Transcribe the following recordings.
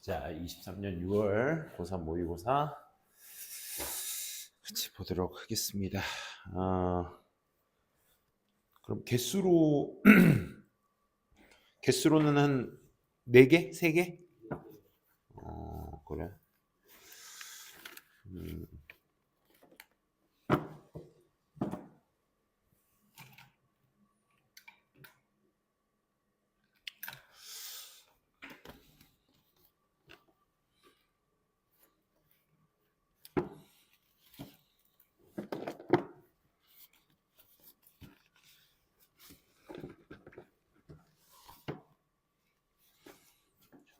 자, 23년 6월 고3 모의고사 같이 보도록 하겠습니다. 그럼 개수로는 한 4개? 3개? 그래.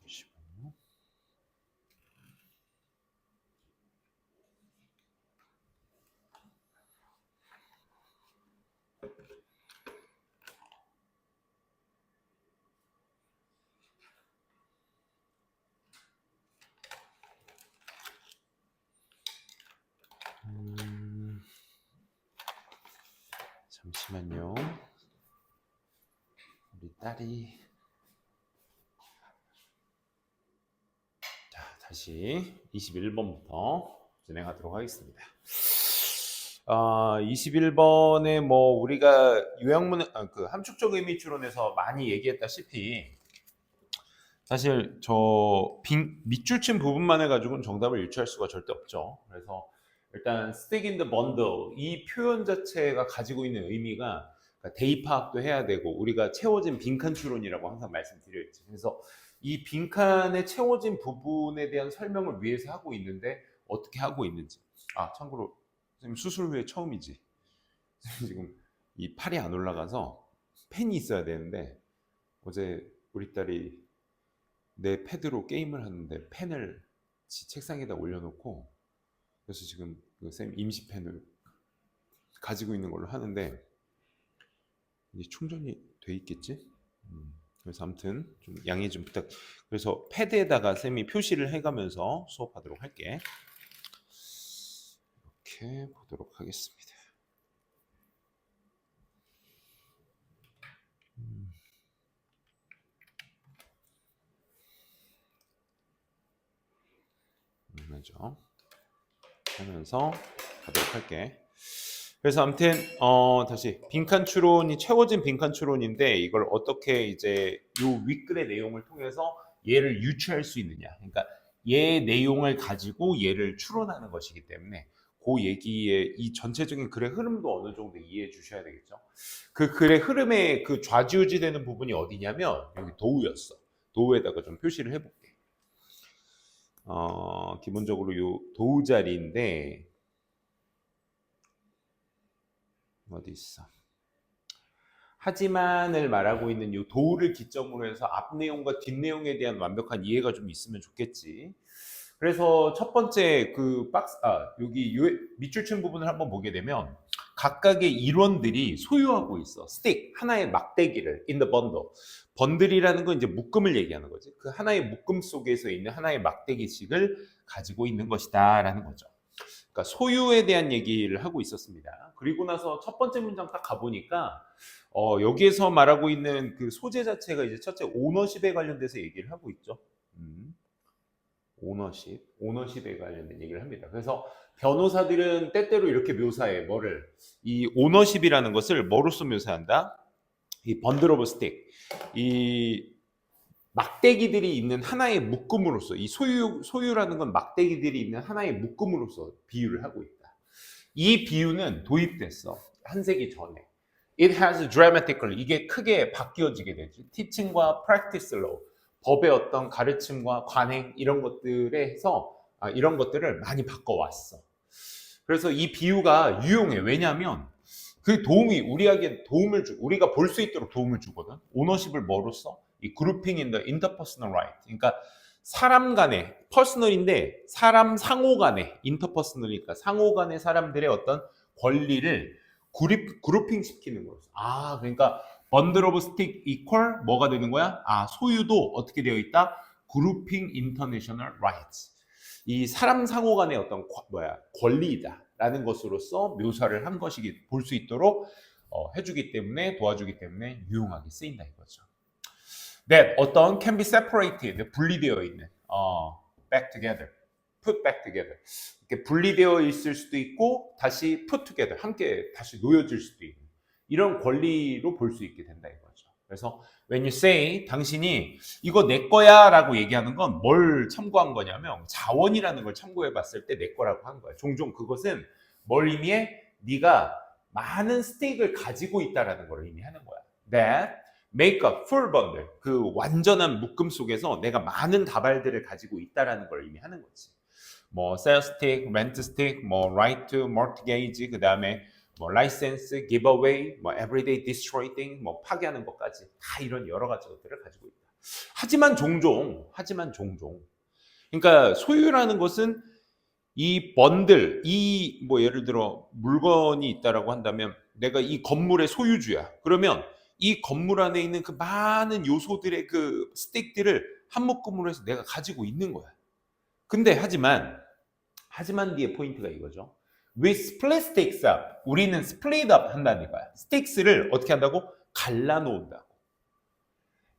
잠시만요. 잠시만요. 우리 딸이 자, 다시 21번부터 진행하도록 하겠습니다. 21번에 뭐 우리가 요약문 그 함축적 의미 추론에서 많이 얘기했다시피 사실 저 밑줄친 부분만 해가지고는 정답을 유추할 수가 절대 없죠. 그래서 일단 stick in the bundle 이 표현 자체가 가지고 있는 의미가 그러니까 대입 파악도 해야 되고 우리가 채워진 빈칸 추론이라고 항상 말씀드렸죠. 그래서 이 빈칸에 채워진 부분에 대한 설명을 위해서 하고 있는데 어떻게 하고 있는지. 참고로 선생님 수술 후에 처음이지. 지금 이 팔이 안 올라가서 펜이 있어야 되는데 어제 우리 딸이 내 패드로 게임을 하는데 펜을 책상에다 올려놓고 그래서 지금 쌤 임시 펜을 가지고 있는 걸로 하는데 이게 충전이 돼 있겠지? 그래서 아무튼 좀 양해 좀 부탁. 그래서 패드에다가 쌤이 표시를 해가면서 수업하도록 할게. 이렇게 보도록 하겠습니다. 맞죠? 하면서 가도록 할게. 그래서 아무튼 다시 빈칸 추론이 채워진 빈칸 추론인데 이걸 어떻게 이제 요 윗글의 내용을 통해서 얘를 유추할 수 있느냐. 그러니까 얘 내용을 가지고 얘를 추론하는 것이기 때문에 그 얘기의 이 전체적인 글의 흐름도 어느 정도 이해해 주셔야 되겠죠. 그 글의 흐름의 그 좌지우지되는 부분이 어디냐면 여기 도우였어. 도우에다가 좀 표시를 해볼게. 기본적으로 요 도우 자리인데 어디 있어? 하지만을 말하고 있는 이 도우를 기점으로 해서 앞 내용과 뒷 내용에 대한 완벽한 이해가 좀 있으면 좋겠지. 그래서 첫 번째 그 박스 여기 밑줄친 부분을 한번 보게 되면 각각의 일원들이 소유하고 있어. 스틱 하나의 막대기를 in the bundle. 번들이라는 건 이제 묶음을 얘기하는 거지. 그 하나의 묶음 속에서 있는 하나의 막대기씩을 가지고 있는 것이다라는 거죠. 그러니까 소유에 대한 얘기를 하고 있었습니다. 그리고 나서 첫 번째 문장 딱 가보니까 여기에서 말하고 있는 그 소재 자체가 이제 첫째 오너십에 관련돼서 얘기를 하고 있죠. 오너십에 관련된 얘기를 합니다. 그래서 변호사들은 때때로 이렇게 묘사해. 뭐를? 이 오너십이라는 것을 뭐로써 묘사한다? 이 번들 오브 스틱. 이 막대기들이 있는 하나의 묶음으로서 이 소유라는 건 막대기들이 있는 하나의 묶음으로서 비유를 하고 있다. 이 비유는 도입됐어. 한 세기 전에. It has dramatically 이게 크게 바뀌어지게 되지. teaching과 practice law 법의 어떤 가르침과 관행 이런 것들에서 이런 것들을 많이 바꿔왔어. 그래서 이 비유가 유용해. 왜냐하면 그 도움이 우리에게 도움을 주 우리가 볼 수 있도록 도움을 주거든. 오너십을 뭐로써? 이 그룹핑 인 더 인터퍼스널 라이트. 그러니까 사람 간의 퍼스널인데 사람 상호 간의 인터퍼스널이니까 상호 간의 사람들의 어떤 권리를 그룹핑 시키는 거죠. 그러니까 번들 오브 스틱 이퀄 뭐가 되는 거야? 소유도 어떻게 되어 있다? 그룹핑 인터내셔널 라이트. 이 사람 상호 간의 어떤 권리이다라는 것으로서 묘사를 한 것이기 볼 수 있도록 해주기 때문에 도와주기 때문에 유용하게 쓰인다 이거죠. That 어떤 can be separated 분리되어 있는 back together. put back together. 이렇게 분리되어 있을 수도 있고 다시 put together. 함께 다시 놓여질 수도 있는 이런 권리로 볼 수 있게 된다 이거죠. 그래서 when you say 당신이 이거 내 거야 라고 얘기하는 건 뭘 참고한 거냐면 자원이라는 걸 참고해 봤을 때 내 거라고 한 거야. 종종 그것은 뭘 의미해? 네가 많은 스테이크를 가지고 있다라는 걸 의미하는 거야. That make a full bundle. 그 완전한 묶음 속에서 내가 많은 다발들을 가지고 있다라는 걸 의미하는 거지. 뭐 sales stick, rent stick, 뭐 right to mortgage, 그 다음에 뭐 license, giveaway, 뭐 everyday destroy thing, 뭐 파괴하는 것까지 다 이런 여러 가지 것들을 가지고 있다. 하지만 종종, 그러니까 소유라는 것은 이 번들, 이 뭐 예를 들어 물건이 있다라고 한다면 내가 이 건물의 소유주야. 그러면 이 건물 안에 있는 그 많은 요소들의 그 스틱들을 한 묶음으로 해서 내가 가지고 있는 거야. 근데 하지만 뒤에 포인트가 이거죠. We split sticks up. 우리는 split up 한다는 거야. sticks를 어떻게 한다고? 갈라놓는다고.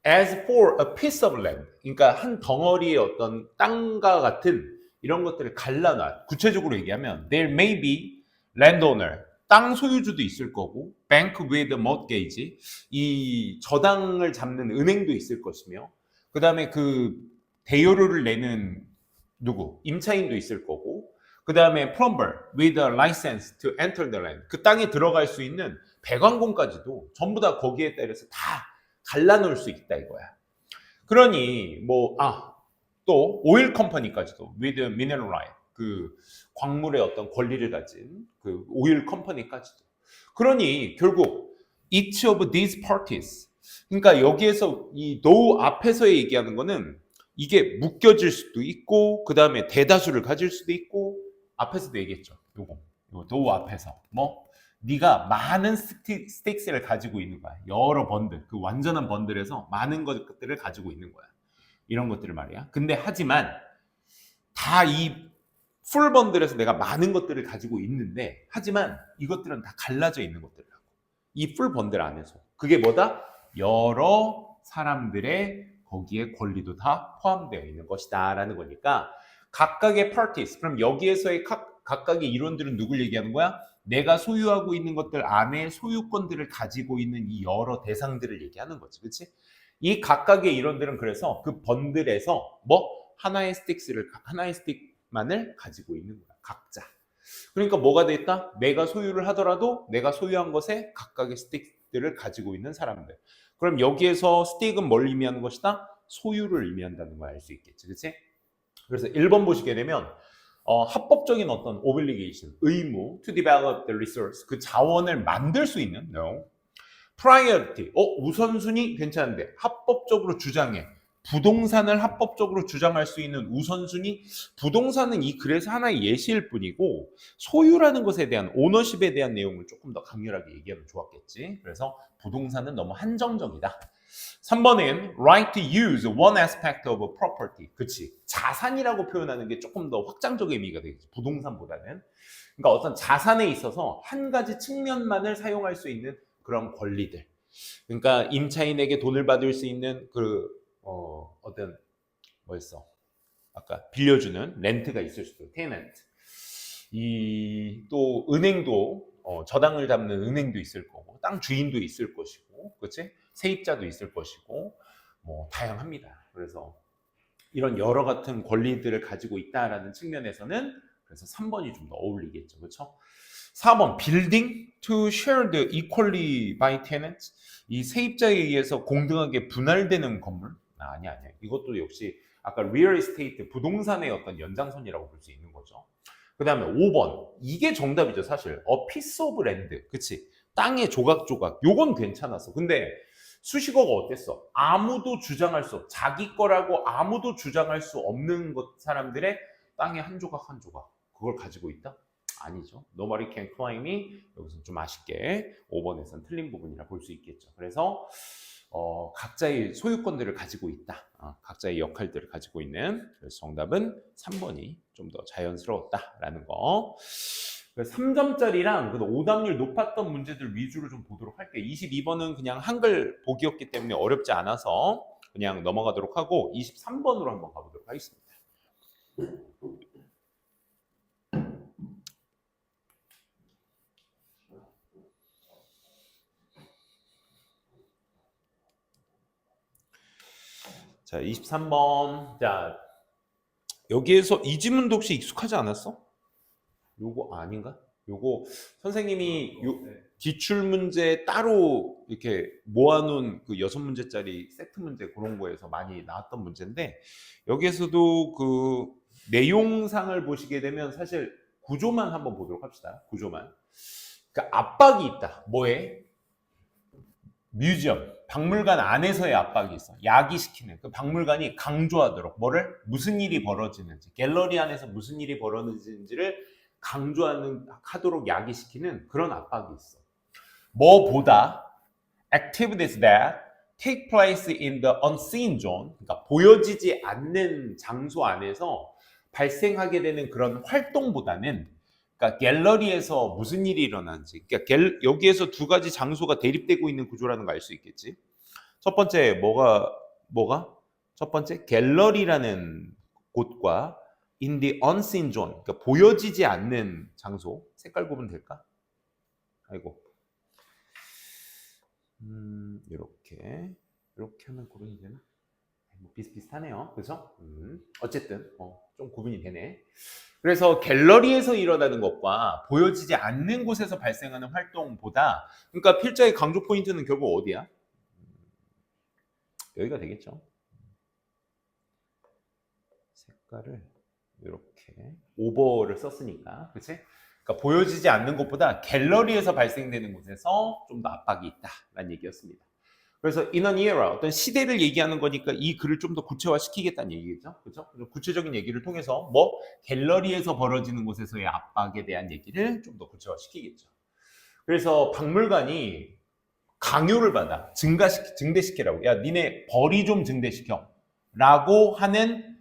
As for a piece of land. 그러니까 한 덩어리의 어떤 땅과 같은 이런 것들을 갈라놔. 구체적으로 얘기하면 there may be landowner. 땅 소유주도 있을 거고 bank with mortgage. 이 저당을 잡는 은행도 있을 것이며 그 다음에 그 대여료를 내는 누구? 임차인도 있을 거고 그 다음에 plumber with a license to enter the land. 그 땅에 들어갈 수 있는 배관공까지도 전부 다 거기에 따라서 다 갈라놓을 수 있다 이거야. 그러니 또 오일 컴퍼니까지도 with mineral right. 그 광물의 어떤 권리를 가진 그 오일 컴퍼니까지도. 그러니 결국 each of these parties. 그러니까 여기에서 이 no 앞에서 얘기하는 거는 이게 묶여질 수도 있고 그 다음에 대다수를 가질 수도 있고 앞에서도 얘기했죠. 요거 no 앞에서 뭐 네가 많은 스틱스를 가지고 있는 거야. 여러 번들, 그 완전한 번들에서 많은 것들을 가지고 있는 거야. 이런 것들을 말이야. 근데 하지만 다 이 풀 번들에서 내가 많은 것들을 가지고 있는데 하지만 이것들은 다 갈라져 있는 것들이라고. 이 풀 번들 안에서. 그게 뭐다? 여러 사람들의 거기에 권리도 다 포함되어 있는 것이다 라는 거니까 각각의 parties, 그럼 여기에서의 각각의 이론들은 누굴 얘기하는 거야? 내가 소유하고 있는 것들 안에 소유권들을 가지고 있는 이 여러 대상들을 얘기하는 거지. 그렇지? 이 각각의 이론들은 그래서 그 번들에서 하나의 스틱만을 가지고 있는 거야. 각자. 그러니까 뭐가 됐다? 내가 소유를 하더라도 내가 소유한 것에 각각의 스틱들을 가지고 있는 사람들. 그럼 여기에서 스틱은 뭘 의미하는 것이다? 소유를 의미한다는 걸 알 수 있겠지. 그렇지? 그래서 1번 보시게 되면 합법적인 어떤 obligation, 의무 to develop the resource, 그 자원을 만들 수 있는 priority, 우선순위 괜찮은데 합법적으로 주장해. 부동산을 합법적으로 주장할 수 있는 우선순위, 부동산은 이 글에서 하나의 예시일 뿐이고 소유라는 것에 대한 오너십에 대한 내용을 조금 더 강렬하게 얘기하면 좋았겠지. 그래서 부동산은 너무 한정적이다. 3번은 right to use one aspect of a property. 그치. 자산이라고 표현하는 게 조금 더 확장적 의미가 되겠지. 부동산보다는. 그러니까 어떤 자산에 있어서 한 가지 측면만을 사용할 수 있는 그런 권리들. 그러니까 임차인에게 돈을 받을 수 있는 어떤 뭐였어? 아까 빌려주는 렌트가 있을 수도. 테넌트. 또 은행도 저당을 잡는 은행도 있을 거고 땅 주인도 있을 것이고, 그렇지? 세입자도 있을 것이고, 뭐 다양합니다. 그래서 이런 여러 같은 권리들을 가지고 있다라는 측면에서는 그래서 3번이 좀 더 어울리겠죠, 그렇죠? 4번 building to share the equally by tenants. 이 세입자에 의해서 공정하게 분할되는 건물? 아니야. 이것도 역시 아까 real estate 부동산의 어떤 연장선이라고 볼 수 있는 거죠. 그 다음에 5번. 이게 정답이죠, 사실. A piece of land. 그치? 땅의 조각조각. 요건 괜찮았어. 근데 수식어가 어땠어? 아무도 주장할 수 없어. 자기 거라고 아무도 주장할 수 없는 사람들의 땅의 한 조각 한 조각. 그걸 가지고 있다? 아니죠. Nobody can claim이 여기서 좀 아쉽게 5번에서는 틀린 부분이라 볼 수 있겠죠. 그래서 각자의 소유권들을 가지고 있다. 각자의 역할들을 가지고 있는. 그래서 정답은 3번이 좀 더 자연스러웠다라는 거. 3점짜리랑 5답률 높았던 문제들 위주로 좀 보도록 할게요. 22번은 그냥 한글 보기였기 때문에 어렵지 않아서 그냥 넘어가도록 하고 23번으로 한번 가보도록 하겠습니다. 자, 23번. 자, 여기에서 이 지문도 혹시 익숙하지 않았어? 요거 아닌가? 요거 선생님이 요 기출 문제 따로 이렇게 모아놓은 그 6문제짜리 세트 문제 그런 거에서 많이 나왔던 문제인데 여기에서도 그 내용상을 보시게 되면 사실 구조만 한번 보도록 합시다. 구조만. 그러니까 압박이 있다. 뭐에? 뮤지엄, 박물관 안에서의 압박이 있어. 야기시키는 그 박물관이 강조하도록 뭐를? 무슨 일이 벌어지는지, 갤러리 안에서 무슨 일이 벌어지는지를 강조하는 하도록 야기시키는 그런 압박이 있어. 뭐보다 activities that take place in the unseen zone, 그러니까 보여지지 않는 장소 안에서 발생하게 되는 그런 활동보다는 그러니까 갤러리에서 무슨 일이 일어나는지, 그러니까 여기에서 두 가지 장소가 대립되고 있는 구조라는 거 알 수 있겠지. 첫 번째 뭐가? 첫 번째 갤러리라는 곳과 in the unseen zone, 그러니까 보여지지 않는 장소. 색깔 구분 될까? 아이고. 이렇게 하면 구분이 되나? 뭐 비슷비슷하네요. 그죠? 어쨌든 좀 구분이 되네. 그래서 갤러리에서 일어나는 것과 보여지지 않는 곳에서 발생하는 활동보다, 그러니까 필자의 강조 포인트는 결국 어디야? 여기가 되겠죠. 색깔을 이렇게 오버를 썼으니까, 그치? 그러니까 보여지지 않는 곳보다 갤러리에서 발생되는 곳에서 좀 더 압박이 있다라는 얘기였습니다. 그래서 in an era, 어떤 시대를 얘기하는 거니까 이 글을 좀 더 구체화시키겠다는 얘기겠죠. 그렇죠? 구체적인 얘기를 통해서 뭐 갤러리에서 벌어지는 곳에서의 압박에 대한 얘기를 좀 더 구체화시키겠죠. 그래서 박물관이 강요를 받아 증대시키라고. 야, 니네 벌이 좀 증대시켜 라고 하는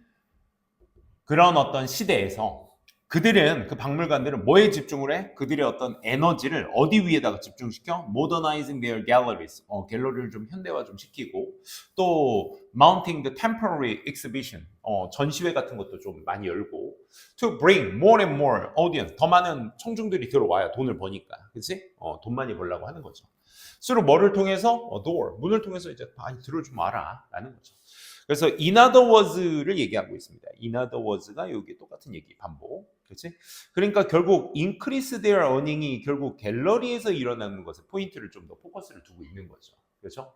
그런 어떤 시대에서 그들은, 그 박물관들은 뭐에 집중을 해? 그들의 어떤 에너지를 어디 위에다가 집중시켜? Modernizing their galleries. 갤러리를 좀 현대화 좀 시키고, 또 mounting the temporary exhibition. 전시회 같은 것도 좀 많이 열고, to bring more and more audience. 더 많은 청중들이 들어와야 돈을 버니까, 그렇지? 돈 많이 벌려고 하는 거죠. 서로 뭐를 통해서? door, 문을 통해서 이제 많이 들어좀 와라라는 거죠. 그래서 in other words를 얘기하고 있습니다. in other words가 여기 똑같은 얘기 반복. 그렇지? 그러니까 결국 increase their earning이 결국 갤러리에서 일어나는 것에 포인트를 좀 더 포커스를 두고 있는 거죠. 그렇죠?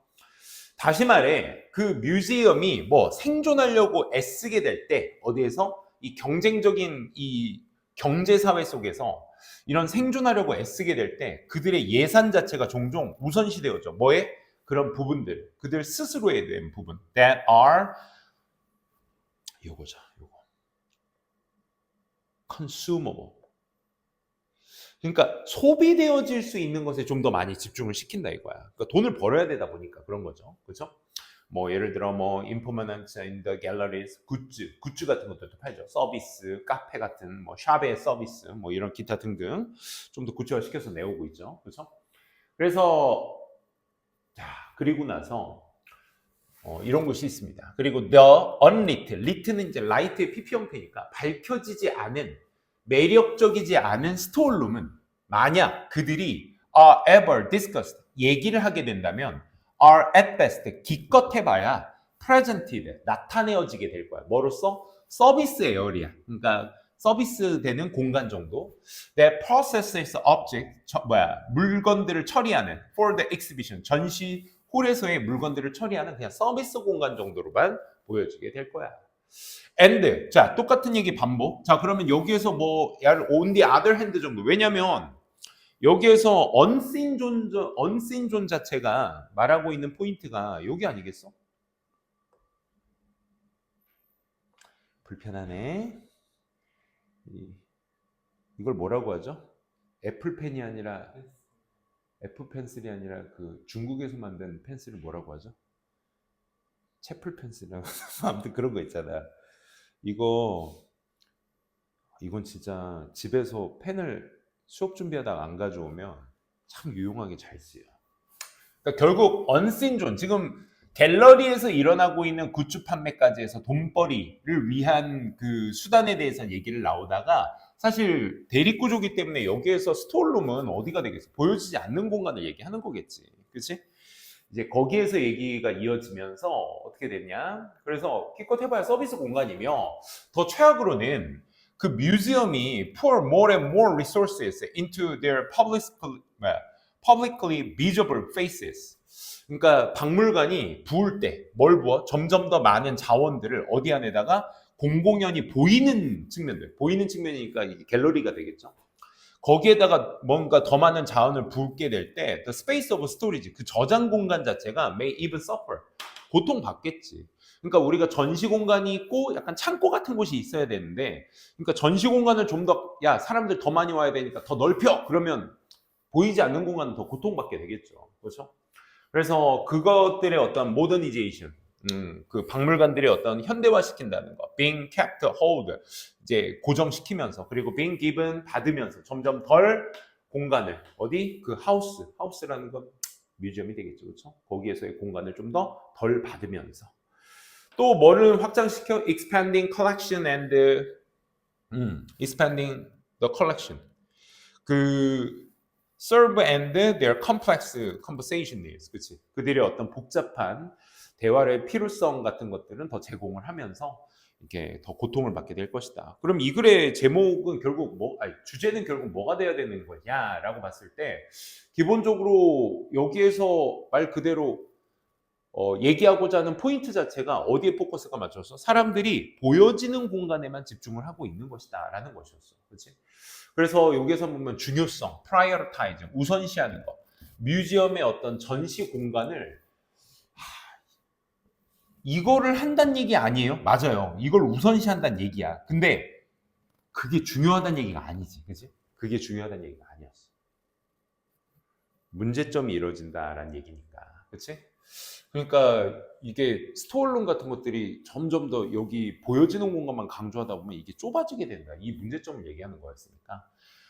다시 말해 그 뮤지엄이 뭐 생존하려고 애쓰게 될 때 어디에서 이 경쟁적인 이 경제 사회 속에서 이런 생존하려고 애쓰게 될 때 그들의 예산 자체가 종종 우선시되어져. 뭐에? 그런 부분들, 그들 스스로에 대한 부분 that are 요거죠. 요거. consumable. 그러니까 소비되어질 수 있는 것에 좀 더 많이 집중을 시킨다 이거야. 그러니까 돈을 벌어야 되다 보니까 그런 거죠. 그렇죠? 뭐 예를 들어 뭐 impermanent in the galleries, 굿즈 같은 것들도 팔죠. 서비스, 카페 같은 뭐 샵의 서비스, 뭐 이런 기타 등등 좀 더 구체화 시켜서 내오고 있죠. 그렇죠? 그래서 자, 그리고 나서 이런 것이 있습니다. 그리고 the unlit, lit는 이제 light의 PP 형태니까 밝혀지지 않은, 매력적이지 않은 스토어룸은 만약 그들이 are ever discussed, 얘기를 하게 된다면 are at best, 기껏 해봐야 presented, 나타내어지게 될 거야. 뭐로써? 서비스 에어리아, 그러니까 서비스 되는 공간 정도. that processes object, 물건들을 처리하는 for the exhibition, 전시 홀에서의 물건들을 처리하는 그냥 서비스 공간 정도로만 보여지게 될 거야. and, 자 똑같은 얘기 반복. 자 그러면 여기에서 뭐 on the other hand 정도. 왜냐면 여기에서 unseen 존 자체가 말하고 있는 포인트가 여기 아니겠어? 불편하네. 이걸 뭐라고 하죠? 애플펜이 아니라 애플펜슬이 아니라 그 중국에서 만든 펜슬을 뭐라고 하죠? 채플 펜슬이라고 아무튼 그런 거 있잖아. 이건 진짜 집에서 펜을 수업 준비하다가 안 가져오면 참 유용하게 잘 쓰여. 그러니까 결국 unseen 존, 지금 갤러리에서 일어나고 있는 굿즈 판매까지 해서 돈벌이를 위한 그 수단에 대해서 얘기를 나오다가 사실 대립구조기 때문에 여기에서 스토어룸은 어디가 되겠어? 보여지지 않는 공간을 얘기하는 거겠지. 그치? 이제 거기에서 얘기가 이어지면서 어떻게 됐냐? 그래서 기껏 해봐야 서비스 공간이며 더 최악으로는 그 뮤지엄이 pour more and more resources into their publicly visible faces. 그러니까 박물관이 부을 때 뭘 부어? 점점 더 많은 자원들을 어디 안에다가 공공연히 보이는 측면들, 보이는 측면이니까 이게 갤러리가 되겠죠. 거기에다가 뭔가 더 많은 자원을 붓게 될 때 the space of storage, 그 저장 공간 자체가 may even suffer, 고통받겠지. 그러니까 우리가 전시 공간이 있고 약간 창고 같은 곳이 있어야 되는데, 그러니까 전시 공간을 좀 더, 야 사람들 더 많이 와야 되니까 더 넓혀, 그러면 보이지 않는 공간은 더 고통받게 되겠죠. 그렇죠? 그래서 그것들의 어떤 모더니제이션, 그 박물관들의 어떤 현대화시킨다는 거, being kept hold, 이제 고정시키면서, 그리고 being given, 받으면서 점점 덜 공간을, 어디? 그 하우스라는 건 뮤지엄이 되겠죠. 그렇죠? 거기에서의 공간을 좀 더 덜 받으면서 또 뭐를 확장시켜? expanding collection and expanding the collection. 그 serve and their complex conversation needs. 그치? 그들의 어떤 복잡한 대화의 필요성 같은 것들은 더 제공을 하면서 이렇게 더 고통을 받게 될 것이다. 그럼 이 글의 제목은 결국 주제는 결국 뭐가 돼야 되는 거냐라고 봤을 때 기본적으로 여기에서 말 그대로 얘기하고자 하는 포인트 자체가 어디에 포커스가 맞춰서 사람들이 보여지는 공간에만 집중을 하고 있는 것이다 라는 것이었어. 그렇지? 그래서 여기에서 보면 중요성, prioritize, 우선시하는 것, 뮤지엄의 어떤 전시 공간을 이거를 한다는 얘기 아니에요? 맞아요. 이걸 우선시한다는 얘기야. 근데 그게 중요하다는 얘기가 아니지. 그치? 그게 중요하다는 얘기가 아니었어. 문제점이 이루어진다라는 얘기니까. 그치? 그러니까 이게 스토어룸 같은 것들이 점점 더 여기 보여지는 공간만 강조하다 보면 이게 좁아지게 된다. 이 문제점을 얘기하는 거였으니까.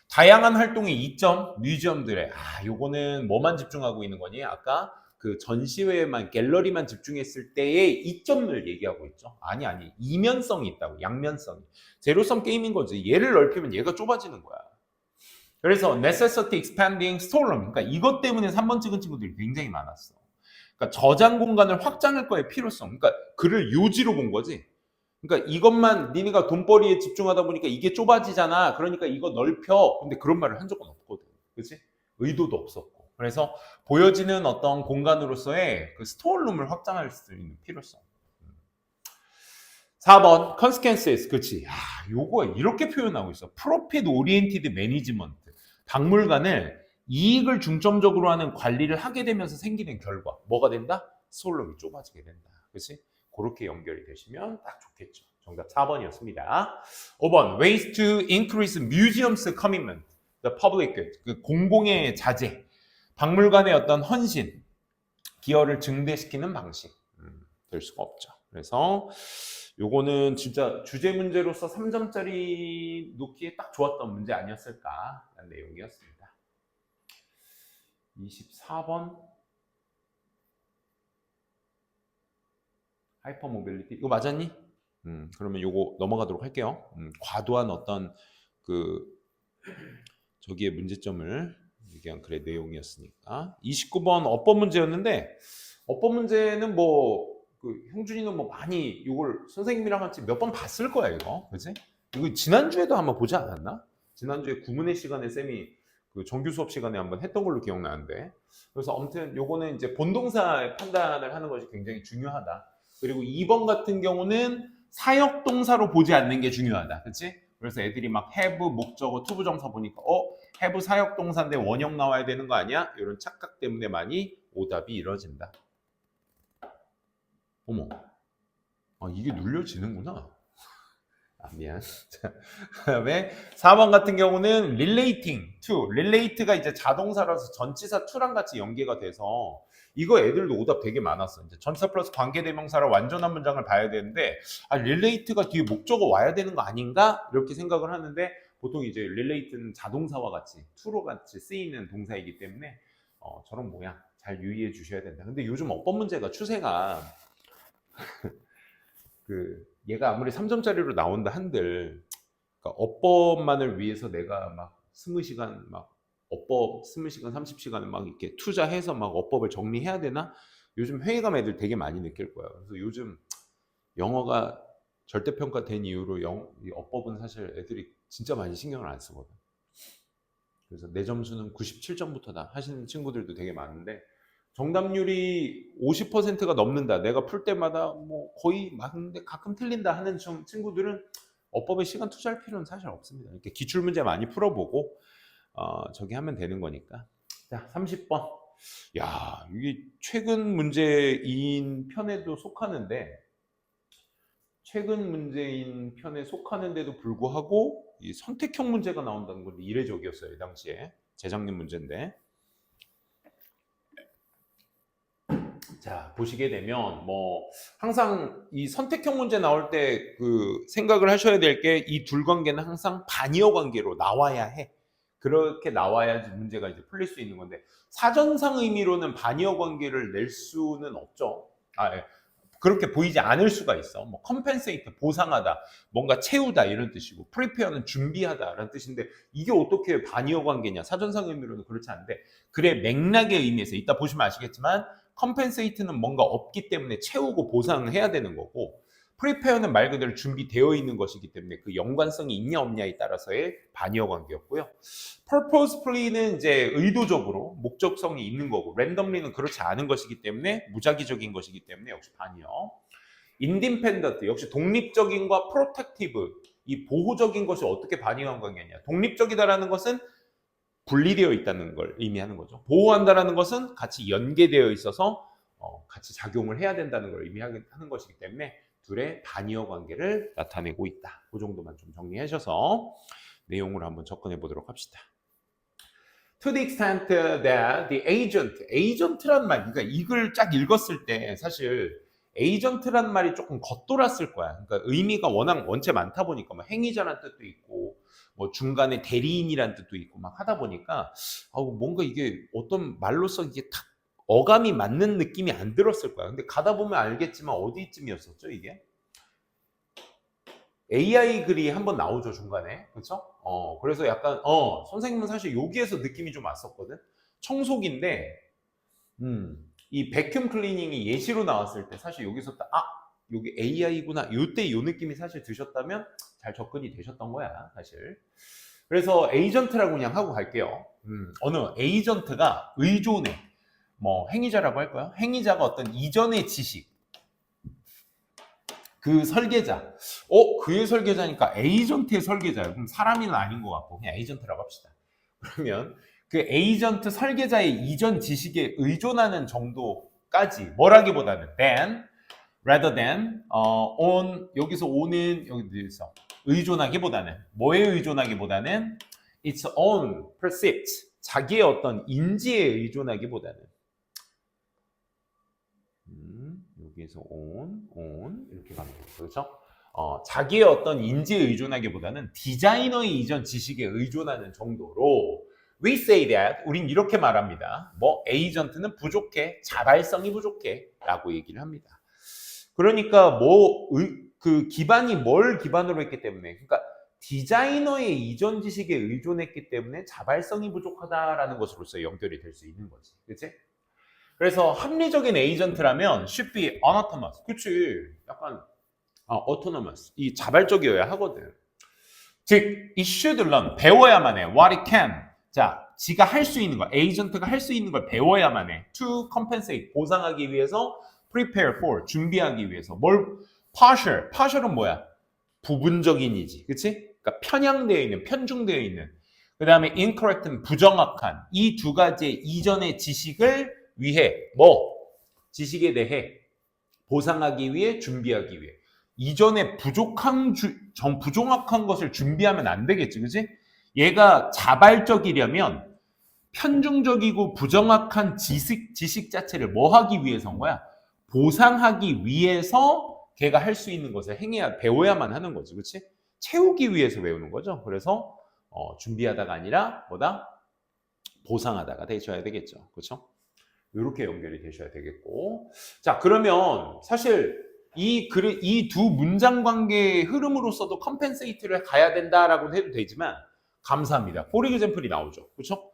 다양한 활동의 이점, 뮤지엄들의 요거는 뭐만 집중하고 있는 거니? 아까 그 전시회만, 갤러리만 집중했을 때의 이점을 얘기하고 있죠. 아니 이면성이 있다고. 양면성이. 제로섬 게임인 거지. 얘를 넓히면 얘가 좁아지는 거야. 그래서 necessity expanding storeroom, 그러니까 이것 때문에 3번 찍은 친구들이 굉장히 많았어. 그러니까 저장 공간을 확장할 거의 필요성. 그러니까 그를 요지로 본 거지. 그러니까 이것만 니네가 돈벌이에 집중하다 보니까 이게 좁아지잖아. 그러니까 이거 넓혀. 근데 그런 말을 한 적은 없거든. 그치? 의도도 없었고. 그래서 보여지는 어떤 공간으로서의 그 스토어룸을 확장할 수 있는 필요성. 4번 consequences. 그치? 요거 이렇게 표현하고 있어. profit oriented management. 박물관을 이익을 중점적으로 하는 관리를 하게 되면서 생기는 결과. 뭐가 된다? 스토어룸이 좁아지게 된다. 그치? 그렇게 연결이 되시면 딱 좋겠죠. 정답 4번이었습니다. 5번 ways to increase museums commitment, the public good, 그 공공의 자재, 박물관의 어떤 헌신, 기여를 증대시키는 방식 될 수가 없죠. 그래서 요거는 진짜 주제 문제로서 3점짜리 놓기에 딱 좋았던 문제 아니었을까라는 내용이었습니다. 24번 하이퍼모빌리티 이거 맞았니? 그러면 요거 넘어가도록 할게요. 과도한 어떤 그 저기의 문제점을 얘기한 글의 내용이었으니까. 29번 어법 문제였는데 어법 문제는 그 형준이는 많이 이걸 선생님이랑 같이 몇 번 봤을 거야 이거, 그치? 이거 지난주에도 한번 보지 않았나? 지난주에 구문의 시간에 쌤이 그 정규 수업 시간에 한번 했던 걸로 기억나는데, 그래서 아무튼 요거는 이제 본동사 판단을 하는 것이 굉장히 중요하다. 그리고 2번 같은 경우는 사역동사로 보지 않는 게 중요하다. 그치? 그래서 애들이 막 have, 목적어, 투부정사 보니까 have 사역동사인데 원형 나와야 되는 거 아니야? 이런 착각 때문에 많이 오답이 이루어진다. 어머, 이게 눌려지는구나. 미안. 그 다음에 4번 같은 경우는 relating to, relate가 이제 자동사라서 전치사 to랑 같이 연계가 돼서 이거 애들도 오답 되게 많았어. 이제 전치사 플러스 관계대명사로 완전한 문장을 봐야 되는데 relate가 뒤에 목적어 와야 되는 거 아닌가? 이렇게 생각을 하는데 보통 이제 relate는 자동사와 같이 to로 같이 쓰이는 동사이기 때문에 저런 모양 잘 유의해 주셔야 된다. 근데 요즘 업법 문제가 추세가 얘가 아무리 3점짜리로 나온다 한들 그러니까 업법만을 위해서 내가 막 20시간 막 업법 20시간 30시간을 막 이렇게 투자해서 막 업법을 정리해야 되나? 요즘 회의감 애들 되게 많이 느낄 거야. 그래서 요즘 영어가 절대평가된 이후로 이 업법은 사실 애들이 진짜 많이 신경을 안 쓰거든. 그래서 내 점수는 97점부터다 하시는 친구들도 되게 많은데 정답률이 50%가 넘는다. 내가 풀 때마다 뭐 거의 맞는데 가끔 틀린다 하는 친구들은 업법에 시간 투자할 필요는 사실 없습니다. 이렇게 기출 문제 많이 풀어보고 저기 하면 되는 거니까. 자, 30번. 야, 이게 최근 문제인 편에도 속하는데 최근 문제인 편에 속하는데도 불구하고 이 선택형 문제가 나온다는 건 이례적이었어요. 이 당시에. 재작년 문제인데. 자, 보시게 되면 뭐 항상 이 선택형 문제 나올 때 그 생각을 하셔야 될 게 이 둘 관계는 항상 반이어 관계로 나와야 해. 그렇게 나와야지 문제가 이제 풀릴 수 있는 건데 사전상 의미로는 반이어 관계를 낼 수는 없죠. 예. 그렇게 보이지 않을 수가 있어. 뭐 compensate 보상하다, 뭔가 채우다 이런 뜻이고 prepare는 준비하다라는 뜻인데 이게 어떻게 반이어 관계냐? 사전상 의미로는 그렇지 않은데 글의 맥락의 의미에서 이따 보시면 아시겠지만 compensate는 뭔가 없기 때문에 채우고 보상해야 되는 거고 prepare는 말 그대로 준비되어 있는 것이기 때문에 그 연관성이 있냐 없냐에 따라서의 반이어 관계였고요. purposefully는 이제 의도적으로 목적성이 있는 거고 randomly는 그렇지 않은 것이기 때문에 무작위적인 것이기 때문에 역시 반이어. independent 역시 독립적인과 protective 이 보호적인 것이 어떻게 반이어 관계냐. 독립적이다라는 것은 분리되어 있다는 걸 의미하는 거죠. 보호한다라는 것은 같이 연계되어 있어서 같이 작용을 해야 된다는 걸 의미하는 것이기 때문에 둘의 반이어 관계를 나타내고 있다. 그 정도만 좀 정리하셔서 내용을 한번 접근해 보도록 합시다. To the extent that the agent란 말, 그러니까 이걸 쫙 읽었을 때 사실 agent란 말이 조금 겉돌았을 거야. 그러니까 의미가 워낙 원체 많다 보니까 뭐 행위자란 뜻도 있고 뭐 중간에 대리인이란 뜻도 있고 막 하다 보니까 뭔가 이게 어떤 말로서 이게 딱 어감이 맞는 느낌이 안 들었을 거야. 근데 가다 보면 알겠지만 어디쯤이었었죠 이게? AI 글이 한번 나오죠 중간에, 그렇죠? 그래서 약간 선생님은 사실 여기에서 느낌이 좀 왔었거든. 청소기인데 이 백큐ම් 클리닝이 예시로 나왔을 때 사실 여기서 딱 여기 AI구나 요때 요 느낌이 사실 드셨다면 잘 접근이 되셨던 거야 사실. 그래서 에이전트라고 그냥 하고 갈게요. 어느 에이전트가 의존해 뭐 행위자라고 할까요? 행위자가 어떤 이전의 지식 그 설계자 그의 설계자니까 에이전트의 설계자예요. 그럼 사람은 아닌 것 같고 그냥 에이전트라고 합시다. 그러면 그 에이전트 설계자의 이전 지식에 의존하는 정도까지 뭐라기보다는 rather than on 여기서 on은 여기서 의존하기보다는 뭐에 의존하기보다는 its own percept 자기의 어떤 인지에 의존하기보다는 여기에서 on 이렇게 가면 되죠. 그렇죠? 자기의 어떤 인지에 의존하기보다는 디자이너의 이전 지식에 의존하는 정도로 we say that 우린 이렇게 말합니다. 뭐 에이전트는 부족해, 자발성이 부족해 라고 얘기를 합니다. 그러니까 그 기반이 뭘 기반으로 했기 때문에 그러니까 디자이너의 이전 지식에 의존했기 때문에 자발성이 부족하다라는 것으로서 연결이 될 수 있는 거지. 그렇지? 그래서 합리적인 에이전트라면 should be autonomous. 그치? 약간 autonomous. 이 자발적이어야 하거든. 즉, it should learn. 배워야만 해. What it can. 자, 지가 할 수 있는 거, 에이전트가 할 수 있는 걸 배워야만 해. To compensate. 보상하기 위해서 prepare for. 준비하기 위해서. partial은 뭐야? 부분적인이지. 그치? 그러니까 편향되어 있는, 편중되어 있는. 그 다음에 incorrect는 부정확한. 이 두 가지의 이전의 지식을 위해 지식에 대해 보상하기 위해 준비하기 위해 이전에 부정확한 것을 준비하면 안 되겠지, 그치? 얘가 자발적이려면 편중적이고 부정확한 지식 자체를 뭐 하기 위해서인 거야? 보상하기 위해서 걔가 할 수 있는 것을 배워야만 하는 거지, 그치? 채우기 위해서 배우는 거죠. 그래서 준비하다가 아니라 보상하다가 되셔야 되겠죠, 그렇죠? 이렇게 연결이 되셔야 되겠고. 자, 그러면 사실 이 두 문장 관계의 흐름으로서도 컴펜세이트를 가야 된다라고 해도 되지만, 감사합니다. for example이 나오죠. 그렇죠?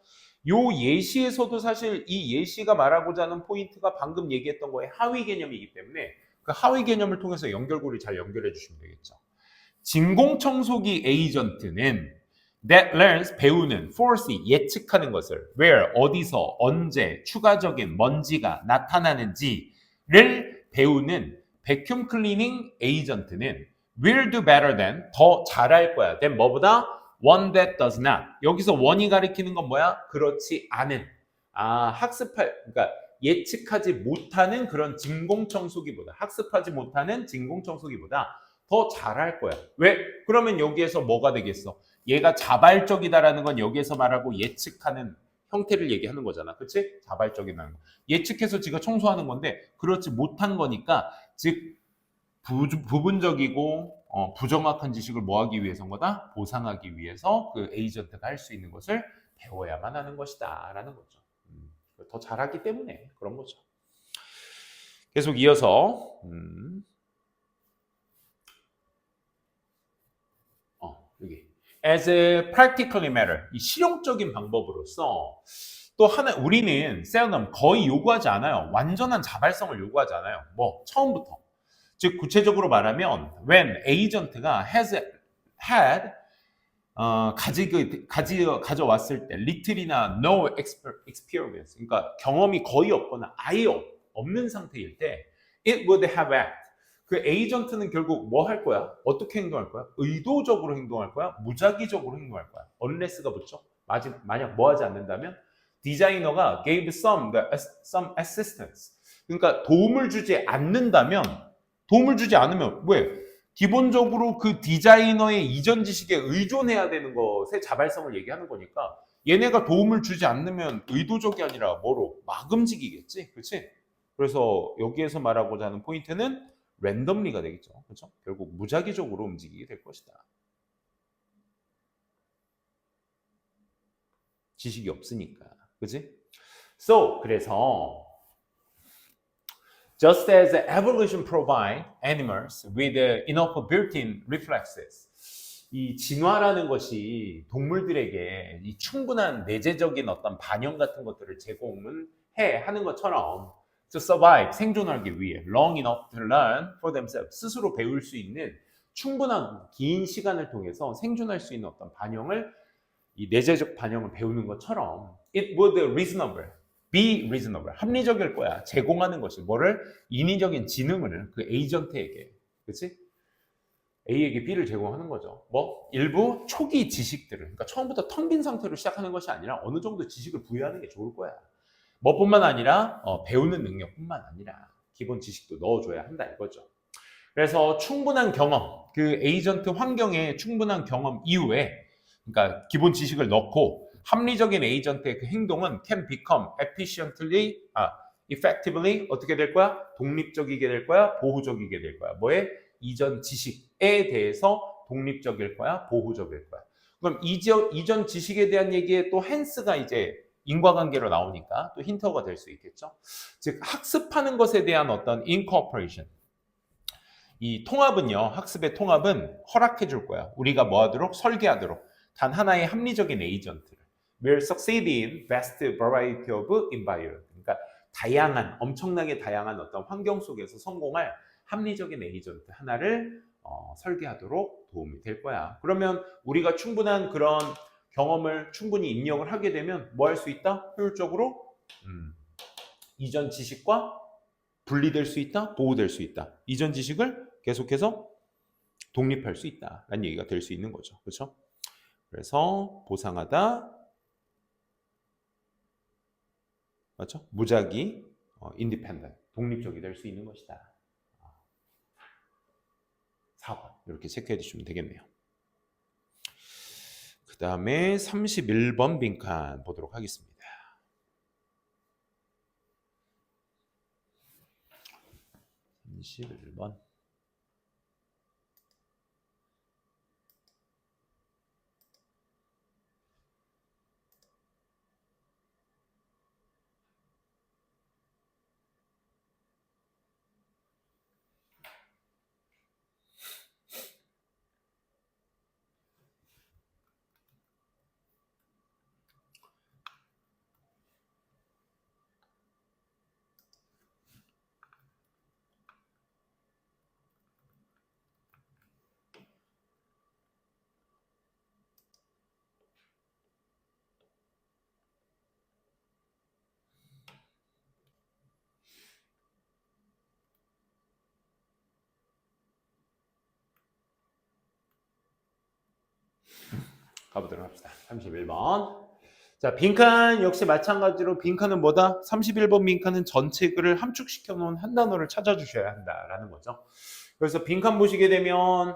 요 예시에서도 사실 이 예시가 말하고자 하는 포인트가 방금 얘기했던 거에 하위 개념이기 때문에 그 하위 개념을 통해서 연결고리 잘 연결해 주시면 되겠죠. 진공청소기 에이전트는 that learns, 배우는, foresee, 예측하는 것을 where, 어디서, 언제, 추가적인 먼지가 나타나는지를 배우는 vacuum cleaning 에이전트는 will do better than, 더 잘할 거야. than 뭐보다? one that does not. 여기서 one이 가리키는 건 뭐야? 그렇지 않은. 그러니까 예측하지 못하는 그런 진공청소기보다, 학습하지 못하는 진공청소기보다 더 잘할 거야. 왜? 그러면 여기에서 뭐가 되겠어? 얘가 자발적이다라는 건 여기에서 말하고 예측하는 형태를 얘기하는 거잖아. 그치? 자발적이라는 거. 예측해서 지가 청소하는 건데 그렇지 못한 거니까, 즉 부분적이고 부정확한 지식을 뭐 하기 위해서인 거다? 보상하기 위해서 그 에이전트가 할 수 있는 것을 배워야만 하는 것이다 라는 거죠. 더 잘하기 때문에 그런 거죠. 계속 이어서 여기 as a practically matter, 이 실용적인 방법으로서 또 하나, 우리는 seldom, 거의 요구하지 않아요. 완전한 자발성을 요구하지 않아요. 뭐 처음부터. 즉 구체적으로 말하면 when agent가 has had 가져왔을 때 little이나 no experience, 그러니까 경험이 거의 없거나 아예 없는 상태일 때 it would have act, 그 에이전트는 결국 뭐 할 거야? 어떻게 행동할 거야? 의도적으로 행동할 거야? 무작위적으로 행동할 거야? unless가 붙죠? 만약 뭐 하지 않는다면 디자이너가 gave some assistance, 그러니까 도움을 주지 않는다면, 도움을 주지 않으면 왜? 기본적으로 그 디자이너의 이전 지식에 의존해야 되는 것의 자발성을 얘기하는 거니까, 얘네가 도움을 주지 않으면 의도적이 아니라 뭐로? 막 움직이겠지. 그렇지? 그래서 여기에서 말하고자 하는 포인트는 랜덤리가 되겠죠. 그렇죠? 결국 무작위적으로 움직이게 될 것이다. 지식이 없으니까. 그렇지? So, 그래서 just as evolution provide animals with enough built-in reflexes, 이 진화라는 것이 동물들에게 이 충분한 내재적인 어떤 반영 같은 것들을 제공을 하는 것처럼 to survive, 생존하기 위해 long enough to learn for themselves, 스스로 배울 수 있는 충분한 긴 시간을 통해서 생존할 수 있는 어떤 반영을, 이 내재적 반영을 배우는 것처럼 it would be reasonable, 합리적일 거야. 제공하는 것이 뭐를? 인위적인 지능을 그 에이전트에게, 그렇지? A에게 B를 제공하는 거죠. 뭐 일부 초기 지식들을, 그러니까 처음부터 텅 빈 상태로 시작하는 것이 아니라 어느 정도 지식을 부여하는 게 좋을 거야. 뭐뿐만 아니라 배우는 능력뿐만 아니라 기본 지식도 넣어줘야 한다 이거죠. 그래서 충분한 경험, 그 에이전트 환경에 충분한 경험 이후에, 그러니까 기본 지식을 넣고 합리적인 에이전트의 그 행동은 can become effectively 어떻게 될 거야? 독립적이게 될 거야? 보호적이게 될 거야. 뭐에? 이전 지식에 대해서 독립적일 거야? 보호적일 거야. 그럼 이전 지식에 대한 얘기에 또 hence가 이제 인과관계로 나오니까 또 힌트가 될 수 있겠죠. 즉 학습하는 것에 대한 어떤 incorporation, 이 통합은요, 학습의 통합은 허락해 줄 거야. 우리가 뭐 하도록? 설계하도록. 단 하나의 합리적인 에이전트를 will succeed in vast variety of environment, 그러니까 다양한, 엄청나게 다양한 어떤 환경 속에서 성공할 합리적인 에이전트 하나를 설계하도록 도움이 될 거야. 그러면 우리가 충분한 그런 경험을 충분히 입력을 하게 되면 뭐 할 수 있다? 효율적으로 이전 지식과 분리될 수 있다? 보호될 수 있다. 이전 지식을 계속해서 독립할 수 있다 라는 얘기가 될 수 있는 거죠. 그렇죠? 그래서 보상하다, 맞죠? 무작위, independent, 독립적이 될 수 있는 것이다. 4번 이렇게 체크해 주시면 되겠네요. 그 다음에 31번 빈칸 보도록 하겠습니다. 31번. 가보도록 합시다. 31번. 자, 빈칸 역시 마찬가지로 빈칸은 뭐다? 31번 빈칸은 전체 글을 함축시켜 놓은 한 단어를 찾아주셔야 한다라는 거죠. 그래서 빈칸 보시게 되면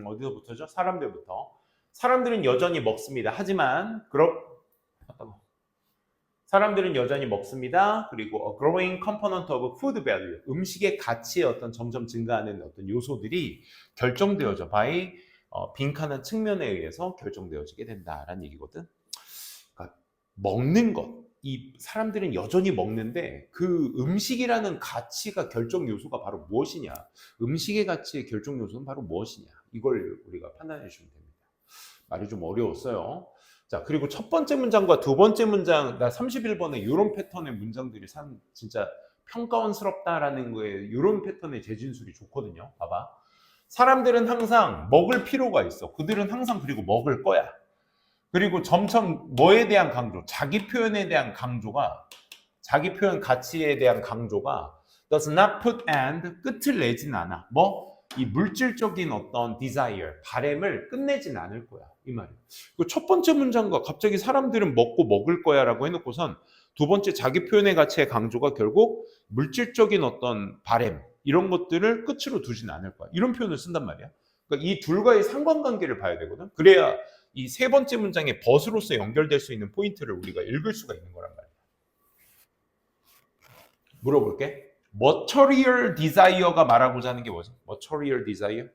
어디서부터죠? 사람들부터. 사람들은 여전히 먹습니다. 하지만 사람들은 여전히 먹습니다. 그리고 a growing component of food value, 음식의 가치의 어떤 점점 증가하는 어떤 요소들이 결정되어져 by 빈칸한 측면에 의해서 결정되어지게 된다라는 얘기거든. 그러니까 먹는 것, 이 사람들은 여전히 먹는데 그 음식이라는 가치가 결정 요소가 바로 무엇이냐? 음식의 가치의 결정 요소는 바로 무엇이냐? 이걸 우리가 판단해 주시면 됩니다. 말이 좀 어려웠어요. 자, 그리고 첫 번째 문장과 두 번째 문장, 나 31번에 이런 패턴의 문장들이 진짜 평가원스럽다라는 거에 이런 패턴의 재진술이 좋거든요. 봐봐. 사람들은 항상 먹을 필요가 있어. 그들은 항상 그리고 먹을 거야. 그리고 점점 뭐에 대한 강조, 자기 표현에 대한 강조가, 자기 표현 가치에 대한 강조가 does not put and, 끝을 내진 않아. 이 물질적인 어떤 desire, 바램을 끝내진 않을 거야. 이 말이에요. 첫 번째 문장과 갑자기 사람들은 먹고 먹을 거야 라고 해놓고선 두 번째 자기 표현의 가치의 강조가 결국 물질적인 어떤 바램, 이런 것들을 끝으로 두진 않을 거야. 이런 표현을 쓴단 말이야. 그러니까 이 둘과의 상관관계를 봐야 되거든. 그래야 이 세 번째 문장의 벗으로서 연결될 수 있는 포인트를 우리가 읽을 수가 있는 거란 말이야. 물어볼게. material desire가 말하고자 하는 게 뭐죠? material desire?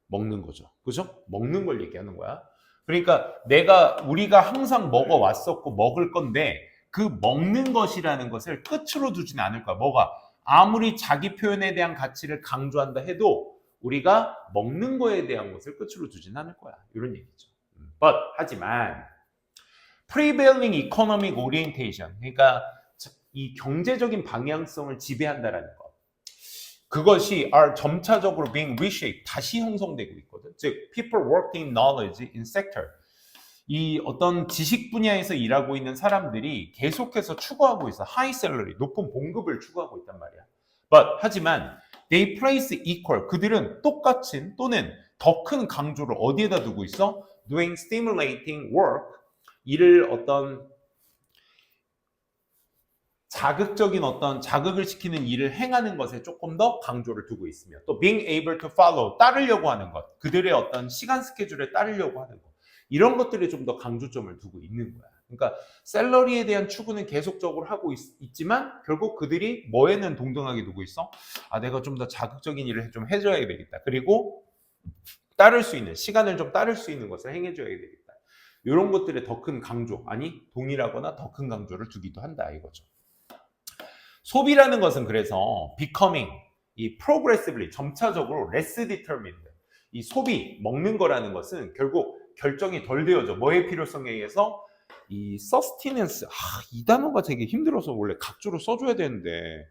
먹는 거죠. 그죠? 먹는 걸 얘기하는 거야. 그러니까 우리가 항상 먹어왔었고 먹을 건데 그 먹는 것이라는 것을 끝으로 두진 않을 거야. 아무리 자기 표현에 대한 가치를 강조한다 해도 우리가 먹는 거에 대한 것을 끝으로 두진 않을 거야. 이런 얘기죠. 하지만 prevailing economic orientation, 그러니까 이 경제적인 방향성을 지배한다라는 것, 그것이 are 점차적으로 being reshaped, 다시 형성되고 있거든. 즉, people working in knowledge in sector, 이 어떤 지식 분야에서 일하고 있는 사람들이 계속해서 추구하고 있어. high salary, 높은 봉급을 추구하고 있단 말이야. 하지만 they place equal, 그들은 똑같은 또는 더 큰 강조를 어디에다 두고 있어? doing stimulating work, 일을 어떤 자극적인 어떤 자극을 시키는 일을 행하는 것에 조금 더 강조를 두고 있으며, 또 being able to follow, 따르려고 하는 것, 그들의 어떤 시간 스케줄에 따르려고 하는 것, 이런 것들에 좀 더 강조점을 두고 있는 거야. 그러니까 샐러리에 대한 추구는 계속적으로 하고 있지만 결국 그들이 뭐에는 동등하게 두고 있어? 내가 좀 더 자극적인 일을 좀 해줘야 되겠다. 그리고 따를 수 있는, 시간을 좀 따를 수 있는 것을 행해줘야 되겠다. 이런 것들에 더 큰 강조, 동일하거나 더 큰 강조를 두기도 한다 이거죠. 소비라는 것은 그래서 becoming, 이 progressively, 점차적으로 less determined, 이 소비, 먹는 거라는 것은 결국 결정이 덜 되어져. 뭐의 필요성에 의해서? 이 sustenance, 이 단어가 되게 힘들어서 원래 각주로 써줘야 되는데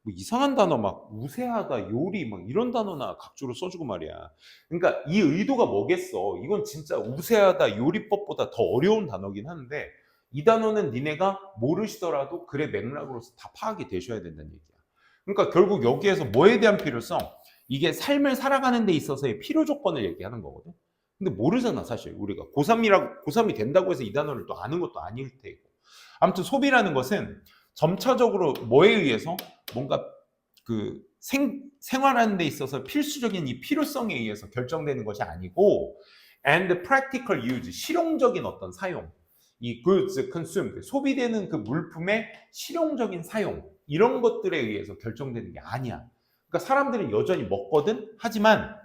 이상한 단어 막 우세하다, 요리 막 이런 단어나 각주로 써주고 말이야. 그러니까 이 의도가 뭐겠어? 이건 진짜 우세하다, 요리법보다 더 어려운 단어긴 한데 이 단어는 니네가 모르시더라도 글의 맥락으로서 다 파악이 되셔야 된다는 얘기야. 그러니까 결국 여기에서 뭐에 대한 필요성? 이게 삶을 살아가는 데 있어서의 필요 조건을 얘기하는 거거든. 근데 모르잖아 사실 우리가. 고3이 된다고 해서 이 단어를 또 아는 것도 아닐 테고. 아무튼 소비라는 것은 점차적으로 뭐에 의해서 뭔가 그 생활하는 데 있어서 필수적인 이 필요성에 의해서 결정되는 것이 아니고 and practical use, 실용적인 어떤 사용, 이 goods consumed, 소비되는 그 물품의 실용적인 사용, 이런 것들에 의해서 결정되는 게 아니야. 그러니까 사람들은 여전히 먹거든. 하지만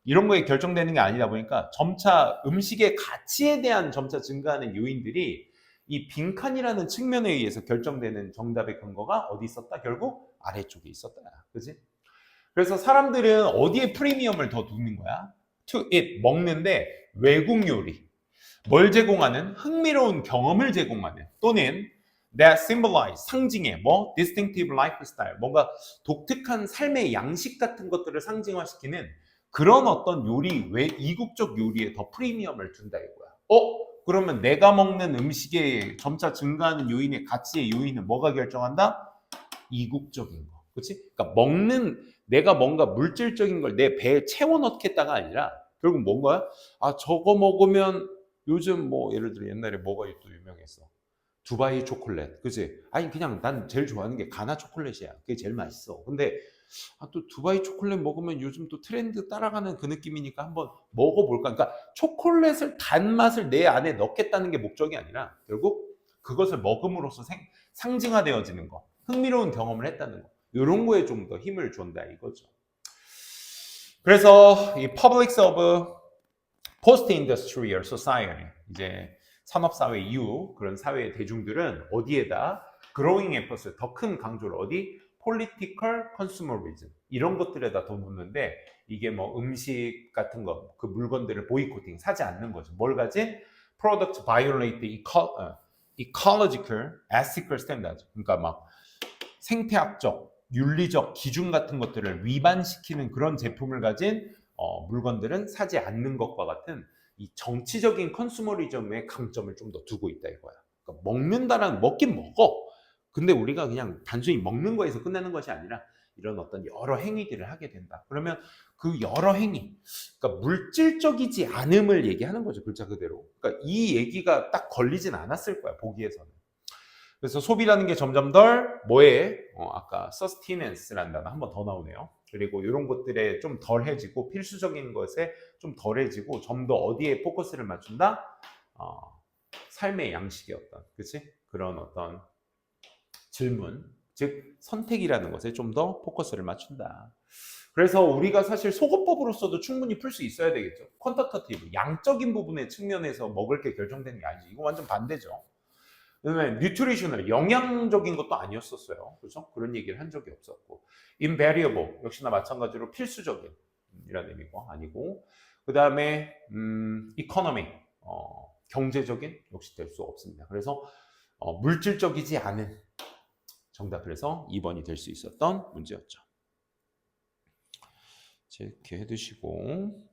이런 거에 결정되는 게 아니다 보니까 점차 음식의 가치에 대한 점차 증가하는 요인들이 이 빈칸이라는 측면에 의해서 결정되는 정답의 근거가 어디 있었다? 결국 아래쪽에 있었다. 그지? 그래서 사람들은 어디에 프리미엄을 더 두는 거야? to eat, 먹는데 외국 요리. 뭘 제공하는? 흥미로운 경험을 제공하는, 또는 that symbolize, 상징해, distinctive lifestyle, 뭔가 독특한 삶의 양식 같은 것들을 상징화시키는 그런 어떤 요리, 이국적 요리에 더 프리미엄을 둔다 이거야. 그러면 내가 먹는 음식의 점차 증가하는 요인의 가치의 요인은 뭐가 결정한다? 이국적인 거. 그렇지? 그러니까 내가 뭔가 물질적인 걸 내 배에 채워 넣겠다가 아니라 결국 뭔가야? 저거 먹으면 요즘 뭐 예를 들어 옛날에 뭐가 또 유명했어? 두바이 초콜릿, 그지? 아니 그냥 난 제일 좋아하는 게 가나 초콜릿이야. 그게 제일 맛있어. 근데 또 두바이 초콜릿 먹으면 요즘 또 트렌드 따라가는 그 느낌이니까 한번 먹어볼까? 그러니까 초콜릿을 단맛을 내 안에 넣겠다는 게 목적이 아니라 결국 그것을 먹음으로써 상징화되어지는 거, 흥미로운 경험을 했다는 거, 이런 거에 좀 더 힘을 준다 이거죠. 그래서 이 Publics of Post-Industrial Society, 이제 산업사회 이후 그런 사회의 대중들은 어디에다 growing emphasis, 더 큰 강조를 어디? Political Consumerism, 이런 것들에다 더 놓는데, 이게 뭐 음식 같은 거, 그 물건들을 보이콧팅, 사지 않는 거죠. 뭘 가진? Product violate the ecological, ethical standards, 그러니까 막 생태학적, 윤리적 기준 같은 것들을 위반시키는 그런 제품을 가진 물건들은 사지 않는 것과 같은 이 정치적인 컨슈머리즘의 강점을 좀 더 두고 있다 이거야. 그러니까 먹는다라는, 먹긴 먹어. 근데 우리가 그냥 단순히 먹는 거에서 끝나는 것이 아니라 이런 어떤 여러 행위들을 하게 된다. 그러면 그 여러 행위, 그러니까 물질적이지 않음을 얘기하는 거죠, 글자 그대로. 그러니까 이 얘기가 딱 걸리진 않았을 거야, 보기에서는. 그래서 소비라는 게 점점 덜 뭐에 아까 sustenance라는 단어 한 번 더 나오네요. 그리고 이런 것들에 좀 덜해지고 필수적인 것에 좀 덜해지고 좀 더 어디에 포커스를 맞춘다? 삶의 양식의 어떤, 그치? 그런 어떤 질문, 즉 선택이라는 것에 좀 더 포커스를 맞춘다. 그래서 우리가 사실 소거법으로서도 충분히 풀 수 있어야 되겠죠. 퀀터터티브, 양적인 부분의 측면에서 먹을 게 결정되는 게 아니지. 이거 완전 반대죠. 왜냐면 뉴트리셔널, 영양적인 것도 아니었었어요. 그렇죠? 그런 얘기를 한 적이 없었고, invariable, 역시나 마찬가지로 필수적인 이라는 의미고 아니고, 그 다음에 economic, 경제적인 역시 될 수 없습니다. 그래서 물질적이지 않은 정답, 그래서 2번이 될 수 있었던 문제였죠. 이렇게 해두시고,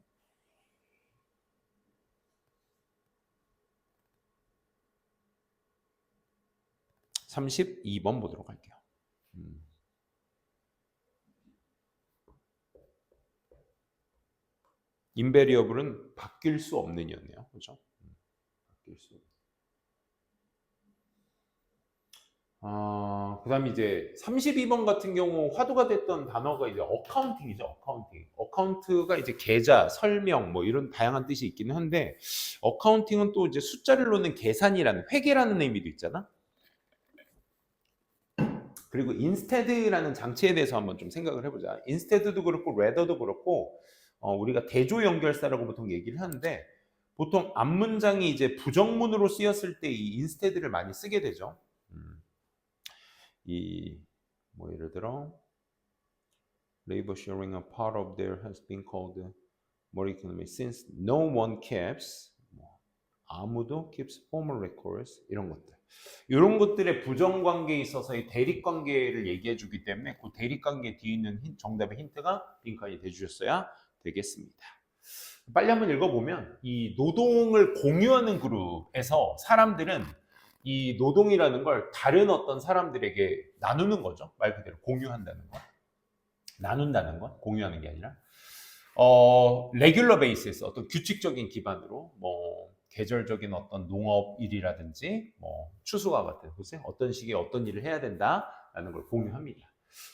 (32번) 보도록 할게요. 인베리어블은 바뀔 수 없는 이었네요. 그렇죠? 바뀔 수. 그 다음에 이제 32번 같은 경우 화두가 됐던 단어가 이제 어카운팅이죠. 어카운팅. 어카운트가 이제 계좌, 설명 뭐 이런 다양한 뜻이 있기는 한데, 어카운팅은 또 이제 숫자를 놓는 계산이라는, 회계라는 의미도 있잖아. 그리고 instead라는 장치에 대해서 한번 좀 생각을 해보자. instead도 그렇고 rather도 그렇고 우리가 대조 연결사라고 보통 얘기를 하는데, 보통 앞문장이 이제 부정문으로 쓰였을 때 이 instead를 많이 쓰게 되죠. 뭐 예를 들어 labor sharing a part of there has been called more economy since no one keeps, 아무도 keeps formal records, 이런 것들. 이런 것들의 부정관계에 있어서의 대립관계를 얘기해주기 때문에 그 대립관계 뒤에 있는 정답의 힌트가 빈칸이 돼주셨어야 되겠습니다. 빨리 한번 읽어보면, 이 노동을 공유하는 그룹에서 사람들은 이 노동이라는 걸 다른 어떤 사람들에게 나누는 거죠. 말 그대로 공유한다는 거. 나눈다는 건 공유하는 게 아니라 레귤러 베이스에서 어떤 규칙적인 기반으로 뭐 계절적인 어떤 농업 일이라든지 뭐 추수와 같은 곳에 어떤 시기에 어떤 일을 해야 된다라는 걸 공유합니다.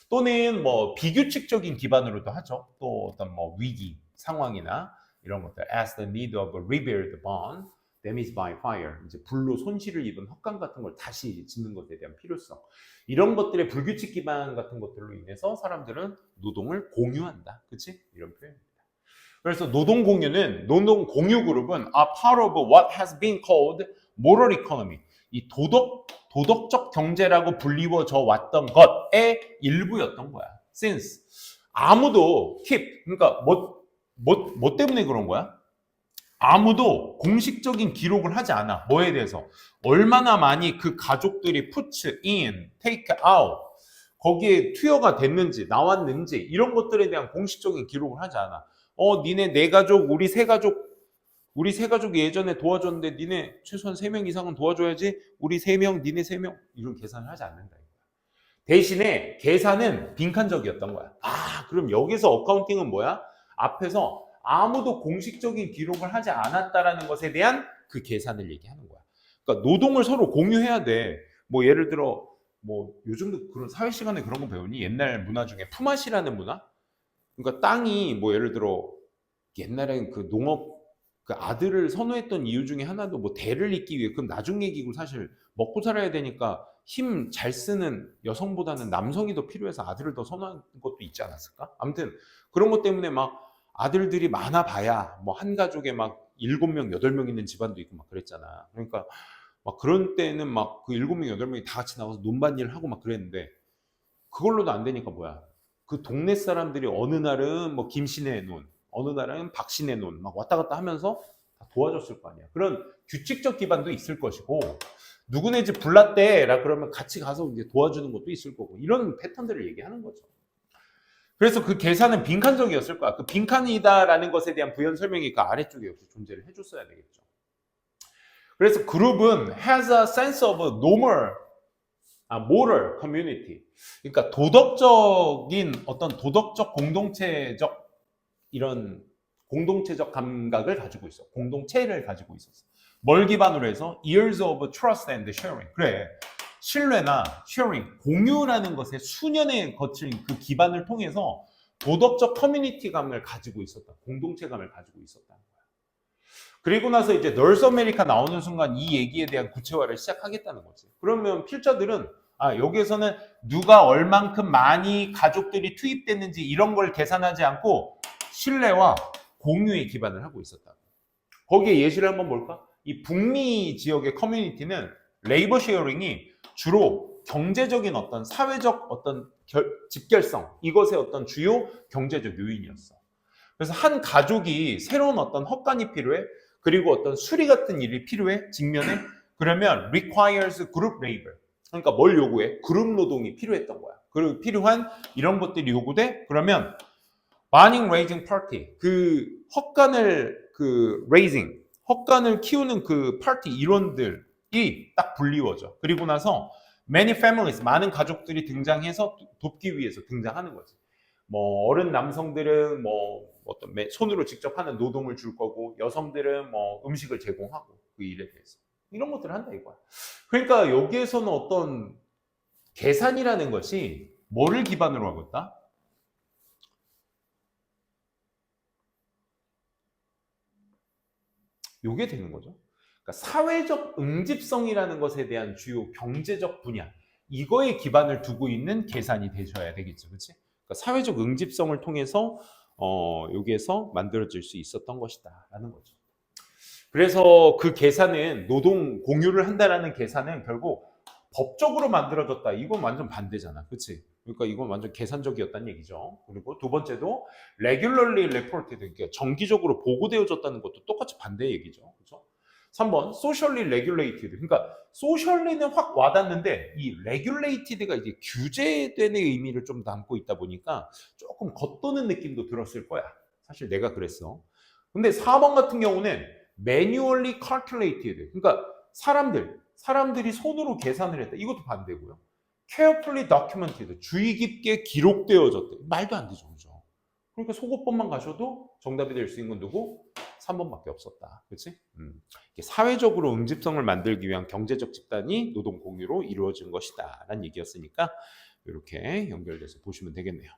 또는 뭐 비규칙적인 기반으로도 하죠. 또 어떤 뭐 위기 상황이나 이런 것들, as the need of a rebuild bond, damaged by fire, 이제 불로 손실을 입은 헛간 같은 걸 다시 짓는 것에 대한 필요성, 이런 것들의 불규칙 기반 같은 것들로 인해서 사람들은 노동을 공유한다, 그치? 이런 표현입니다. 그래서 노동 공유는, 노동 공유 그룹은 are part of what has been called moral economy, 이 도덕적 경제라고 불리워져 왔던 것의 일부였던 거야. since 아무도 keep, 그러니까 뭐 때문에 그런 거야? 아무도 공식적인 기록을 하지 않아. 뭐에 대해서? 얼마나 많이 그 가족들이 put in, take out, 거기에 투여가 됐는지, 나왔는지, 이런 것들에 대한 공식적인 기록을 하지 않아. 니네 네 가족, 우리 세 가족이 예전에 도와줬는데 니네 최소한 3명 이상은 도와줘야지, 우리 3명, 니네 3명, 이런 계산을 하지 않는다. 대신에 계산은 빈칸적이었던 거야. 그럼 여기서 어카운팅은 뭐야? 앞에서 아무도 공식적인 기록을 하지 않았다라는 것에 대한 그 계산을 얘기하는 거야. 그러니까 노동을 서로 공유해야 돼. 뭐 예를 들어 뭐 요즘도 그런 사회 시간에 그런 거 배우니? 옛날 문화 중에 품앗이라는 문화? 그러니까 땅이 뭐 예를 들어 옛날엔 그 농업 그 아들을 선호했던 이유 중에 하나도 뭐 대를 잇기 위해 그럼 나중 얘기고 사실 먹고 살아야 되니까 힘 잘 쓰는 여성보다는 남성이 더 필요해서 아들을 더 선호한 것도 있지 않았을까? 아무튼 그런 것 때문에 막 아들들이 많아 봐야 뭐 한 가족에 막 7명, 8명 있는 집안도 있고 막 그랬잖아. 그러니까 막 그런 때는 막 그 7명, 8명이 다 같이 나가서 논밭일 하고 막 그랬는데 그걸로도 안 되니까 뭐야? 그 동네 사람들이 어느 날은 뭐 김씨네 논, 어느 날은 박씨네 논, 막 왔다 갔다 하면서 다 도와줬을 거 아니야. 그런 규칙적 기반도 있을 것이고, 누구네 집 불났대라 그러면 같이 가서 이제 도와주는 것도 있을 거고, 이런 패턴들을 얘기하는 거죠. 그래서 그 계산은 빈칸적이었을 거야. 그 빈칸이다라는 것에 대한 부연 설명이 그 아래쪽에 역시 존재를 해줬어야 되겠죠. 그래서 그룹은 has a sense of normal moral community. 그러니까 도덕적인 어떤 도덕적 공동체적 이런 공동체적 감각을 가지고 있어. 공동체를 가지고 있었어. 뭘 기반으로 해서? Years of trust and sharing. 그래. 신뢰나 sharing, 공유라는 것에 수년에 거친 그 기반을 통해서 도덕적 커뮤니티감을 가지고 있었다. 공동체감을 가지고 있었다. 그리고 나서 이제 널스 아메리카 나오는 순간 이 얘기에 대한 구체화를 시작하겠다는 거지. 그러면 필자들은 여기에서는 누가 얼만큼 많이 가족들이 투입됐는지 이런 걸 계산하지 않고 신뢰와 공유에 기반을 하고 있었다. 거기에 예시를 한번 볼까? 이 북미 지역의 커뮤니티는 레이버 쉐어링이 주로 경제적인 어떤 사회적 어떤 집결성 이것의 어떤 주요 경제적 요인이었어. 그래서 한 가족이 새로운 어떤 헛간이 필요해. 그리고 어떤 수리 같은 일이 필요해. 직면에. 그러면 requires group labor. 그러니까 뭘 요구해? 그룹 노동이 필요했던 거야. 그리고 필요한 이런 것들이 요구돼. 그러면 burning raising party. 그 헛간을 그 raising 헛간을 키우는 그 파티 일원들이 딱 불리워져. 그리고 나서 many families 많은 가족들이 등장해서 돕기 위해서 등장하는 거지. 뭐 어른 남성들은 뭐 어떤 손으로 직접 하는 노동을 줄 거고 여성들은 뭐 음식을 제공하고 그 일에 대해서 이런 것들을 한다 이거야. 그러니까 여기에서는 어떤 계산이라는 것이 뭐를 기반으로 하고 있다? 요게 되는 거죠. 그러니까 사회적 응집성이라는 것에 대한 주요 경제적 분야 이거에 기반을 두고 있는 계산이 되셔야 되겠죠, 그렇지? 그러니까 사회적 응집성을 통해서 여기에서 만들어질 수 있었던 것이다라는 거죠. 그래서 그 계산은 노동 공유를 한다라는 계산은 결국 법적으로 만들어졌다. 이건 완전 반대잖아, 그렇지? 그러니까 이건 완전 계산적이었다는 얘기죠. 그리고 두 번째도 regularly reported, 그러니까 정기적으로 보고되어졌다는 것도 똑같이 반대 얘기죠, 그렇죠? 3번 socially regulated, 그러니까 socially는 확 와닿는데 이 regulated가 이제 규제되는 의미를 좀 담고 있다 보니까 조금 겉도는 느낌도 들었을 거야. 사실 내가 그랬어. 근데 4번 같은 경우는 manually calculated, 그러니까 사람들이 손으로 계산을 했다. 이것도 반대고요. carefully documented, 주의 깊게 기록되어졌대. 말도 안 되죠, 그죠? 그러니까 속어법만 가셔도 정답이 될 수 있는 건 누구? 3번밖에 없었다. 그렇지? 사회적으로 응집성을 만들기 위한 경제적 집단이 노동 공유로 이루어진 것이다 라는 얘기였으니까 이렇게 연결돼서 보시면 되겠네요.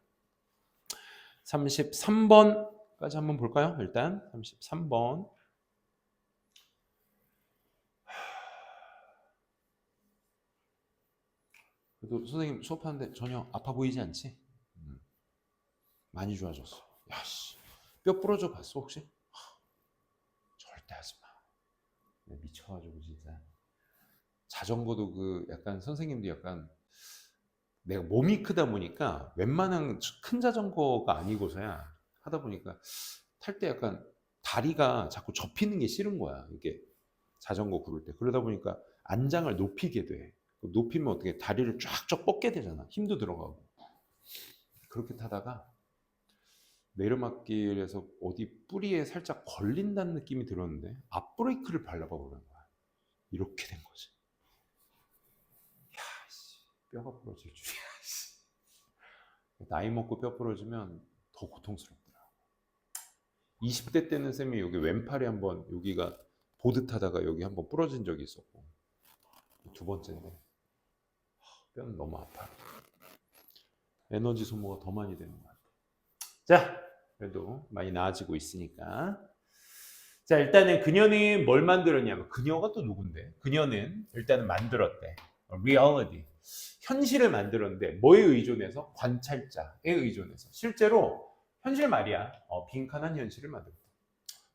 33번까지 한번 볼까요? 일단 33번. 그래도 선생님 수업하는데 전혀 아파 보이지 않지? 많이 좋아졌어. 야씨, 뼈 부러져 봤어 혹시? 절대 하지 마. 미쳐가지고 진짜. 자전거도 그 약간 선생님도 약간 내가 몸이 크다 보니까 웬만한 큰 자전거가 아니고서야 하다 보니까 탈 때 약간 다리가 자꾸 접히는 게 싫은 거야. 이게 자전거 구를 때. 그러다 보니까 안장을 높이게 돼. 높이면 어떻게 다리를 쫙쫙 뻗게 되잖아. 힘도 들어가고. 그렇게 타다가 내리막길에서 어디 뿌리에 살짝 걸린다는 느낌이 들었는데 앞브레이크를 밟아봐 보는 거야. 이렇게 된 거지. 야, 씨, 뼈가 부러질 줄이야. 씨. 나이 먹고 뼈 부러지면 더 고통스럽더라. 20대 때는 쌤이 여기 왼팔에 한번 여기가 보드 타다가 여기 한번 부러진 적이 있었고 두 번째인데 뼈는 너무 아파. 에너지 소모가 더 많이 되는 것 같아. 자, 그래도 많이 나아지고 있으니까. 자, 일단은 그녀는 뭘 만들었냐면, 그녀가 또 누군데? 그녀는 일단은 만들었대. reality. 현실을 만들었는데 뭐에 의존해서? 관찰자에 의존해서. 실제로 현실 말이야. 빈칸한 현실을 만들었다.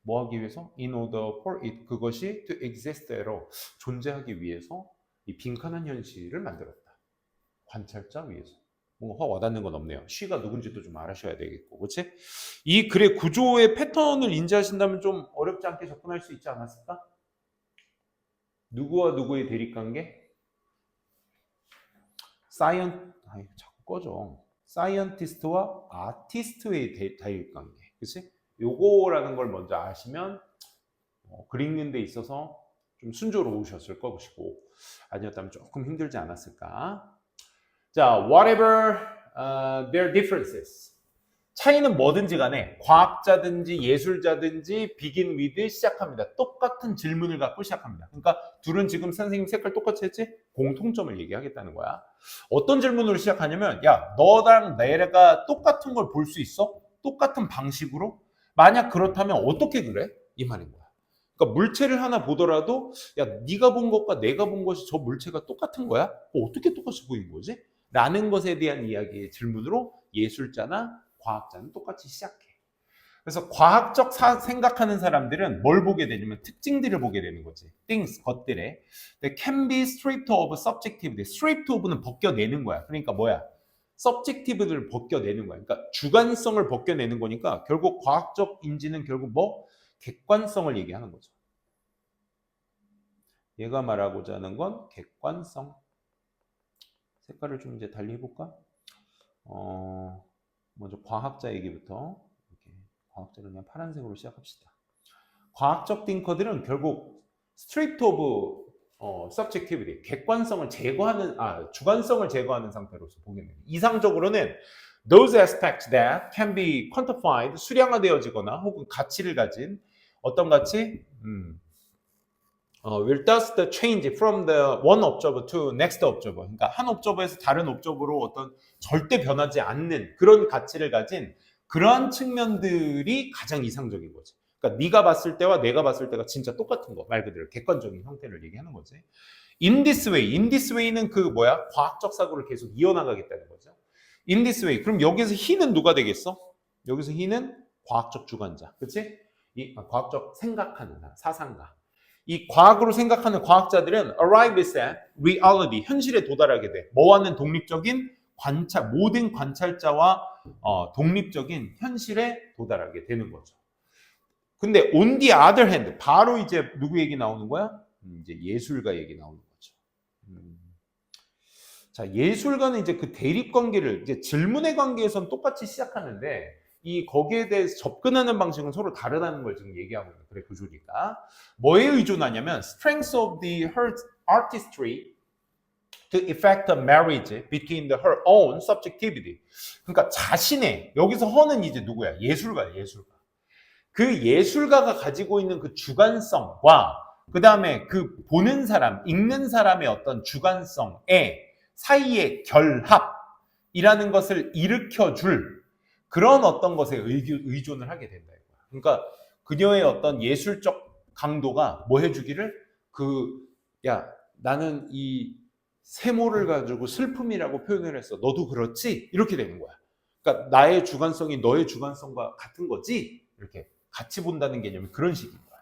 뭐 하기 위해서? In order for it. 그것이 to exist로 존재하기 위해서 이 빈칸한 현실을 만들었다. 관찰자 위해서. 뭔가 확 와닿는 건 없네요. she가 누군지도 좀 알아셔야 되겠고, 그렇지? 이 글의 구조의 패턴을 인지하신다면 좀 어렵지 않게 접근할 수 있지 않았을까? 누구와 누구의 대립관계? 자꾸 꺼져. 사이언티스트와 아티스트의 대립관계, 그렇지? 요거라는 걸 먼저 아시면 글 읽는 데 있어서 좀 순조로우셨을 것이고, 아니었다면 조금 힘들지 않았을까? 자, whatever their differences. 차이는 뭐든지 간에 과학자든지 예술자든지 begin with 시작합니다. 똑같은 질문을 갖고 시작합니다. 그러니까 둘은 지금 선생님 색깔 똑같이 했지? 공통점을 얘기하겠다는 거야. 어떤 질문으로 시작하냐면, 야, 너랑 내가 똑같은 걸 볼 수 있어? 똑같은 방식으로? 만약 그렇다면 어떻게 그래? 이 말인 거야. 그러니까 물체를 하나 보더라도, 야, 네가 본 것과 내가 본 것이 저 물체가 똑같은 거야? 어떻게 똑같이 보인 거지? 라는 것에 대한 이야기의 질문으로 예술자나 과학자는 똑같이 시작해. 그래서 과학적 생각하는 사람들은 뭘 보게 되냐면 특징들을 보게 되는 거지. things, 것들에. They can be stripped of subjectivity. stripped of는 벗겨내는 거야. 그러니까 뭐야? subjective를 벗겨내는 거야. 그러니까 주관성을 벗겨내는 거니까 결국 과학적 인지는 결국 뭐? 객관성을 얘기하는 거죠. 얘가 말하고자 하는 건 객관성. 색깔을 좀 이제 달리 해볼까? 먼저 과학자 얘기부터. 이렇게 과학자를 그냥 파란색으로 시작합시다. 과학적 띵커들은 결국 stripped of subjectivity, 객관성을 제거하는, 주관성을 제거하는 상태로서 보게 됩니다. 이상적으로는 those aspects that can be quantified, 수량화되어지거나 혹은 가치를 가진 어떤 가치? will thus the change from the one observer to next observer. 그러니까 한 옵저버에서 다른 옵저버로 어떤 절대 변하지 않는 그런 가치를 가진 그러한 측면들이 가장 이상적인 거지. 그러니까 네가 봤을 때와 내가 봤을 때가 진짜 똑같은 거. 말 그대로 객관적인 형태를 얘기하는 거지. In this way는 그 뭐야? 과학적 사고를 계속 이어나가겠다는 거죠. In this way. 그럼 여기서 he는 누가 되겠어? 여기서 he는 과학적 주관자. 그렇지? 이 과학적 생각하는 사람, 사상가. 이 과학으로 생각하는 과학자들은 arrives at reality, 현실에 도달하게 돼. 뭐와는 독립적인 관찰, 모든 관찰자와 독립적인 현실에 도달하게 되는 거죠. 근데 on the other hand, 바로 이제 누구 얘기 나오는 거야? 이제 예술가 얘기 나오는 거죠. 자, 예술가는 이제 그 대립 관계를 이제 질문의 관계에선 똑같이 시작하는데 이 거기에 대해서 접근하는 방식은 서로 다르다는 걸 지금 얘기하고 있는 그래 구조니까 뭐에 의존하냐면 strength of the her artistry to effect a marriage between her own subjectivity. 그러니까 자신의 여기서 her는 이제 누구야? 예술가. 그 예술가가 가지고 있는 그 주관성과 그 다음에 그 보는 사람, 읽는 사람의 어떤 주관성의 사이의 결합이라는 것을 일으켜줄 그런 어떤 것에 의존을 하게 된다. 그러니까 그녀의 어떤 예술적 강도가 뭐 해주기를 나는 이 세모를 가지고 슬픔이라고 표현을 했어. 너도 그렇지? 이렇게 되는 거야. 그러니까 나의 주관성이 너의 주관성과 같은 거지? 이렇게 같이 본다는 개념이 그런 식인 거야.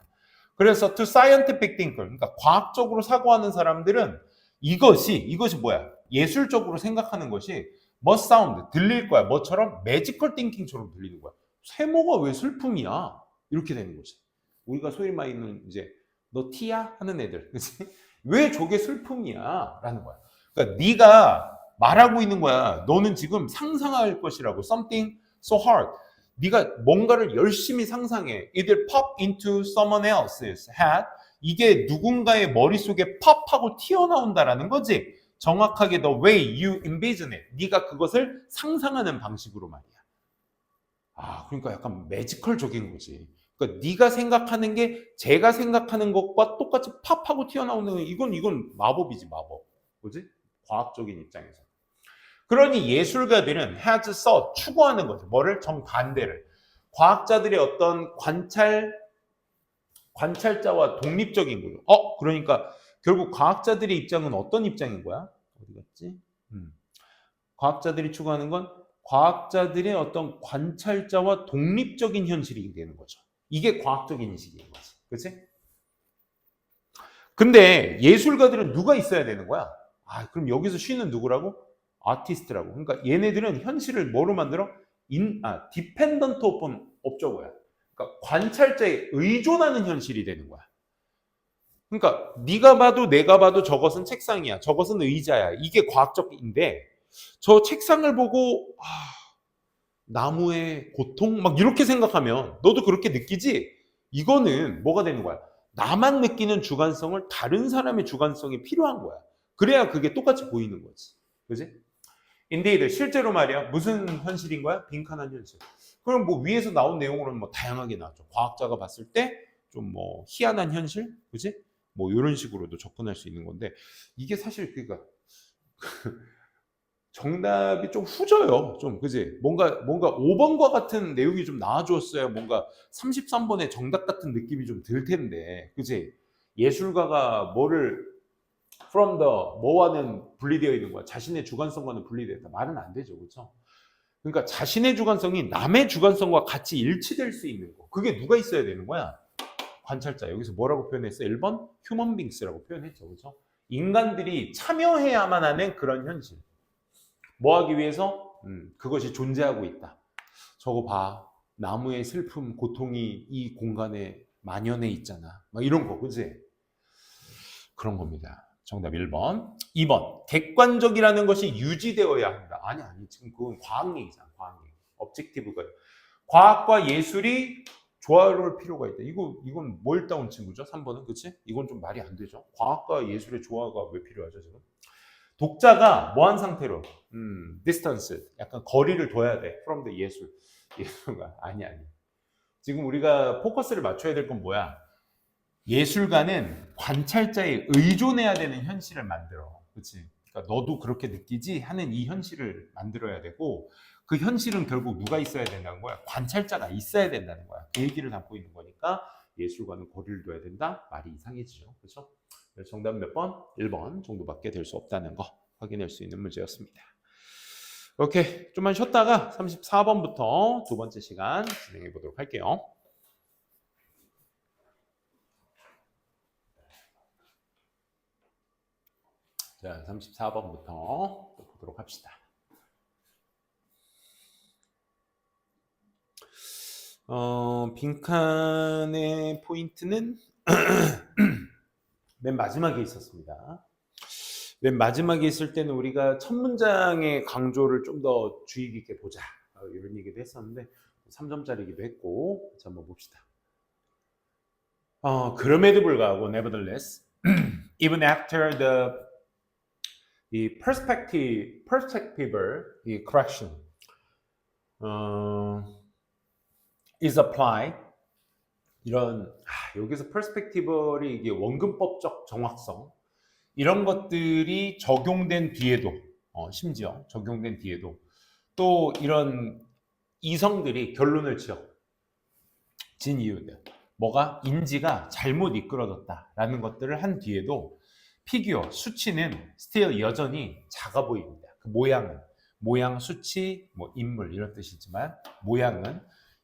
그래서 to scientific thinker, 그러니까 과학적으로 사고하는 사람들은 이것이 뭐야? 예술적으로 생각하는 것이 must sound, 들릴 거야. 뭐처럼? magical thinking처럼 들리는 거야. 세모가 왜 슬픔이야? 이렇게 되는 거지. 우리가 소위 말하는 이제 너 티야? 하는 애들. 그치? 왜 저게 슬픔이야? 라는 거야. 그러니까 네가 말하고 있는 거야. 너는 지금 상상할 것이라고. something so hard. 네가 뭔가를 열심히 상상해. It will pop into someone else's head. 이게 누군가의 머릿속에 팝하고 튀어나온다라는 거지. 정확하게 the way you envision it. 네가 그것을 상상하는 방식으로 말이야. 그러니까 약간 매지컬적인 거지. 그러니까 네가 생각하는 게 제가 생각하는 것과 똑같이 팝 하고 튀어나오는 이건 마법이지 마법. 그지? 과학적인 입장에서. 그러니 예술가들은 has sought 추구하는 거죠. 뭐를? 정반대를. 과학자들의 어떤 관찰자와 독립적인 거죠. 그러니까 결국 과학자들의 입장은 어떤 입장인 거야? 어디 갔지? 과학자들이 추구하는 건 과학자들의 어떤 관찰자와 독립적인 현실이 되는 거죠. 이게 과학적인 인식인 거지. 그렇지? 근데 예술가들은 누가 있어야 되는 거야? 그럼 여기서 쉬는 누구라고? 아티스트라고. 그러니까 얘네들은 현실을 뭐로 만들어? 디펜던트 오폰 옵저버야. 그러니까 관찰자에 의존하는 현실이 되는 거야. 그러니까 네가 봐도 내가 봐도 저것은 책상이야. 저것은 의자야. 이게 과학적인데 저 책상을 보고 나무의 고통 막 이렇게 생각하면 너도 그렇게 느끼지? 이거는 뭐가 되는 거야? 나만 느끼는 주관성을 다른 사람의 주관성이 필요한 거야. 그래야 그게 똑같이 보이는 거지. 그지? 인데이드 실제로 말이야 무슨 현실인 거야? 빈칸한 현실. 그럼 뭐 위에서 나온 내용으로는 뭐 다양하게 나왔죠. 과학자가 봤을 때 좀 뭐 희한한 현실, 그지? 뭐 이런 식으로도 접근할 수 있는 건데 이게 사실 그러니까 정답이 좀 후져요. 좀 그지? 뭔가 5번과 같은 내용이 좀 나와줬어야 뭔가 33번의 정답 같은 느낌이 좀 들 텐데, 그지? 예술가가 뭐를 from the 뭐와는 분리되어 있는 거야. 자신의 주관성과는 분리되어 있다. 말은 안 되죠, 그렇죠? 그러니까 자신의 주관성이 남의 주관성과 같이 일치될 수 있는 거. 그게 누가 있어야 되는 거야? 관찰자. 여기서 뭐라고 표현했어? 1번 휴먼 빙스라고 표현했죠, 그렇죠? 인간들이 참여해야만 하는 그런 현실. 뭐 하기 위해서? 그것이 존재하고 있다. 저거 봐. 나무의 슬픔, 고통이 이 공간에 만연해 있잖아. 막 이런 거, 그지? 그런 겁니다. 정답 1번. 2번. 객관적이라는 것이 유지되어야 한다. 아니. 지금 그건 과학 얘기잖아. 과학 얘기. objective가. 과학과 예술이 조화로울 필요가 있다. 이건 뭘 따온 친구죠? 3번은. 그치? 이건 좀 말이 안 되죠. 과학과 예술의 조화가 왜 필요하죠, 지금? 독자가 뭐한 상태로? distance. 약간 거리를 둬야 돼. from the 예술가. 아니. 지금 우리가 포커스를 맞춰야 될 건 뭐야? 예술가는 관찰자에 의존해야 되는 현실을 만들어. 그치? 그러니까 너도 그렇게 느끼지? 하는 이 현실을 만들어야 되고, 그 현실은 결국 누가 있어야 된다는 거야? 관찰자가 있어야 된다는 거야. 그 얘기를 담고 있는 거니까 예술가는 거리를 둬야 된다? 말이 이상해지죠. 그렇죠? 정답 몇 번? 1번 정도밖에 될 수 없다는 거 확인할 수 있는 문제였습니다. 오케이. 좀만 쉬었다가 34번부터 두 번째 시간 진행해 보도록 할게요. 자, 34번부터 보도록 합시다. 빈칸의 포인트는 맨 마지막에 있었습니다. 맨 마지막에 있을 때는 우리가 첫 문장의 강조를 좀 더 주의 깊게 보자. 이런 얘기도 했었는데 3점짜리기도 했고 자, 한번 봅시다. 그럼에도 불구하고 nevertheless even after the perspective 이 correction is applied 이런 여기서 perspective이 이게 원근법적 정확성 이런 것들이 적용된 뒤에도 심지어 적용된 뒤에도 또 이런 이성들이 결론을 지어 진 이유는 뭐가 인지가 잘못 이끌어졌다라는 것들을 한 뒤에도 피규어 수치는 still 여전히 작아 보입니다. 그 모양 수치 뭐 인물 이런 뜻이지만 모양은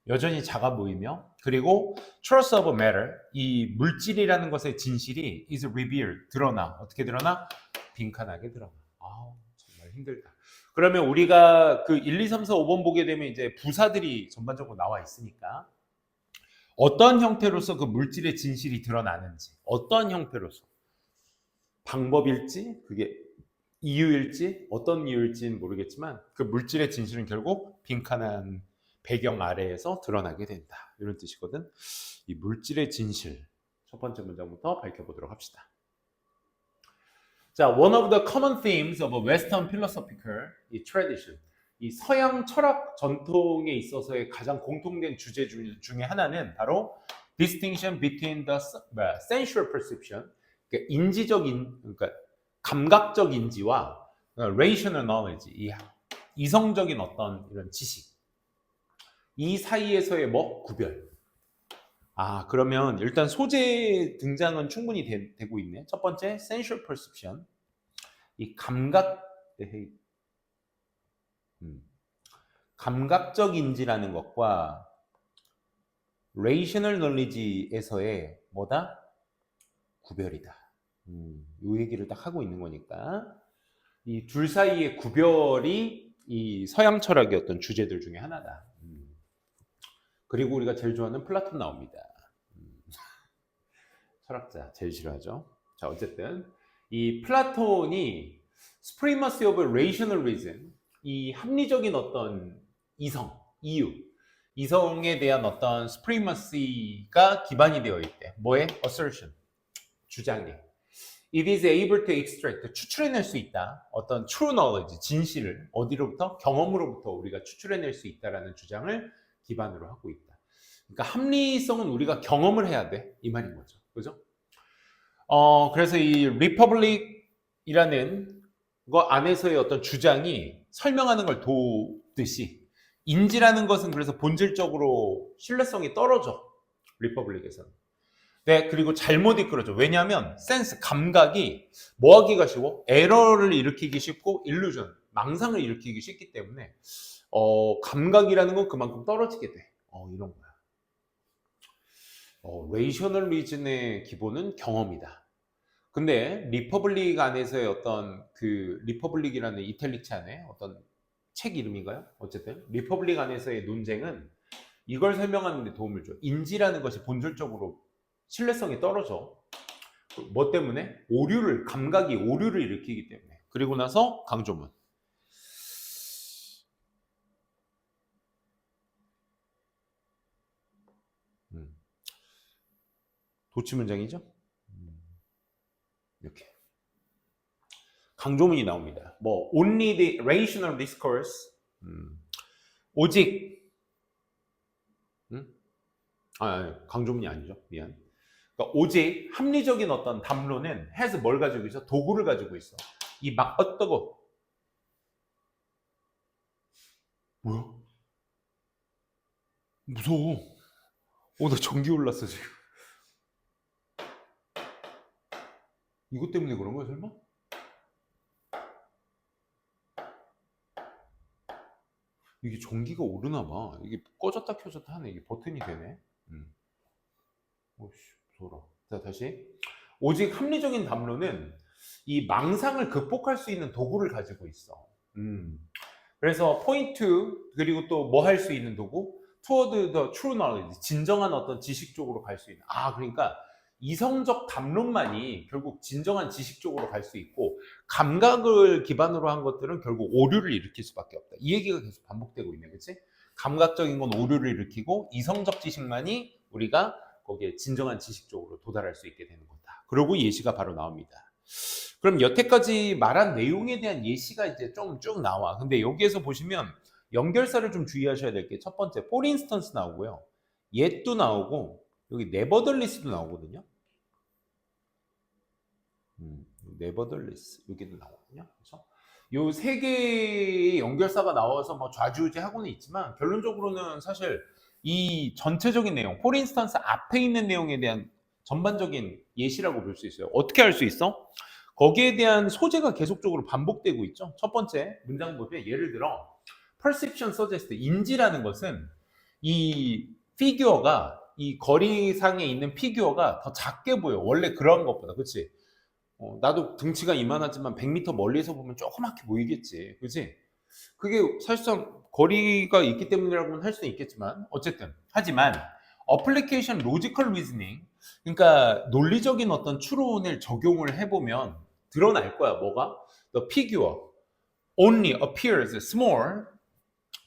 여전히 작아 보이며 그리고 truth of matter 이 물질이라는 것의 진실이 is revealed 드러나 어떻게 드러나 빈칸하게 드러나. 정말 힘들다. 그러면 우리가 그 1, 2, 3, 4, 5번 보게 되면 이제 부사들이 전반적으로 나와 있으니까 어떤 형태로서 그 물질의 진실이 드러나는지 어떤 형태로서 방법일지 그게 이유일지 어떤 이유일지는 모르겠지만 그 물질의 진실은 결국 빈칸한 배경 아래에서 드러나게 된다. 이런 뜻이거든. 이 물질의 진실 첫 번째 문장부터 밝혀보도록 합시다. 자, one of the common themes of a Western philosophical tradition. 이 서양 철학 전통에 있어서의 가장 공통된 주제 중에 하나는 바로 distinction between the sensual perception, 그러니까 그러니까 감각적 인지와 rational knowledge, 이 이성적인 어떤 이런 지식, 이 사이에서의 뭐 구별. 그러면 일단 소재 등장은 충분히 되고 있네. 첫 번째, sensual perception, 이 감각적 인지라는 것과 rational knowledge에서의 뭐다? 구별이다. 이 얘기를 딱 하고 있는 거니까 이 둘 사이의 구별이 이 서양 철학의 어떤 주제들 중에 하나다. 그리고 우리가 제일 좋아하는 플라톤 나옵니다. 철학자 제일 싫어하죠. 자, 어쨌든 이 플라톤이 supremacy of rationalism, 이 합리적인 어떤 이성에 대한 어떤 supremacy가 기반이 되어 있대. 뭐에? assertion, 주장에. It is able to extract, 추출해낼 수 있다. 어떤 true knowledge, 진실을 어디로부터? 경험으로부터 우리가 추출해낼 수 있다라는 주장을 기반으로 하고 있다. 그러니까 합리성은 우리가 경험을 해야 돼. 이 말인 거죠. 그죠? 그래서 이 리퍼블릭이라는 거 안에서의 어떤 주장이 설명하는 걸 도우듯이 인지라는 것은 그래서 본질적으로 신뢰성이 떨어져. 리퍼블릭에서는. 네, 그리고 잘못 이끌어져. 왜냐하면 센스, 감각이 뭐 하기가 쉬워? 에러를 일으키기 쉽고 일루전, 망상을 일으키기 쉽기 때문에 감각이라는 건 그만큼 떨어지게 돼. 이런 거야. 레이셔널 리즌의 기본은 경험이다. 근데 리퍼블릭 안에서의 어떤 그 리퍼블릭이라는 이탈리치 안에 어떤 책 이름인가요? 어쨌든 리퍼블릭 안에서의 논쟁은 이걸 설명하는 데 도움을 줘. 인지라는 것이 본질적으로 신뢰성이 떨어져. 뭐 때문에? 감각이 오류를 일으키기 때문에. 그리고 나서 강조문. 도치 문장이죠? 이렇게. 강조문이 나옵니다. 뭐, only the rational discourse. 오직, 강조문이 아니죠. 미안. 그러니까 오직 합리적인 어떤 담론은 has 뭘 가지고 있어? 도구를 가지고 있어. 이 막 어떠고. 뭐야? 무서워. 나 전기 올랐어, 지금. 이것 때문에 그런 거야, 설마? 이게 전기가 오르나 봐. 이게 꺼졌다 켜졌다 하네. 이게 버튼이 되네. 오씨, 무서워라. 자, 다시. 오직 합리적인 담론은 이 망상을 극복할 수 있는 도구를 가지고 있어. 그래서 포인트, 그리고 또 뭐 할 수 있는 도구? toward the true knowledge, 진정한 어떤 지식 쪽으로 갈 수 있는. 그러니까 이성적 담론만이 결국 진정한 지식 쪽으로 갈 수 있고, 감각을 기반으로 한 것들은 결국 오류를 일으킬 수밖에 없다. 이 얘기가 계속 반복되고 있네, 그치? 감각적인 건 오류를 일으키고 이성적 지식만이 우리가 거기에 진정한 지식 쪽으로 도달할 수 있게 되는 거다. 그리고 예시가 바로 나옵니다. 그럼 여태까지 말한 내용에 대한 예시가 이제 좀 쭉 나와. 근데 여기에서 보시면 연결사를 좀 주의하셔야 될 게 첫 번째, for instance 나오고요. yet도 나오고, 여기 nevertheless도 나오거든요. nevertheless 여기도 나오거든요. 그래서 요 세 개의 연결사가 나와서 뭐 좌지우지하고는 있지만 결론적으로는 사실 이 전체적인 내용, for instance 앞에 있는 내용에 대한 전반적인 예시라고 볼 수 있어요. 어떻게 할 수 있어? 거기에 대한 소재가 계속적으로 반복되고 있죠. 첫 번째 문장 보면 예를 들어 perception suggest, 인지라는 것은 이 피규어가, 이 거리상에 있는 피규어가 더 작게 보여. 원래 그런 것보다. 그치? 나도 등치가 이만하지만 100m 멀리서 보면 조그맣게 보이겠지. 그치? 그게 사실상 거리가 있기 때문이라고는 할 수는 있겠지만 어쨌든 하지만 application logical reasoning, 그러니까 논리적인 어떤 추론을 적용을 해보면 드러날 거야. 뭐가? The figure only appears small.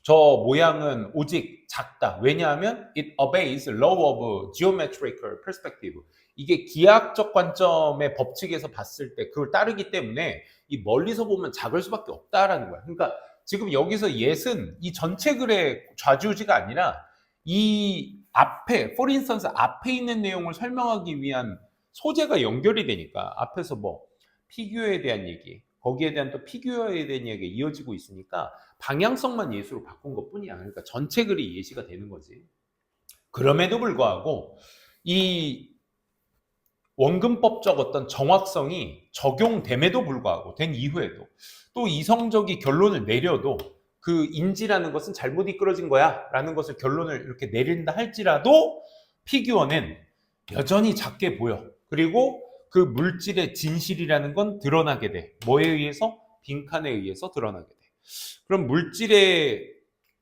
저 모양은 오직 작다. 왜냐하면 it obeys law of geometrical perspective. 이게 기하학적 관점의 법칙에서 봤을 때 그걸 따르기 때문에 이 멀리서 보면 작을 수밖에 없다라는 거야. 그러니까 지금 여기서 yes은 이 전체 글의 좌지우지가 아니라 이 앞에, for instance 앞에 있는 내용을 설명하기 위한 소재가 연결이 되니까 앞에서 뭐 피규어에 대한 얘기, 거기에 대한 또 피규어에 대한 얘기가 이어지고 있으니까 방향성만 예수로 바꾼 것뿐이야. 그러니까 전체 글이 예시가 되는 거지. 그럼에도 불구하고 이 원근법적 어떤 정확성이 적용됨에도 불구하고 된 이후에도 또 이성적인 결론을 내려도 그 인지라는 것은 잘못 이끌어진 거야 라는 것을 결론을 이렇게 내린다 할지라도 피규어는 여전히 작게 보여. 그리고 그 물질의 진실이라는 건 드러나게 돼. 뭐에 의해서? 빈칸에 의해서 드러나게 돼. 그럼 물질의,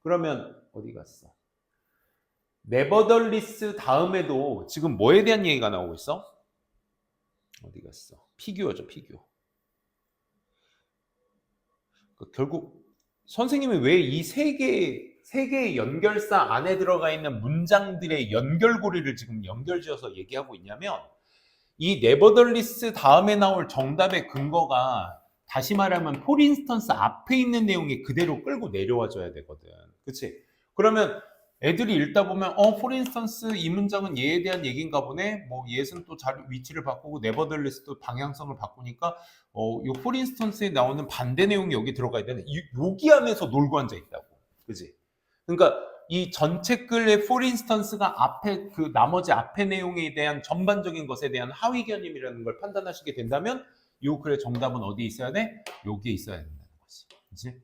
그러면 어디 갔어? 네버덜리스 다음에도 지금 뭐에 대한 얘기가 나오고 있어? 어디 갔어? 피규어죠, 피규어. 결국 선생님이 왜 이 세 개의 연결사 안에 들어가 있는 문장들의 연결고리를 지금 연결지어서 얘기하고 있냐면 이 네버덜리스 다음에 나올 정답의 근거가 다시 말하면 폴인스턴스 앞에 있는 내용이 그대로 끌고 내려와 줘야 되거든. 그치? 그러면 애들이 읽다 보면 폴인스턴스 이 문장은 얘에 대한 얘기인가 보네. 뭐 얘는 또 위치를 바꾸고 네버덜리스도 방향성을 바꾸니까 요 폴인스턴스에 나오는 반대 내용이 여기 들어가야 되네. 여기 안에서 놀고 앉아 있다고. 그치? 그러니까 이 전체 글의 for instance가 앞에 그 나머지 앞에 내용에 대한 전반적인 것에 대한 하위 개념이라는 걸 판단하시게 된다면 이 글의 정답은 어디 있어야 돼? 여기에 있어야 된다는 거지. 그치?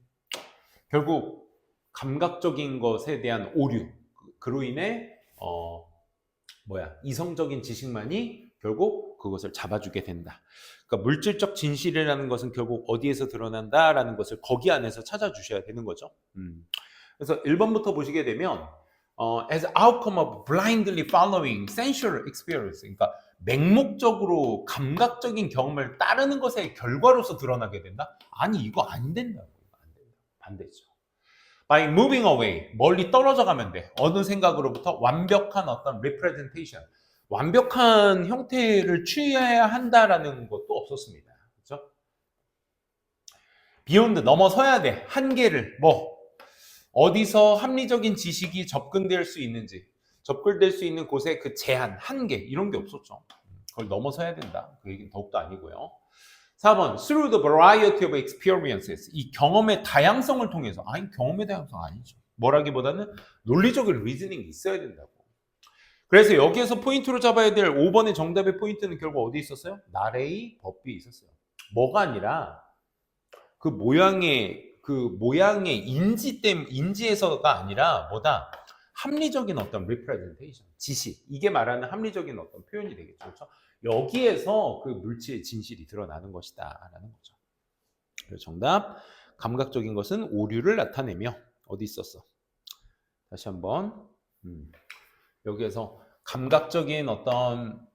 결국 감각적인 것에 대한 오류, 그로 인해 이성적인 지식만이 결국 그것을 잡아주게 된다. 그러니까 물질적 진실이라는 것은 결국 어디에서 드러난다라는 것을 거기 안에서 찾아주셔야 되는 거죠. 그래서 1번부터 보시게 되면 as outcome of blindly following sensual experience, 그러니까 맹목적으로 감각적인 경험을 따르는 것의 결과로서 드러나게 된다? 아니, 이거 안 된다고. 안 된다. 반대죠. By moving away, 멀리 떨어져 가면 돼. 어느 생각으로부터 완벽한 어떤 representation, 완벽한 형태를 취해야 한다라는 것도 없었습니다. 그렇죠? beyond, 넘어서야 돼. 한계를. 어디서 합리적인 지식이 접근될 수 있는지, 접근될 수 있는 곳에 그 제한, 한계, 이런 게 없었죠. 그걸 넘어서야 된다. 그 얘기는 더욱도 아니고요. 4번, through the variety of experiences. 이 경험의 다양성을 통해서. 아니, 경험의 다양성 아니죠. 뭐라기보다는 논리적인 리즈닝이 있어야 된다고. 그래서 여기에서 포인트로 잡아야 될 5번의 정답의 포인트는 결국 어디 있었어요? 나레이 법비에 있었어요. 뭐가 아니라 그 모양의 인지에서가 아니라 합리적인 어떤 representation, 지식, 이게 말하는 합리적인 어떤 표현이 되겠죠. 그렇죠? 여기에서 그 물질의 진실이 드러나는 것이다 라는 거죠. 그래서 정답, 감각적인 것은 오류를 나타내며. 어디 있었어? 다시 한번 여기에서 감각적인 어떤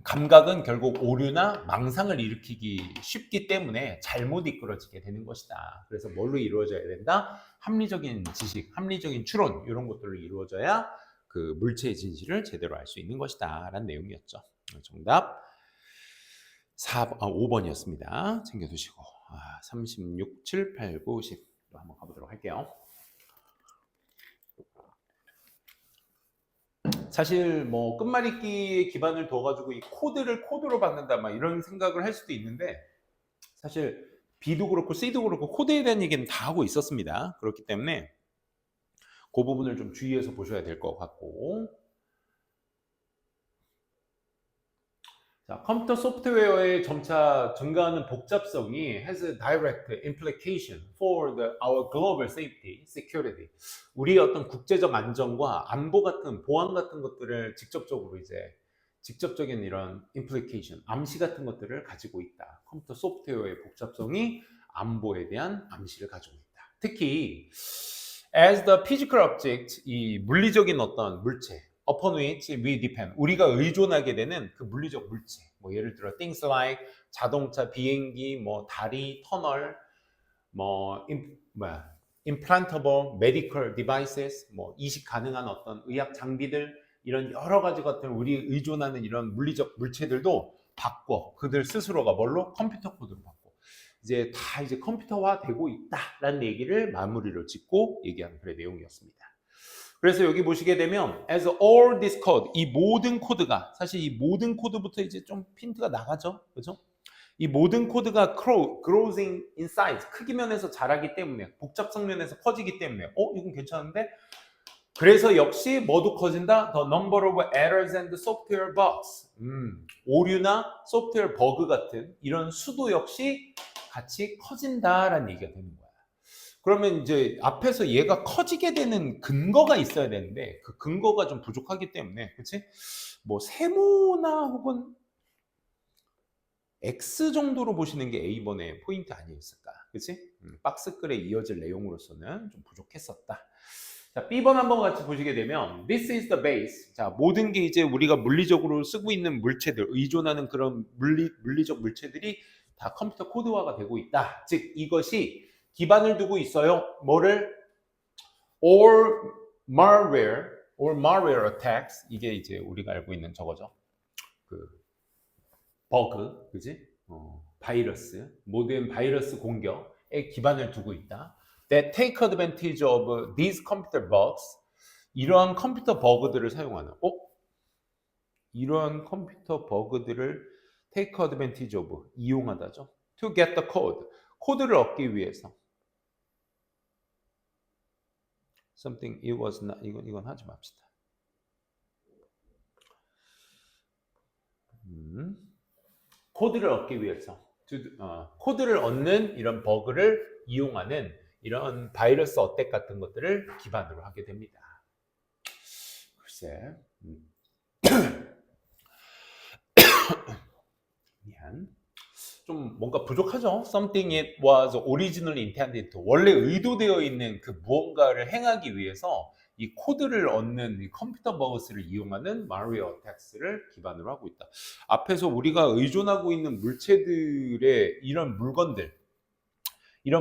감각은 결국 오류나 망상을 일으키기 쉽기 때문에 잘못 이끌어지게 되는 것이다. 그래서 뭘로 이루어져야 된다? 합리적인 지식, 합리적인 추론, 이런 것들로 이루어져야 그 물체의 진실을 제대로 알 수 있는 것이다 라는 내용이었죠. 정답 5번이었습니다. 챙겨두시고 36, 7, 8, 9, 10 한번 가보도록 할게요. 사실 뭐 끝말잇기에 기반을 둬가지고 이 코드를 코드로 받는다 막 이런 생각을 할 수도 있는데, 사실 B도 그렇고 C도 그렇고 코드에 대한 얘기는 다 하고 있었습니다. 그렇기 때문에 그 부분을 좀 주의해서 보셔야 될 것 같고, 자, 컴퓨터 소프트웨어의 점차 증가하는 복잡성이 has a direct implication for our global safety, security. 우리의 어떤 국제적 안정과 안보 같은 보안 같은 것들을 직접적인 이런 implication, 암시 같은 것들을 가지고 있다. 컴퓨터 소프트웨어의 복잡성이 안보에 대한 암시를 가지고 있다. 특히 as the physical object, 이 물리적인 어떤 물체, upon which we depend, 우리가 의존하게 되는 그 물리적 물체, 뭐 예를 들어 things like 자동차, 비행기, 뭐 다리, 터널, implantable medical devices, 뭐 이식 가능한 어떤 의학 장비들, 이런 여러 가지 것들, 우리 의존하는 이런 물리적 물체들도 바꿔. 그들 스스로가 뭘로? 컴퓨터 코드로 바꿔. 이제 다 이제 컴퓨터화 되고 있다라는 얘기를 마무리로 짓고 얘기하는 그런 내용이었습니다. 그래서 여기 보시게 되면 as all this code, 이 모든 코드가, 사실 이 모든 코드부터 이제 좀 핀트가 나가죠, 그죠? 이 모든 코드가 grows in size, 크기 면에서 자라기 때문에, 복잡성 면에서 커지기 때문에 이건 괜찮은데? 그래서 역시 뭐도 커진다? The number of errors and software bugs. 오류나 소프트웨어 버그 같은 이런 수도 역시 같이 커진다라는 얘기가 되는 거야. 그러면 이제 앞에서 얘가 커지게 되는 근거가 있어야 되는데 그 근거가 좀 부족하기 때문에, 그치? 뭐 세모나 혹은 X 정도로 보시는 게 A번의 포인트 아니었을까, 그치? 박스글에 이어질 내용으로서는 좀 부족했었다. 자, B번 한번 같이 보시게 되면 This is the base. 자, 모든 게 이제 우리가 물리적으로 쓰고 있는 물체들, 의존하는 그런 물리적 물체들이 다 컴퓨터 코드화가 되고 있다. 즉 이것이 기반을 두고 있어요. 뭐를? or malware attacks. 이게 이제 우리가 알고 있는 저거죠. 그 버그, 그지? 바이러스, 모든 바이러스 공격에 기반을 두고 있다. That take advantage of these computer bugs. 이러한 컴퓨터 버그들을 사용하는. 이러한 컴퓨터 버그들을 take advantage of, 이용하다죠. To get the code. 코드를 얻기 위해서. Something it was not. 이건 하지 맙시다. 코드를 얻기 위해서. 코드를 얻는 이런 버그를 이용하는 이런 바이러스 어택 같은 것들을 기반으로 하게 됩니다. 글쎄. 미안. 좀 뭔가 부족하죠? Something it was originally intended to. 원래 의도되어 있는 그 무언가를 행하기 위해서 이 코드를 얻는 이 컴퓨터 버그스를 이용하는 malware attacks를 기반으로 하고 있다. 앞에서 우리가 의존하고 있는 물체들의 이런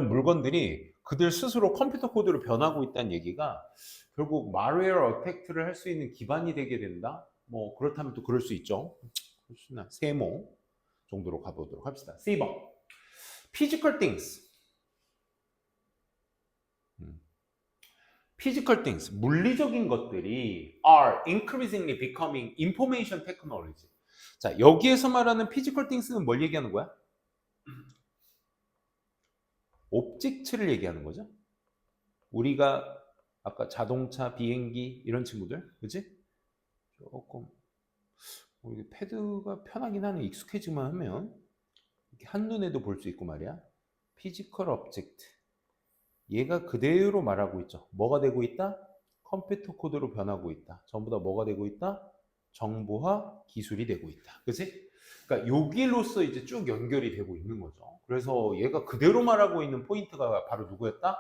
물건들이 그들 스스로 컴퓨터 코드로 변하고 있다는 얘기가 결국 malware attack를 할 수 있는 기반이 되게 된다? 뭐 그렇다면 또 그럴 수 있죠. 세모 정도로 가보도록 합시다. C번. Physical things. Physical things. 물리적인 것들이 are increasingly becoming information technology. 자, 여기에서 말하는 physical things는 뭘 얘기하는 거야? 옵젝트를 얘기하는 거죠. 우리가 아까 자동차, 비행기 이런 친구들, 그치? 조금 이게 패드가 편하긴 하네. 익숙해지만 하면 이렇게 한눈에도 볼 수 있고 말이야. 피지컬 오브젝트. 얘가 그대로 말하고 있죠. 뭐가 되고 있다? 컴퓨터 코드로 변하고 있다. 전부 다 뭐가 되고 있다? 정보화 기술이 되고 있다. 그치? 그러니까 여기로서 이제 쭉 연결이 되고 있는 거죠. 그래서 얘가 그대로 말하고 있는 포인트가 바로 누구였다?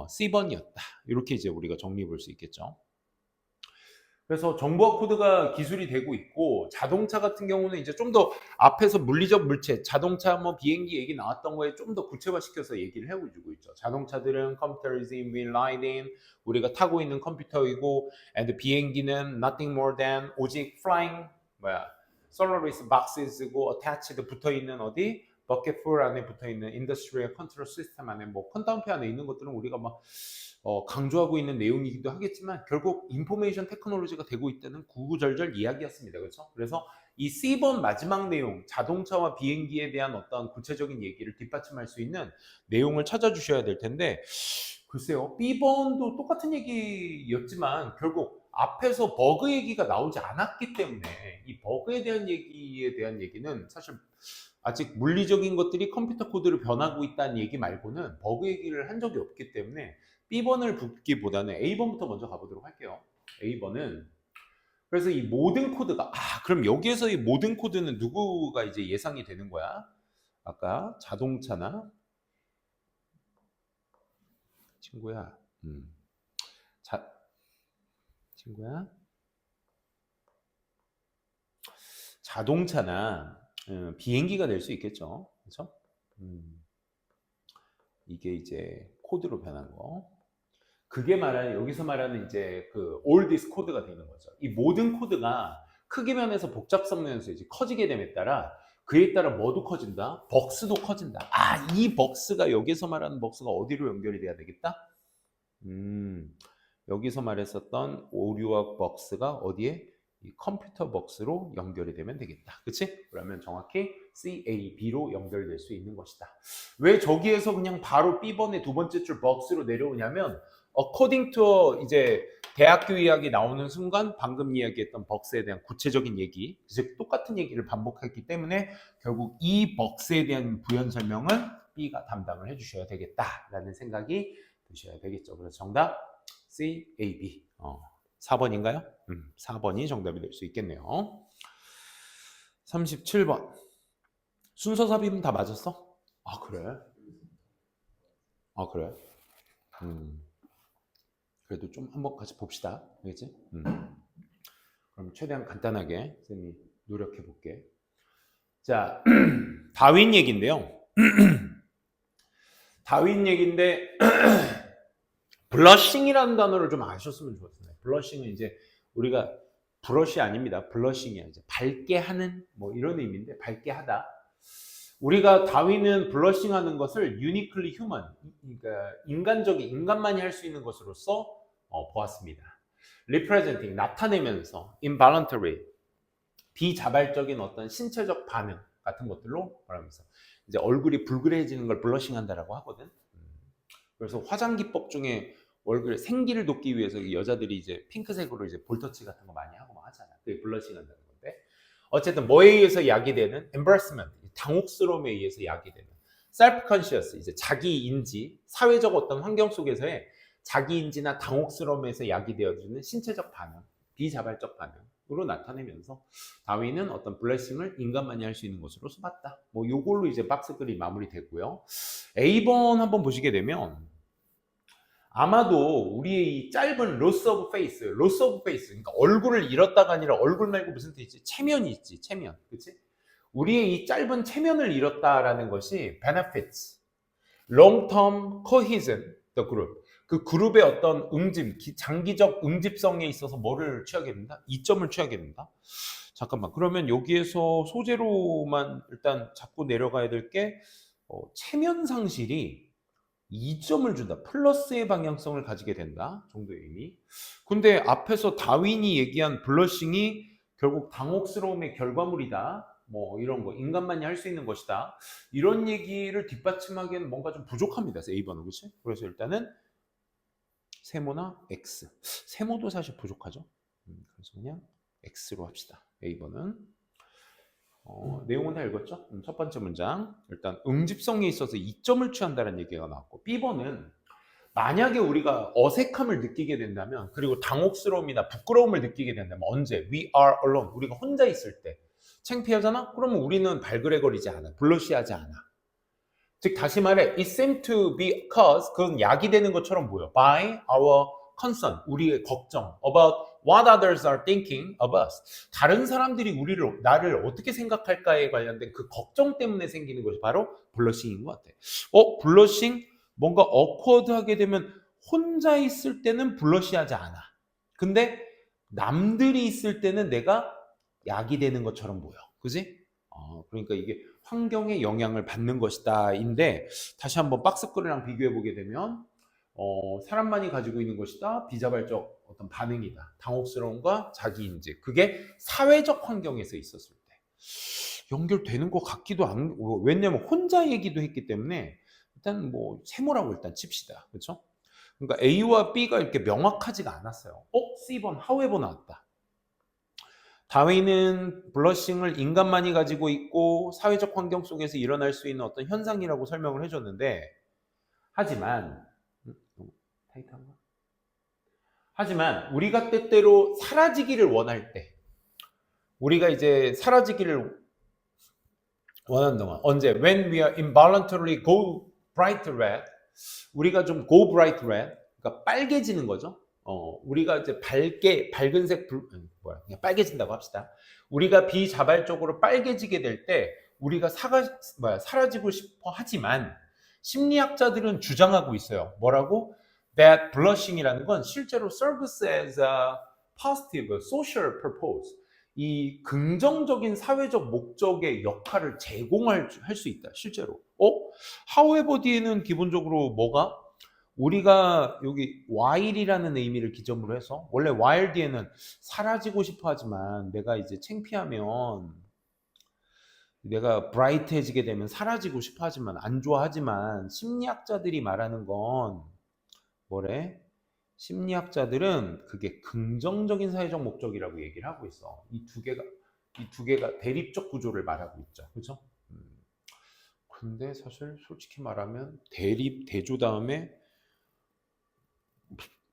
C번이었다. 이렇게 이제 우리가 정리해 볼 수 있겠죠. 그래서 정보화 코드가 기술이 되고 있고, 자동차 같은 경우는 이제 좀 더 앞에서 물리적 물체, 자동차 뭐 비행기 얘기 나왔던 거에 좀 더 구체화시켜서 얘기를 해주고 있죠. 자동차들은 computers in we ride in, 우리가 타고 있는 컴퓨터이고, and 비행기는 nothing more than 오직 flying Solaris boxes고 attached 붙어 있는 어디 버켓풀 안에 붙어 있는 industrial control system 안에 뭐 컨다운표 안에 있는 것들은 우리가 막 강조하고 있는 내용이기도 하겠지만 결국 인포메이션 테크놀로지가 되고 있다는 구구절절 이야기였습니다. 그렇죠? 그래서 이 C번 마지막 내용, 자동차와 비행기에 대한 어떤 구체적인 얘기를 뒷받침할 수 있는 내용을 찾아주셔야 될 텐데, 글쎄요, B번도 똑같은 얘기였지만 결국 앞에서 버그 얘기가 나오지 않았기 때문에 이 버그에 대한 얘기는 사실 아직 물리적인 것들이 컴퓨터 코드로 변하고 있다는 얘기 말고는 버그 얘기를 한 적이 없기 때문에 B번을 붙기보다는 A번부터 먼저 가보도록 할게요. A번은 그래서 이 모든 코드가 그럼 여기에서 이 모든 코드는 누구가 이제 예상이 되는 거야? 아까 자동차나 친구야. 친구야. 자동차나 비행기가 될 수 있겠죠. 그렇죠? 이게 이제 코드로 변한 거. 그게 여기서 말하는 이제 그 all this 코드가 되는 거죠. 이 모든 코드가 크기 면에서 복잡성 면에서 이제 커지게 됨에 따라 그에 따라 뭐도 커진다? 벅스도 커진다. 아, 이 벅스가 여기서 말하는 벅스가 어디로 연결이 돼야 되겠다? 여기서 말했었던 오류와 벅스가 어디에? 이 컴퓨터 벅스로 연결이 되면 되겠다. 그치? 그러면 정확히 CAB로 연결될 수 있는 것이다. 왜 저기에서 그냥 바로 B번의 두 번째 줄 벅스로 내려오냐면 according to 이제 대학교 이야기 나오는 순간 방금 이야기했던 벅스에 대한 구체적인 얘기, 즉 똑같은 얘기를 반복했기 때문에 결국 이 벅스에 대한 부연 설명은 B가 담당을 해주셔야 되겠다라는 생각이 드셔야 되겠죠. 그래서 정답 CAB. 4번인가요? 4번이 정답이 될 수 있겠네요. 37번. 순서 삽입은 다 맞았어? 아, 그래? 아, 그래? 그래도 좀 한번 같이 봅시다. 알겠지? 그럼 최대한 간단하게 쌤이 노력해 볼게. 자, 다윈 얘기인데요. 다윈 얘기인데 블러싱이라는 단어를 좀 아셨으면 좋겠어요. 블러싱은 이제 우리가 브러쉬 아닙니다. 블러싱이야. 이제 밝게 하는 뭐 이런 의미인데 밝게 하다. 우리가 다윈은 블러싱하는 것을 uniquely human, 그러니까 인간적인 인간만이 할 수 있는 것으로서 보았습니다. representing 나타내면서 involuntary 비자발적인 어떤 신체적 반응 같은 것들로 말하면서 이제 얼굴이 불그레해지는 걸 블러싱한다라고 하거든. 그래서 화장 기법 중에 얼굴에 생기를 돋기 위해서 여자들이 이제 핑크색으로 이제 볼터치 같은 거 많이 하고 막 하잖아. 그게 블러싱 한다는 건데. 어쨌든 뭐에 의해서 야기되는 embarrassment, 당혹스러움에 의해서 야기되는 self-conscious, 이제 자기 인지, 사회적 어떤 환경 속에서의 자기 인지나 당혹스러움에서 야기되어지는 신체적 반응, 비자발적 반응으로 나타내면서 다윈은 어떤 블레싱을 인간만이 할 수 있는 것으로 봤다. 뭐 요걸로 이제 박스글이 마무리되고요. A번 한번 보시게 되면 아마도 우리의 이 짧은 loss of face, 그러니까 얼굴을 잃었다가 아니라 얼굴 말고 무슨 뜻 있지? 체면이 있지, 체면. 그치? 우리의 이 짧은 체면을 잃었다라는 것이 benefits, long-term cohesion, the group. 그 그룹의 어떤 장기적 응집성에 있어서 뭐를 취하게 된다? 이점을 취하게 된다? 잠깐만, 그러면 여기에서 소재로만 일단 잡고 내려가야 될 게 체면 상실이 2점을 준다. 플러스의 방향성을 가지게 된다 정도의 의미. 근데 앞에서 다윈이 얘기한 블러싱이 결국 당혹스러움의 결과물이다. 뭐 이런 거 인간만이 할 수 있는 것이다. 이런 얘기를 뒷받침하기에는 뭔가 좀 부족합니다. A번은 그렇지? 그래서 일단은 세모나 X. 세모도 사실 부족하죠. 그래서 그냥 X로 합시다. A번은. 내용은 다 읽었죠? 첫 번째 문장. 일단 응집성에 있어서 이점을 취한다는 얘기가 나왔고, B번은 만약에 우리가 어색함을 느끼게 된다면, 그리고 당혹스러움이나 부끄러움을 느끼게 된다면 언제? We are alone. 우리가 혼자 있을 때 창피하잖아? 그러면 우리는 발그레거리지 않아. 블러시하지 않아. 즉 다시 말해 it seems to be cause, 그건 야기되는 것처럼 보여. By our concern, 우리의 걱정 about what others are thinking of us. 다른 사람들이 나를 어떻게 생각할까에 관련된 그 걱정 때문에 생기는 것이 바로 블러싱인 것 같아. 블러싱? 뭔가 awkward하게 되면 혼자 있을 때는 블러시하지 않아. 근데 남들이 있을 때는 내가 약이 되는 것처럼 보여. 그지? 그러니까 이게 환경에 영향을 받는 것이다 인데, 다시 한번 박스글이랑 비교해 보게 되면 사람만이 가지고 있는 것이다. 비자발적 어떤 반응이다. 당혹스러움과 자기인지. 그게 사회적 환경에서 있었을 때 연결되는 것 같기도 않고, 왜냐면 혼자 얘기도 했기 때문에 일단 뭐 세모라고 일단 칩시다. 그렇죠? 그러니까 A와 B가 이렇게 명확하지가 않았어요. C번 however 나왔다. 다윈은 블러싱을 인간만이 가지고 있고 사회적 환경 속에서 일어날 수 있는 어떤 현상이라고 설명을 해줬는데, 하지만 우리가 때때로 사라지기를 원할 때, 우리가 이제 사라지기를 원하는 동안, 언제? When we are involuntarily go bright red, 우리가 좀 go bright red, 그러니까 빨개지는 거죠. 우리가 이제 밝은색 그냥 빨개진다고 합시다. 우리가 비자발적으로 빨개지게 될 때 우리가 사라지고 싶어 하지만 심리학자들은 주장하고 있어요. 뭐라고? That blushing이라는 건 실제로 serves as a positive social purpose. 이 긍정적인 사회적 목적의 역할을 제공할 할 수 있다. 실제로. however 뒤에는 기본적으로 뭐가? 우리가 여기 while이라는 의미를 기점으로 해서 원래 while 뒤에는 사라지고 싶어 하지만 내가 이제 창피하면 내가 브라이트해지게 되면 사라지고 싶어 하지만 안 좋아하지만 심리학자들이 말하는 건 뭐래? 심리학자들은 그게 긍정적인 사회적 목적이라고 얘기를 하고 있어. 이 두 개가 대립적 구조를 말하고 있죠. 그렇죠? 근데 사실 솔직히 말하면 대조 다음에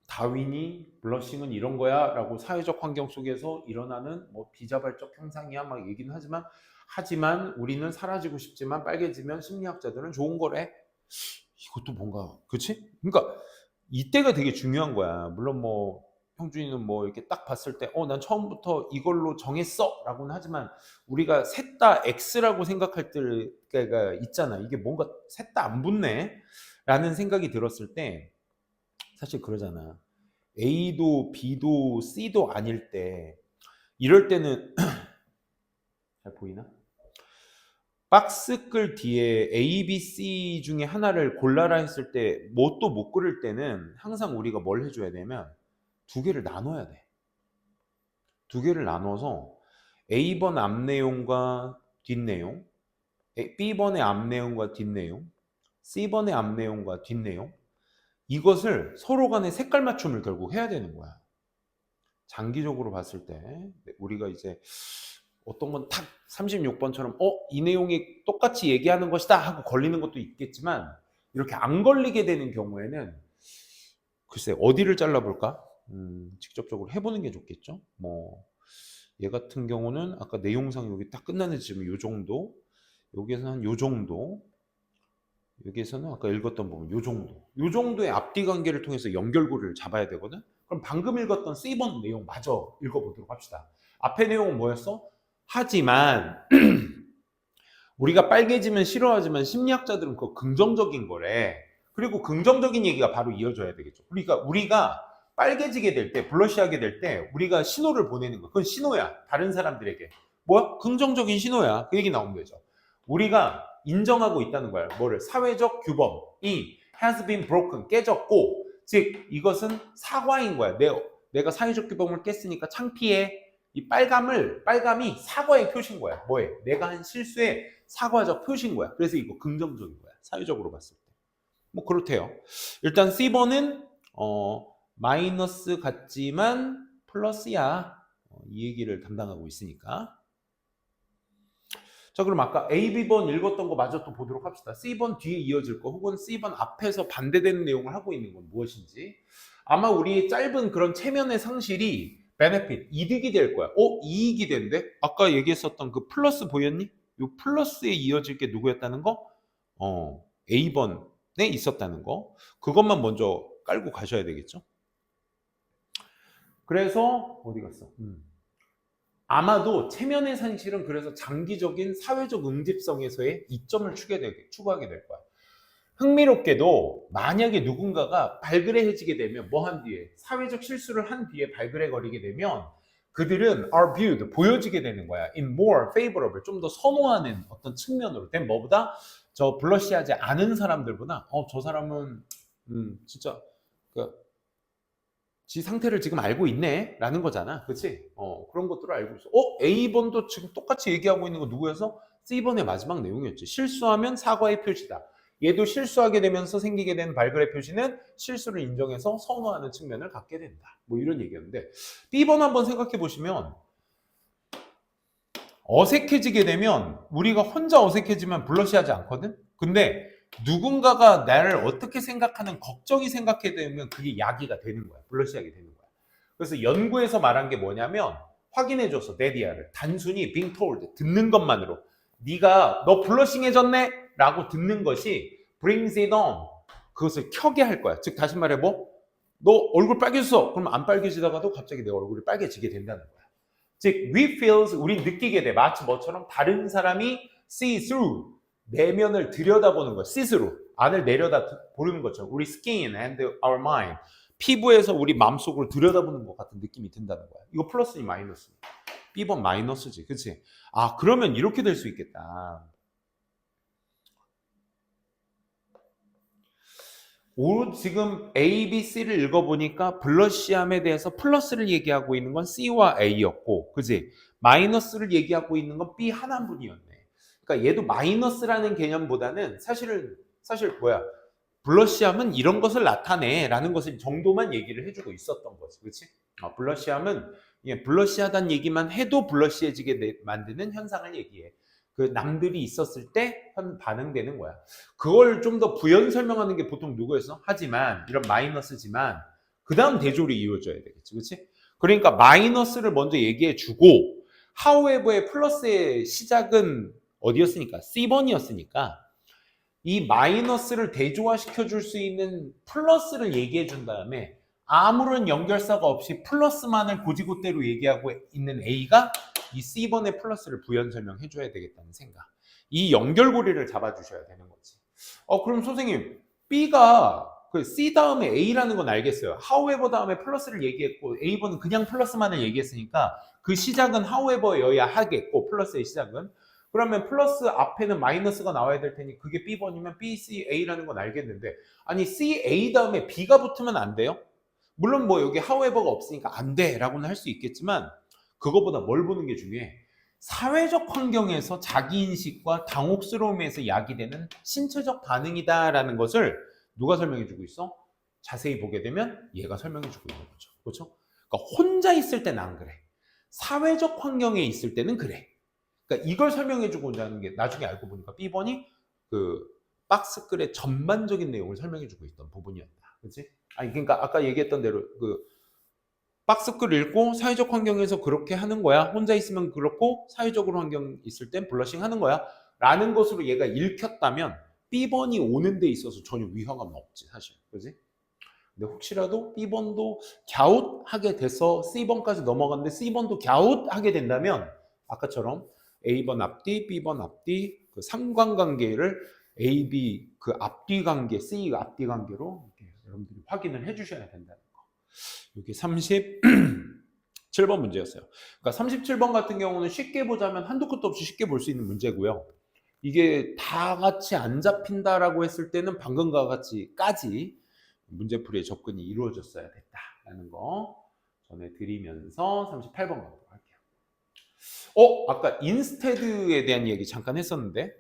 다윈이 블러싱은 이런 거야 라고 사회적 환경 속에서 일어나는 뭐 비자발적 현상이야 막 얘기는 하지만 우리는 사라지고 싶지만 빨개지면 심리학자들은 좋은 거래. 이것도 뭔가 그치? 그러니까 이때가 되게 중요한 거야. 물론 뭐 형준이는 뭐 이렇게 딱 봤을 때 난 처음부터 이걸로 정했어 라고는 하지만 우리가 셋 다 X라고 생각할 때가 있잖아. 이게 뭔가 셋 다 안 붙네 라는 생각이 들었을 때 사실 그러잖아. A도 B도 C도 아닐 때 이럴 때는 잘 보이나? 박스글 뒤에 A, B, C 중에 하나를 골라라 했을 때 뭐 또 못 고를 때는 항상 우리가 뭘 해줘야 되면 두 개를 나눠야 돼. 두 개를 나눠서 A번 앞 내용과 뒷 내용, B번의 앞 내용과 뒷 내용, C번의 앞 내용과 뒷 내용 이것을 서로 간에 색깔 맞춤을 결국 해야 되는 거야. 장기적으로 봤을 때 우리가 이제 어떤 건 딱 36번처럼 이 내용이 똑같이 얘기하는 것이다 하고 걸리는 것도 있겠지만 이렇게 안 걸리게 되는 경우에는 글쎄 어디를 잘라볼까? 직접적으로 해보는 게 좋겠죠. 뭐 얘 같은 경우는 아까 내용상 여기 딱 끝나는 지금 요 정도, 여기에서는 한 요 정도, 여기에서는 아까 읽었던 부분 요 정도, 요 정도의 앞뒤 관계를 통해서 연결고리를 잡아야 되거든. 그럼 방금 읽었던 C번 내용 마저 읽어보도록 합시다. 앞에 내용은 뭐였어? 하지만 우리가 빨개지면 싫어하지만 심리학자들은 그거 긍정적인 거래. 그리고 긍정적인 얘기가 바로 이어져야 되겠죠. 그러니까 우리가 빨개지게 될 때, 블러시하게 될 때 우리가 신호를 보내는 거. 그건 신호야. 다른 사람들에게. 뭐야? 긍정적인 신호야. 그 얘기 나오면 되죠. 우리가 인정하고 있다는 거야. 뭐를? 사회적 규범이 has been broken, 깨졌고 즉 이것은 사과인 거야. 내가 사회적 규범을 깼으니까 창피해. 이 빨감이 사과의 표시인 거야. 뭐해? 내가 한 실수의 사과적 표시인 거야. 그래서 이거 긍정적인 거야. 사회적으로 봤을 때. 뭐 그렇대요. 일단 C번은 마이너스 같지만 플러스야. 이 얘기를 담당하고 있으니까. 자, 그럼 아까 A, B번 읽었던 거 마저 또 보도록 합시다. C번 뒤에 이어질 거 혹은 C번 앞에서 반대되는 내용을 하고 있는 건 무엇인지. 아마 우리의 짧은 그런 체면의 상실이 benefit, 이득이 될 거야. 이익이 된대? 아까 얘기했었던 그 플러스 보였니? 요 플러스에 이어질 게 누구였다는 거? A번에 있었다는 거. 그것만 먼저 깔고 가셔야 되겠죠? 그래서 어디 갔어? 아마도 체면의 상실은 그래서 장기적인 사회적 응집성에서의 이점을 추구하게 될 거야. 흥미롭게도 만약에 누군가가 발그레해지게 되면 뭐 한 뒤에 사회적 실수를 한 뒤에 발그레거리게 되면 그들은 are viewed, 보여지게 되는 거야. in more favorable, 좀 더 선호하는 어떤 측면으로. 된 뭐보다 저 블러시하지 않은 사람들보다 저 사람은 진짜 지 상태를 지금 알고 있네 라는 거잖아. 그치? 그런 것들을 알고 있어. A번도 지금 똑같이 얘기하고 있는 거 누구여서? C번의 마지막 내용이었지. 실수하면 사과의 표시다. 얘도 실수하게 되면서 생기게 된 발그레 표시는 실수를 인정해서 선호하는 측면을 갖게 된다. 뭐 이런 얘기였는데 B번 한번 생각해 보시면 어색해지게 되면 우리가 혼자 어색해지면 블러시하지 않거든? 근데 누군가가 나를 어떻게 생각하는 걱정이 생각하게 되면 그게 야기가 되는 거야. 블러시하게 되는 거야. 그래서 연구에서 말한 게 뭐냐면 확인해줘서 데디아를 단순히 being told, 듣는 것만으로 네가 너 블러싱해졌네? 라고 듣는 것이 brings it on, 그것을 켜게 할 거야. 즉 다시 말해 너 얼굴 빨개졌어. 그러면 안 빨개지다가도 갑자기 내 얼굴이 빨개지게 된다는 거야. 즉 we feels, 우리 느끼게 돼. 마치 뭐처럼 다른 사람이 see through, 내면을 들여다보는 거, 스스로 안을 내려다보는 것처럼 우리 skin and our mind, 피부에서 우리 마음속으로 들여다보는 것 같은 느낌이 든다는 거야. 이거 플러스니 마이너스니? B번 마이너스지. 그치? 아, 그러면 이렇게 될 수 있겠다. 지금 A, B, C를 읽어보니까 블러시함에 대해서 플러스를 얘기하고 있는 건 C와 A였고, 그지? 마이너스를 얘기하고 있는 건 B 하나뿐이었네. 그러니까 얘도 마이너스라는 개념보다는 사실 뭐야? 블러시함은 이런 것을 나타내라는 것을 정도만 얘기를 해주고 있었던 거지, 그렇지? 블러시함은 블러시하다는 얘기만 해도 블러시해지게 만드는 현상을 얘기해. 그 남들이 있었을 때 반응되는 거야. 그걸 좀 더 부연 설명하는 게 보통 누구였어? 하지만 이런 마이너스지만 그 다음 대조를 이루어져야 되겠지, 그렇지? 그러니까 마이너스를 먼저 얘기해주고 however의 플러스의 시작은 어디였으니까? C번이었으니까 이 마이너스를 대조화시켜 줄 수 있는 플러스를 얘기해 준 다음에 아무런 연결사가 없이 플러스만을 고지고대로 얘기하고 있는 A가 이 C번의 플러스를 부연 설명해 줘야 되겠다는 생각. 이 연결고리를 잡아주셔야 되는 거지. 그럼 선생님, B가 그 C 다음에 A라는 건 알겠어요. however 다음에 플러스를 얘기했고 A번은 그냥 플러스만을 얘기했으니까 그 시작은 however여야 하겠고 플러스의 시작은. 그러면 플러스 앞에는 마이너스가 나와야 될 테니 그게 B번이면 B, C, A라는 건 알겠는데 아니 C, A 다음에 B가 붙으면 안 돼요? 물론 뭐 여기 however가 없으니까 안 돼 라고는 할 수 있겠지만 그거보다 뭘 보는 게 중요해? 사회적 환경에서 자기인식과 당혹스러움에서 야기되는 신체적 반응이다라는 것을 누가 설명해주고 있어? 자세히 보게 되면 얘가 설명해주고 있는 거죠. 그렇죠? 그러니까 혼자 있을 때는 안 그래. 사회적 환경에 있을 때는 그래. 그러니까 이걸 설명해주고자 하는 게 나중에 알고 보니까 B번이 그 박스글의 전반적인 내용을 설명해주고 있던 부분이었다. 그렇지? 아니 그러니까 아까 얘기했던 대로 그 박스글 읽고 사회적 환경에서 그렇게 하는 거야. 혼자 있으면 그렇고 사회적으로 환경 있을 땐 블러싱 하는 거야. 라는 것으로 얘가 읽혔다면 B번이 오는 데 있어서 전혀 위화감은 없지 사실. 그지? 근데 혹시라도 B번도 갸웃하게 돼서 C번까지 넘어갔는데 C번도 갸웃하게 된다면 아까처럼 A번 앞뒤, B번 앞뒤 그 삼관관계를 A, B 그 앞뒤 관계, C 앞뒤 관계로 이렇게 여러분들이 확인을 해주셔야 된다는 거. 이게 37번 문제였어요. 그러니까 37번 같은 경우는 쉽게 보자면 한도 끝도 없이 쉽게 볼 수 있는 문제고요. 이게 다 같이 안 잡힌다라고 했을 때는 방금과 같이까지 문제풀이의 접근이 이루어졌어야 됐다라는 거 전해드리면서 38번 가도록 할게요. 아까 인스테드에 대한 얘기 잠깐 했었는데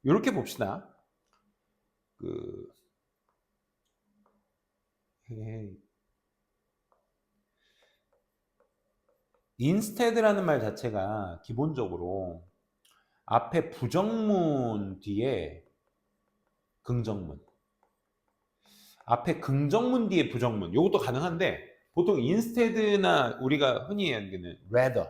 이렇게 봅시다. 인스테드라는 말 자체가 기본적으로 앞에 부정문 뒤에 긍정문, 앞에 긍정문 뒤에 부정문, 이것도 가능한데 보통 instead나 우리가 흔히 얘기하는 rather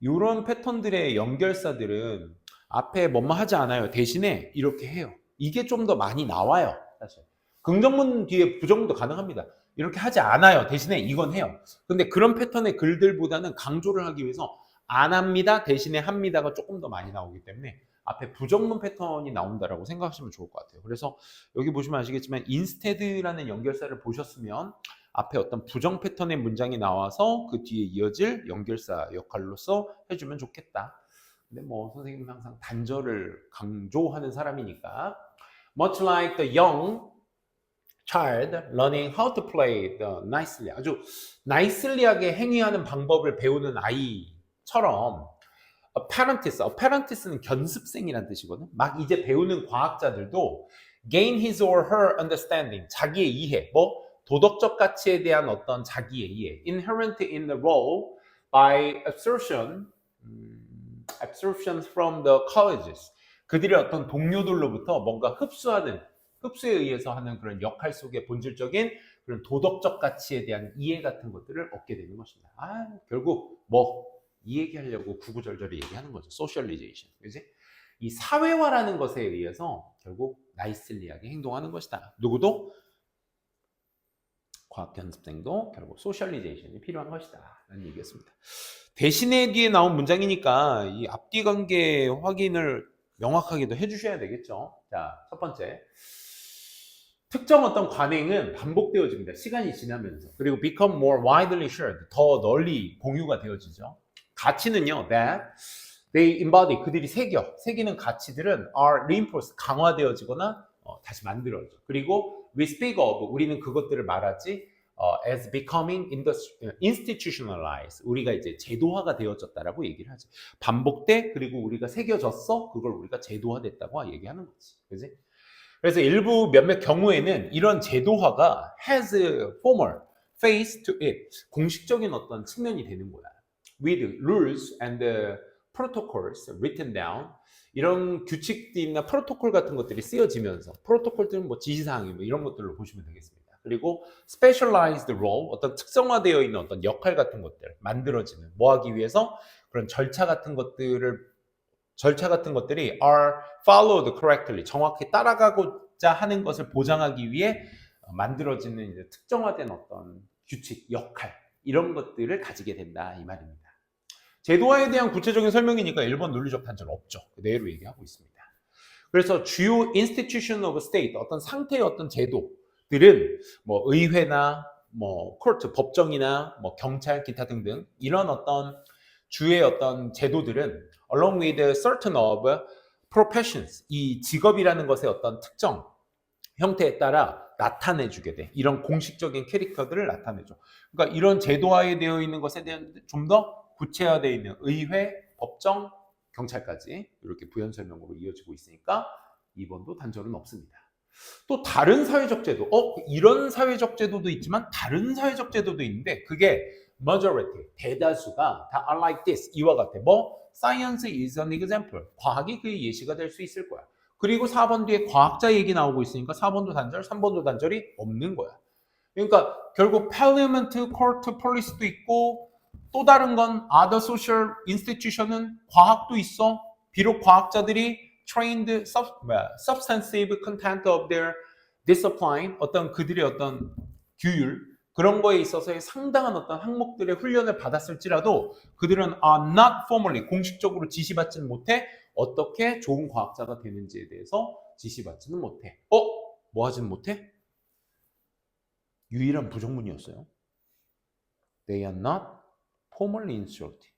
이런 패턴들의 연결사들은 앞에 뭐뭐 하지 않아요. 대신에 이렇게 해요. 이게 좀 더 많이 나와요. 사실 긍정문 뒤에 부정문도 가능합니다. 이렇게 하지 않아요. 대신에 이건 해요. 근데 그런 패턴의 글들보다는 강조를 하기 위해서 안 합니다. 대신에 합니다가 조금 더 많이 나오기 때문에 앞에 부정문 패턴이 나온다라고 생각하시면 좋을 것 같아요. 그래서 여기 보시면 아시겠지만 instead라는 연결사를 보셨으면 앞에 어떤 부정 패턴의 문장이 나와서 그 뒤에 이어질 연결사 역할로서 해주면 좋겠다. 근데 뭐 선생님은 항상 단절을 강조하는 사람이니까 much like the young child learning how to play the nicely 아주 nicely하게 행위하는 방법을 배우는 아이처럼 apprentice는 견습생이라는 뜻이거든. 막 이제 배우는 과학자들도 gain his or her understanding 자기의 이해 뭐 도덕적 가치에 대한 어떤 자기의 이해 inherent in the role by absorptions from the colleges 그들의 어떤 동료들로부터 뭔가 흡수에 의해서 하는 그런 역할 속의 본질적인 그런 도덕적 가치에 대한 이해 같은 것들을 얻게 되는 것입니다. 결국 이 얘기하려고 구구절절히 얘기하는 거죠. 소셜리제이션. 그지? 이 사회화라는 것에 의해서 결국 나이슬리하게 행동하는 것이다. 누구도 과학 연습생도 결국 소셜리제이션이 필요한 것이다. 라는 얘기였습니다. 대신에 뒤에 나온 문장이니까 이 앞뒤 관계 확인을 명확하게도 해주셔야 되겠죠. 자, 첫 번째. 특정 어떤 관행은 반복되어집니다. 시간이 지나면서. 그리고 become more widely shared. 더 널리 공유가 되어지죠. 가치는요, that they embody. 그들이 새기는 가치들은 are reinforced. 강화되어지거나 다시 만들어져. 그리고 we speak of. 우리는 그것들을 말하지 as becoming institutionalized. 우리가 이제 제도화가 되어졌다라고 얘기를 하지. 반복돼. 그리고 우리가 새겨졌어. 그걸 우리가 제도화됐다고 얘기하는 거지. 그지? 그래서 일부 몇몇 경우에는 이런 제도화가 has formal face to it. 공식적인 어떤 측면이 되는 거야. With rules and protocols written down. 이런 규칙들이나 프로토콜 같은 것들이 쓰여지면서 프로토콜들은 뭐 지시사항이 뭐 이런 것들로 보시면 되겠습니다. 그리고 specialized role, 어떤 특성화되어 있는 어떤 역할 같은 것들 만들어지는 뭐 하기 위해서 그런 절차 같은 것들이 are followed correctly, 정확히 따라가고자 하는 것을 보장하기 위해 만들어지는 이제 특정화된 어떤 규칙, 역할 이런 것들을 가지게 된다 이 말입니다. 제도화에 대한 구체적인 설명이니까 1번 논리적 단절 없죠. 그대로 얘기하고 있습니다. 그래서 주요 institution of state, 어떤 상태의 어떤 제도들은 뭐 의회나 뭐 코트, 법정이나 뭐 경찰, 기타 등등 이런 어떤 주의 어떤 제도들은 along with certain of professions, 이 직업이라는 것의 어떤 특정 형태에 따라 나타내주게 돼. 이런 공식적인 캐릭터들을 나타내줘. 그러니까 이런 제도화에 되어 있는 것에 대한 좀 더 구체화되어 있는 의회, 법정, 경찰까지 이렇게 부연 설명으로 이어지고 있으니까 2번도 단절은 없습니다. 또 다른 사회적 제도, 이런 사회적 제도도 있지만 다른 사회적 제도도 있는데 그게 majority, 대다수가 다 are like this, 이와 같아. 뭐 science is an example, 과학이 그 예시가 될 수 있을 거야. 그리고 4번 뒤에 과학자 얘기 나오고 있으니까 4번도 단절, 3번도 단절이 없는 거야. 그러니까 결국 parliament, court, police도 있고 또 다른 건 other social institution은 과학도 있어. 비록 과학자들이 trained substantive content of their discipline, 어떤 그들의 어떤 규율 그런 거에 있어서의 상당한 어떤 항목들의 훈련을 받았을지라도 그들은 are not formally, 공식적으로 지시받지는 못해. 어떻게 좋은 과학자가 되는지에 대해서 지시받지는 못해. 뭐 하지는 못해? 유일한 부정문이었어요. They are not formally instructed.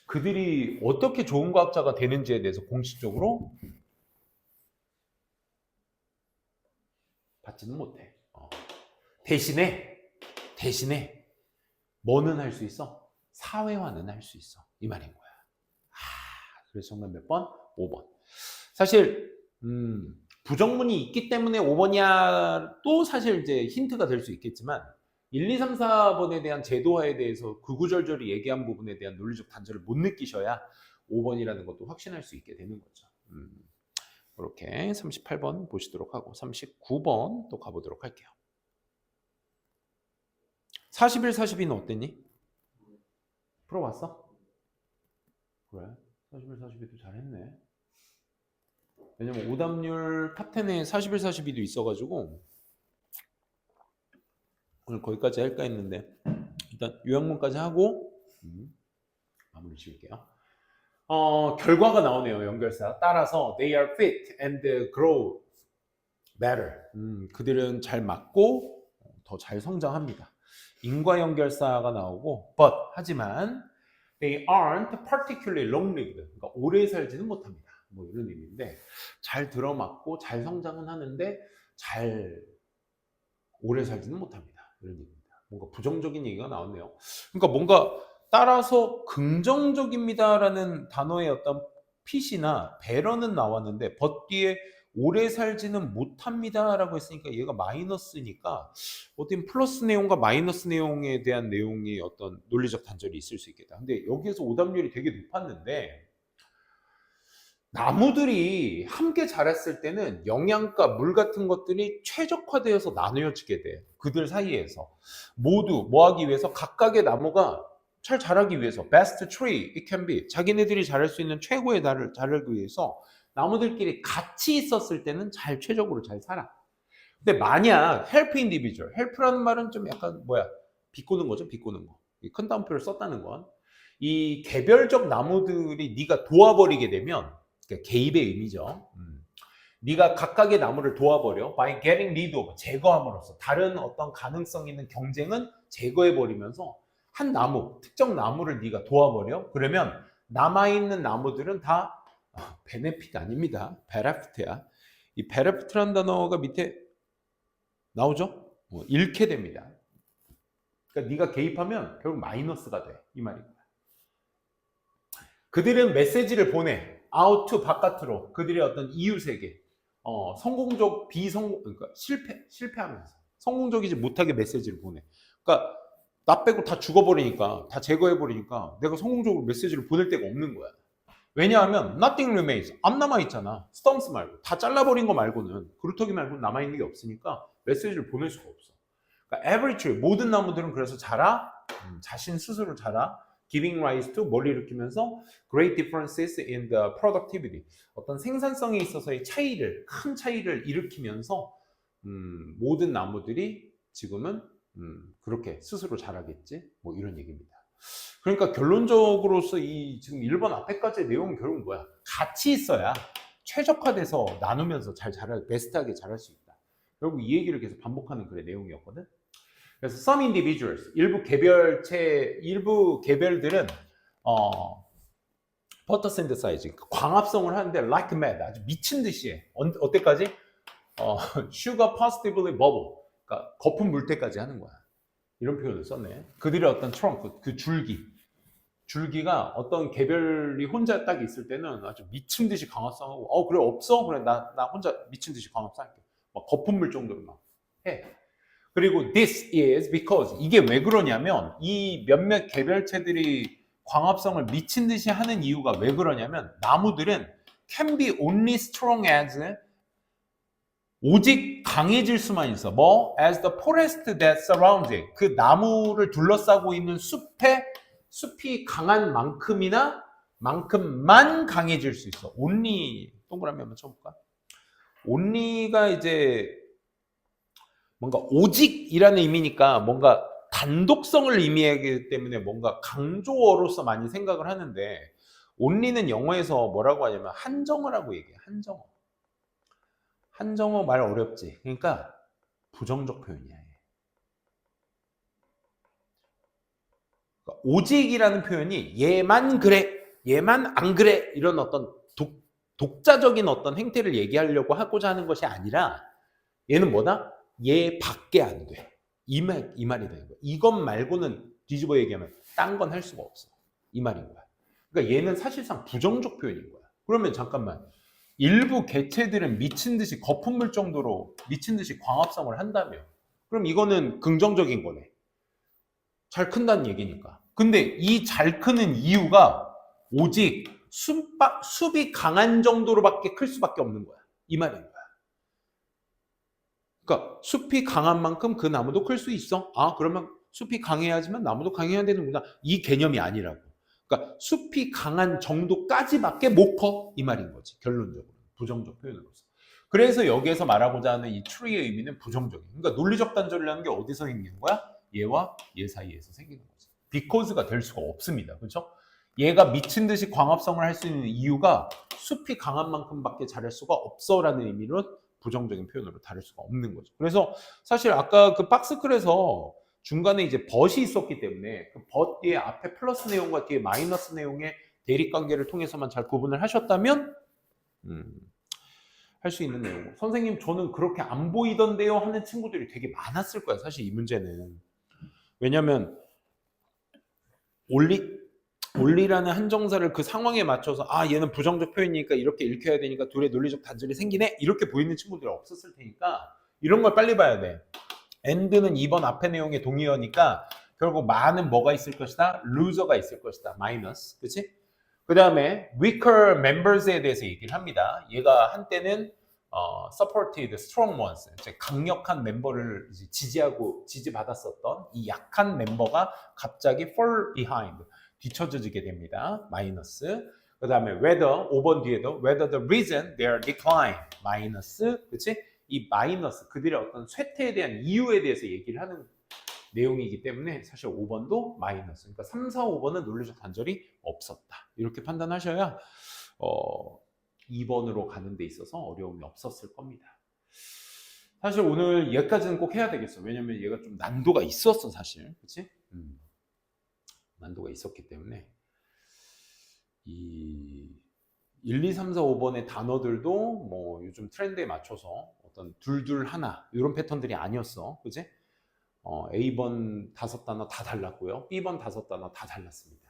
그들이 어떻게 좋은 과학자가 되는지에 대해서 공식적으로 받지는 못해. 대신에 뭐는 할 수 있어? 사회화는 할 수 있어. 이 말인 거야. 그래서 정답 몇 번? 5번. 사실 부정문이 있기 때문에 5번이야 또 사실 이제 힌트가 될 수 있겠지만 1, 2, 3, 4번에 대한 제도화에 대해서 구구절절히 얘기한 부분에 대한 논리적 단절을 못 느끼셔야 5번이라는 것도 확신할 수 있게 되는 거죠. 이렇게 38번 보시도록 하고 39번 또 가보도록 할게요. 41, 42는 어땠니? 풀어봤어? 그래? 41, 42도 잘했네. 왜냐면 오답률 탑10에 41, 42도 있어가지고 오늘 거기까지 할까 했는데 일단 요약문까지 하고 마무리 지을게요. 결과가 나오네요. 연결사. 따라서 they are fit and grow better. 그들은 잘 맞고 더 잘 성장합니다. 인과 연결사가 나오고 but 하지만 they aren't particularly long-lived. 그러니까 오래 살지는 못합니다. 뭐 이런 의미인데 잘 들어맞고 잘 성장은 하는데 잘 오래 살지는 못합니다. 이런 얘기입니다. 뭔가 부정적인 얘기가 나왔네요. 그러니까 뭔가 따라서 긍정적입니다라는 단어의 어떤 핏이나 배러는 나왔는데 벗 뒤에 오래 살지는 못합니다라고 했으니까 얘가 마이너스니까 어떤 플러스 내용과 마이너스 내용에 대한 내용이 어떤 논리적 단절이 있을 수 있겠다. 근데 여기에서 오답률이 되게 높았는데 나무들이 함께 자랐을 때는 영양가, 물 같은 것들이 최적화되어서 나누어지게 돼. 그들 사이에서 모두 뭐 하기 위해서 각각의 나무가 잘 자라기 위해서 best tree it can be, 자기네들이 자랄 수 있는 최고의 달을 자라기 위해서 나무들끼리 같이 있었을 때는 잘 최적으로 잘 살아. 근데 만약 help individual, help라는 말은 좀 약간 비꼬는 거죠. 비꼬는 거. 큰 따옴표를 썼다는 건 이 개별적 나무들이 네가 도와버리게 되면 그러니까 개입의 의미죠. 네가 각각의 나무를 도와버려. by getting rid of, 제거함으로써 다른 어떤 가능성 있는 경쟁은 제거해버리면서 한 나무, 특정 나무를 네가 도와버려. 그러면 남아있는 나무들은 다 베네핏 아닙니다. 베네피트야. 이 베네피트란 단어가 밑에 나오죠? 잃게 됩니다. 그러니까 네가 개입하면 결국 마이너스가 돼. 이 말입니다. 그들은 메시지를 보내. out to 바깥으로. 그들의 어떤 이웃에게. 성공적, 비성공, 그러니까 실패하면서. 성공적이지 못하게 메시지를 보내. 그러니까 나 빼고 다 죽어버리니까, 다 제거해버리니까 내가 성공적으로 메시지를 보낼 데가 없는 거야. 왜냐하면 nothing remains. 안 남아있잖아. 스톰스 말고. 다 잘라버린 거 말고는, 그루터기 말고는 남아있는 게 없으니까 메시지를 보낼 수가 없어. 그러니까 every tree, 모든 나무들은 그래서 자라, 자신 스스로 자라, giving rise to, 뭘 일으키면서 great differences in the productivity, 어떤 생산성에 있어서의 차이를, 큰 차이를 일으키면서 모든 나무들이 지금은 그렇게 스스로 자라겠지, 뭐 이런 얘기입니다. 그러니까 결론적으로서 이 지금 1번 앞에까지의 내용은 결국 뭐야? 같이 있어야 최적화돼서 나누면서 잘 자랄, 베스트하게 자랄 수 있다. 결국 이 얘기를 계속 반복하는 그런 내용이었거든. 그래서 some individuals, 일부 개별들은 photosynthesize, 광합성을 하는데 like mad, 아주 미친 듯이 해. 어때까지? sugar positively bubble, 그러니까 거품 물 때까지 하는 거야. 이런 표현을 썼네. 그들의 어떤 트렁크, 그 줄기가 어떤 개별이 혼자 딱 있을 때는 아주 미친 듯이 광합성하고, 그래 없어? 그래 나 혼자 미친 듯이 광합성할게. 막 거품 물 정도로 막 해. 그리고 this is because, 이게 왜 그러냐면 이 몇몇 개별체들이 광합성을 미친 듯이 하는 이유가 왜 그러냐면 나무들은 can be only strong as, 오직 강해질 수만 있어. 뭐? as the forest that surrounds it. 그 나무를 둘러싸고 있는 숲이 강한 만큼만 강해질 수 있어. only, 동그라미 한번 쳐볼까? only가 이제 뭔가 오직이라는 의미니까 뭔가 단독성을 의미하기 때문에 뭔가 강조어로서 많이 생각을 하는데, only는 영어에서 뭐라고 하냐면 한정어라고 얘기해. 한정어 말 어렵지. 그러니까 부정적 표현이야. 그러니까 오직이라는 표현이 얘만 그래, 얘만 안 그래, 이런 어떤 독자적인 어떤 행태를 얘기하려고 하고자 하는 것이 아니라, 얘는 뭐다? 얘 밖에 안 돼. 이 말이 되는 거야. 이것 말고는 뒤집어 얘기하면 딴 건 할 수가 없어. 이 말인 거야. 그러니까 얘는 사실상 부정적 표현인 거야. 그러면 잠깐만, 일부 개체들은 미친 듯이 거품물 정도로 미친 듯이 광합성을 한다며, 그럼 이거는 긍정적인 거네. 잘 큰다는 얘기니까. 근데 이 잘 크는 이유가 오직 숲이 강한 정도로밖에 클 수밖에 없는 거야. 이 말인 거야. 그러니까 숲이 강한 만큼 그 나무도 클 수 있어. 그러면 숲이 강해야지만 나무도 강해야 되는구나. 이 개념이 아니라고. 그러니까 숲이 강한 정도까지밖에 못 커. 이 말인 거지. 결론적으로. 부정적 표현으로서. 그래서 여기에서 말하고자 하는 이 true의 의미는 부정적인. 그러니까 논리적 단절이라는 게 어디서 생기는 거야? 얘와 얘 사이에서 생기는 거지. because가 될 수가 없습니다. 그렇죠? 얘가 미친 듯이 광합성을 할 수 있는 이유가 숲이 강한 만큼밖에 자랄 수가 없어라는 의미로 부정적인 표현으로 다룰 수가 없는 거죠. 그래서 사실 아까 그 박스클에서 중간에 이제 벗이 있었기 때문에 그 벗 뒤에 앞에 플러스 내용과 뒤에 마이너스 내용의 대립관계를 통해서만 잘 구분을 하셨다면 할 수 있는 내용이고, 선생님 저는 그렇게 안 보이던데요 하는 친구들이 되게 많았을 거야. 사실 이 문제는. 왜냐면 논리라는 한정사를 그 상황에 맞춰서 얘는 부정적 표현이니까 이렇게 읽혀야 되니까 둘의 논리적 단절이 생기네, 이렇게 보이는 친구들이 없었을 테니까 이런 걸 빨리 봐야 돼. and는 2번 앞에 내용의 동의어니까 결국 많은 뭐가 있을 것이다? loser가 있을 것이다. 마이너스. 그치? 그 다음에 weaker members에 대해서 얘기를 합니다. 얘가 한때는 supported strong ones, 강력한 멤버를 지지받았었던 이 약한 멤버가 갑자기 fall behind, 뒤처지게 됩니다. 마이너스. 그 다음에 whether, 5번 뒤에도 whether the reason their decline, 마이너스. 그치? 이 마이너스, 그들의 어떤 쇠퇴에 대한 이유에 대해서 얘기를 하는 내용이기 때문에 사실 5번도 마이너스. 그러니까 3, 4, 5번은 논리적 단절이 없었다. 이렇게 판단하셔야 2번으로 가는 데 있어서 어려움이 없었을 겁니다. 사실 오늘 얘까지는 꼭 해야 되겠어. 왜냐면 얘가 좀 난도가 있었어, 사실. 그치? 난도가 있었기 때문에. 이 1, 2, 3, 4, 5번의 단어들도 뭐 요즘 트렌드에 맞춰서 어떤 둘둘 하나 이런 패턴들이 아니었어. 그치? A번 5단어 다 달랐고요. B번 5단어 다 달랐습니다.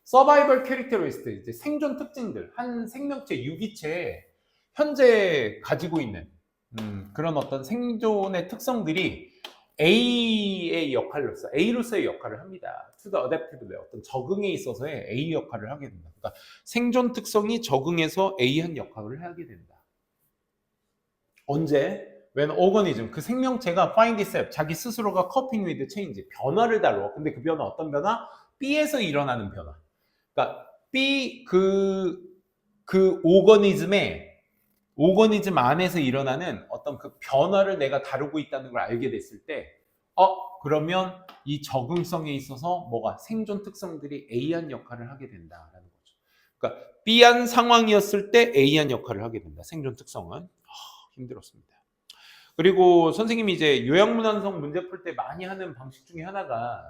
서바이벌 캐릭터리스틱, 이제 생존 특징들, 한 생명체 유기체에 현재 가지고 있는 그런 어떤 생존의 특성들이 A로서의 역할을 합니다. To the adaptive, 어떤 적응에 있어서의 A 역할을 하게 된다. 그러니까 생존 특성이 적응해서 A한 역할을 하게 된다. 언제? When organism, 그 생명체가 find itself, 자기 스스로가 coping with change, 변화를 다뤄. 근데 그 변화 어떤 변화? B에서 일어나는 변화. 그러니까 B 그 오거니즘 안에서 일어나는 어떤 그 변화를 내가 다루고 있다는 걸 알게 됐을 때, 그러면 이 적응성에 있어서 뭐가 생존 특성들이 A한 역할을 하게 된다라는 거죠. 그러니까 B한 상황이었을 때 A한 역할을 하게 된다. 생존 특성은 힘들었습니다. 그리고 선생님이 이제 요양문항성 문제 풀 때 많이 하는 방식 중에 하나가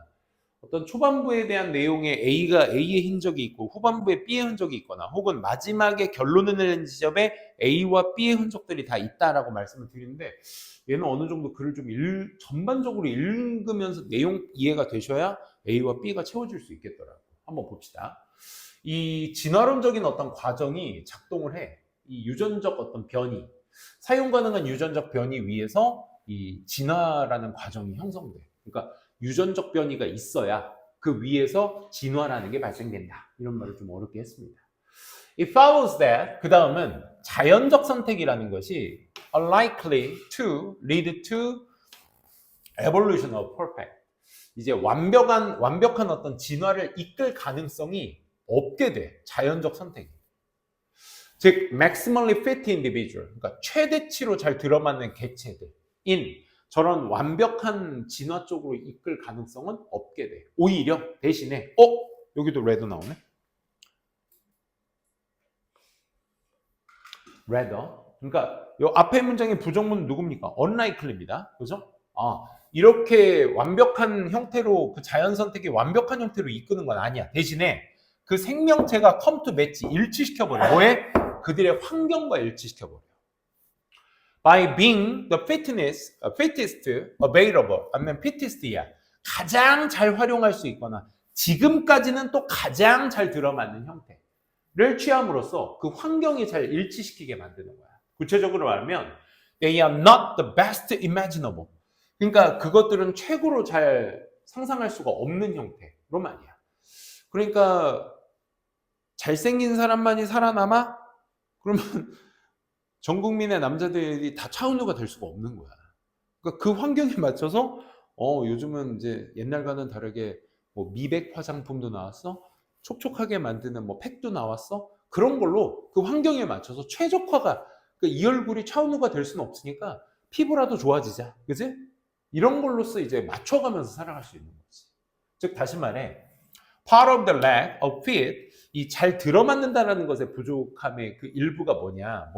어떤 초반부에 대한 내용에 A가 A의 흔적이 있고 후반부에 B의 흔적이 있거나 혹은 마지막에 결론을 내는 지점에 A와 B의 흔적들이 다 있다라고 말씀을 드리는데 얘는 어느 정도 글을 좀 전반적으로 읽으면서 내용 이해가 되셔야 A와 B가 채워질 수 있겠더라고요. 한번 봅시다. 이 진화론적인 어떤 과정이 작동을 해. 이 유전적 어떤 변이, 사용 가능한 유전적 변이 위에서 이 진화라는 과정이 형성돼. 그러니까 유전적 변이가 있어야 그 위에서 진화라는 게 발생된다. 이런 말을 좀 어렵게 했습니다. It follows that, 그 다음은 자연적 선택이라는 것이 unlikely to lead to evolution of perfect. 이제 완벽한 어떤 진화를 이끌 가능성이 없게 돼. 자연적 선택이. 즉, maximally fit individual. 그러니까 최대치로 잘 들어맞는 개체들. 저런 완벽한 진화 쪽으로 이끌 가능성은 없게 돼. 오히려 대신에 여기도 레더 나오네. rather. 그러니까 요 앞에 문장의 부정문은 누굽니까? unlikely입니다. 그죠? 이렇게 완벽한 형태로 그 자연 선택이 완벽한 형태로 이끄는 건 아니야. 대신에 그 생명체가 come to match, 일치시켜버려. 뭐에? 그들의 환경과 일치시켜버려. By being the fittest available, 아니면 fittest야. 가장 잘 활용할 수 있거나 지금까지는 또 가장 잘 들어맞는 형태를 취함으로써 그 환경이 잘 일치시키게 만드는 거야. 구체적으로 말하면 they are not the best imaginable. 그러니까 그것들은 최고로 잘 상상할 수가 없는 형태로 말이야. 그러니까 잘생긴 사람만이 살아남아? 그러면 전 국민의 남자들이 다 차은우가 될 수가 없는 거야. 그러니까 그 환경에 맞춰서 요즘은 이제 옛날과는 다르게 뭐 미백 화장품도 나왔어, 촉촉하게 만드는 뭐 팩도 나왔어. 그런 걸로 그 환경에 맞춰서 최적화가, 그러니까 이 얼굴이 차은우가 될 수는 없으니까 피부라도 좋아지자, 그지? 이런 걸로써 이제 맞춰가면서 살아갈 수 있는 거지. 즉 다시 말해, part of the lack of fit, 이 잘 들어맞는다라는 것의 부족함의 그 일부가 뭐냐,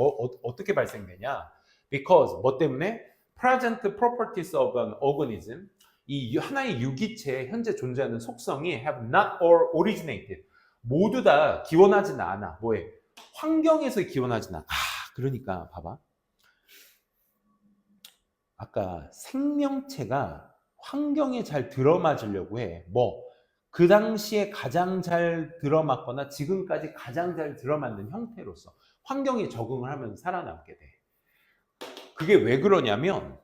어떻게 발생되냐? Because 뭐 때문에? Present properties of an organism, 이 하나의 유기체에 현재 존재하는 속성이 have not all originated, 모두 다 기원하지는 않아. 뭐에? 환경에서 기원하지는 않아. 그러니까 봐봐. 아까 생명체가 환경에 잘 들어맞으려고 해. 그 당시에 가장 잘 들어맞거나 지금까지 가장 잘 들어맞는 형태로서 환경에 적응을 하면서 살아남게 돼. 그게 왜 그러냐면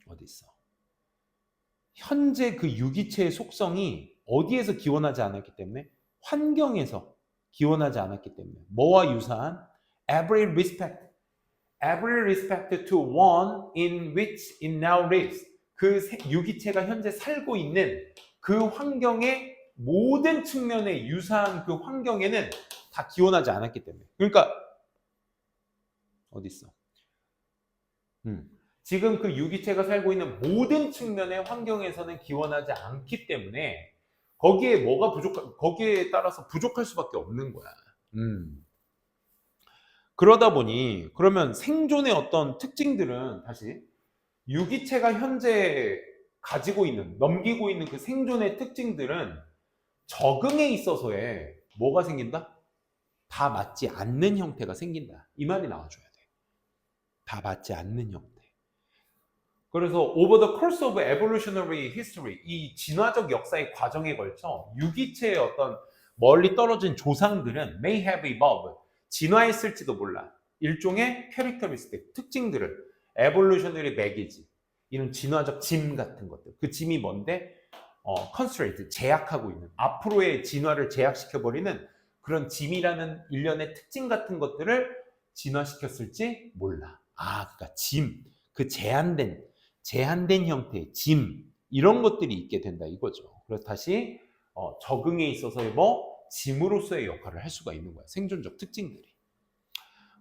어디 있어? 현재 그 유기체의 속성이 어디에서 기원하지 않았기 때문에? 환경에서 기원하지 않았기 때문에. 뭐와 유사한? Every respect to one in which it now lives. 그 유기체가 현재 살고 있는 그 환경의 모든 측면에 유사한 그 환경에는 다 기원하지 않았기 때문에. 그러니까 어디 있어? 지금 그 유기체가 살고 있는 모든 측면의 환경에서는 기원하지 않기 때문에 거기에 따라서 부족할 수밖에 없는 거야. 그러다 보니 그러면 생존의 어떤 특징들은 다시 유기체가 현재 가지고 있는, 넘기고 있는 그 생존의 특징들은 적응에 있어서의 뭐가 생긴다? 다 맞지 않는 형태가 생긴다. 이 말이 나와줘야 돼. 다 맞지 않는 형태. 그래서 over the course of evolutionary history, 이 진화적 역사의 과정에 걸쳐 유기체의 어떤 멀리 떨어진 조상들은 may have evolved, 진화했을지도 몰라. 일종의 characteristic, 특징들을 evolutionary baggage, 이런 진화적 짐 같은 것들. 그 짐이 뭔데? constraint, 제약하고 있는, 앞으로의 진화를 제약시켜버리는 그런 짐이라는 일련의 특징 같은 것들을 진화시켰을지 몰라. 그러니까 짐, 그 제한된 형태의 짐, 이런 것들이 있게 된다 이거죠. 그래서 다시 적응에 있어서의 짐으로서의 역할을 할 수가 있는 거야. 생존적 특징들이.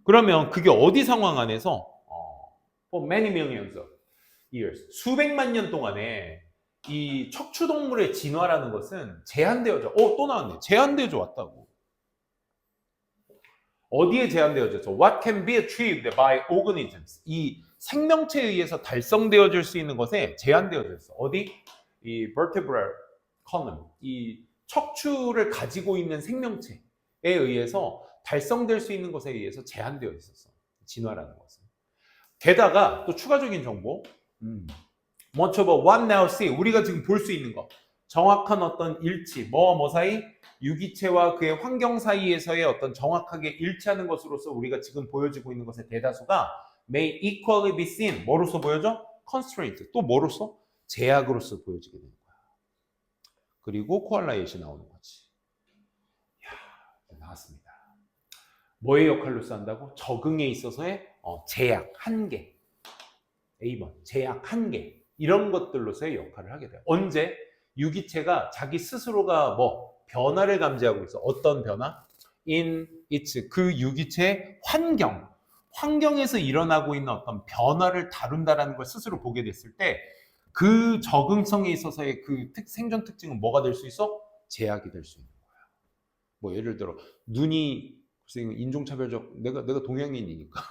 그러면 그게 어디 상황 안에서 for many millions of years, 수백만 년 동안에 이 척추동물의 진화라는 것은 제한되어져. 또 나왔네. 제한되어져 왔다고. 어디에 제한되어졌어? What can be achieved by organisms. 이 생명체에 의해서 달성되어질 수 있는 것에 제한되어져 있어. 어디? 이 vertebral column, 이 척추를 가지고 있는 생명체에 의해서 달성될 수 있는 것에 의해서 제한되어 있었어. 진화라는 것은. 게다가 또 추가적인 정보, Much of what now see, 우리가 지금 볼 수 있는 것, 정확한 어떤 일치, 뭐 사이? 유기체와 그의 환경 사이에서의 어떤 정확하게 일치하는 것으로서 우리가 지금 보여지고 있는 것의 대다수가 may equally be seen, 뭐로서 보여져? constraint, 또 뭐로서? 제약으로서 보여지게 되는 거야. 그리고 코알라이시 나오는 거지. 이야, 나왔습니다. 뭐의 역할로서 한다고? 적응에 있어서의 제약, 한계. A번, 제약, 한계. 이런 것들로서의 역할을 하게 돼요. 언제? 유기체가 자기 스스로가 변화를 감지하고 있어. 어떤 변화? In its, 그 유기체의 환경에서 일어나고 있는 어떤 변화를 다룬다라는 걸 스스로 보게 됐을 때 그 적응성에 있어서의 그 생존 특징은 뭐가 될 수 있어? 제약이 될 수 있는 거야. 예를 들어 눈이 인종차별적, 내가 동양인이니까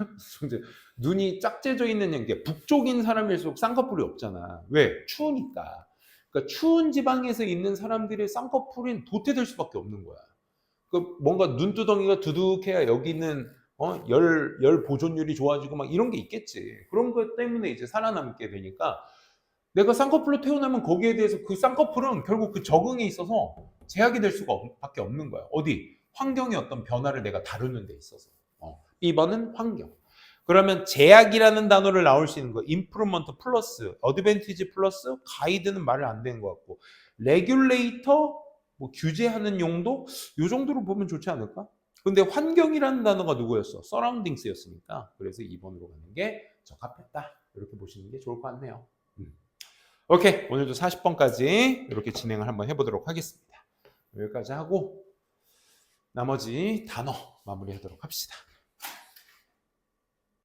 눈이 짝재져 있는 게 북쪽인 사람일수록 쌍꺼풀이 없잖아. 왜? 추우니까. 그러니까 추운 지방에서 있는 사람들의 쌍꺼풀은 도태될 수밖에 없는 거야. 뭔가 눈두덩이가 두둑해야 여기 있는 열 보존율이 좋아지고 막 이런 게 있겠지. 그런 것 때문에 이제 살아남게 되니까 내가 쌍꺼풀로 태어나면 거기에 대해서 그 쌍꺼풀은 결국 그 적응에 있어서 제약이 될 수밖에 없는 거야. 어디? 환경의 어떤 변화를 내가 다루는 데 있어서. B번은 환경. 그러면 제약이라는 단어를 나올 수 있는 거, improvement 플러스, advantage 플러스, 가이드는 말을 안 되는 것 같고, regulator, 규제하는 용도, 이 정도로 보면 좋지 않을까? 근데 환경이라는 단어가 누구였어? surroundings였으니까. 그래서 2번으로 가는 게 적합했다. 이렇게 보시는 게 좋을 것 같네요. 오케이, 오늘도 40번까지 이렇게 진행을 한번 해보도록 하겠습니다. 여기까지 하고 나머지 단어 마무리하도록 합시다.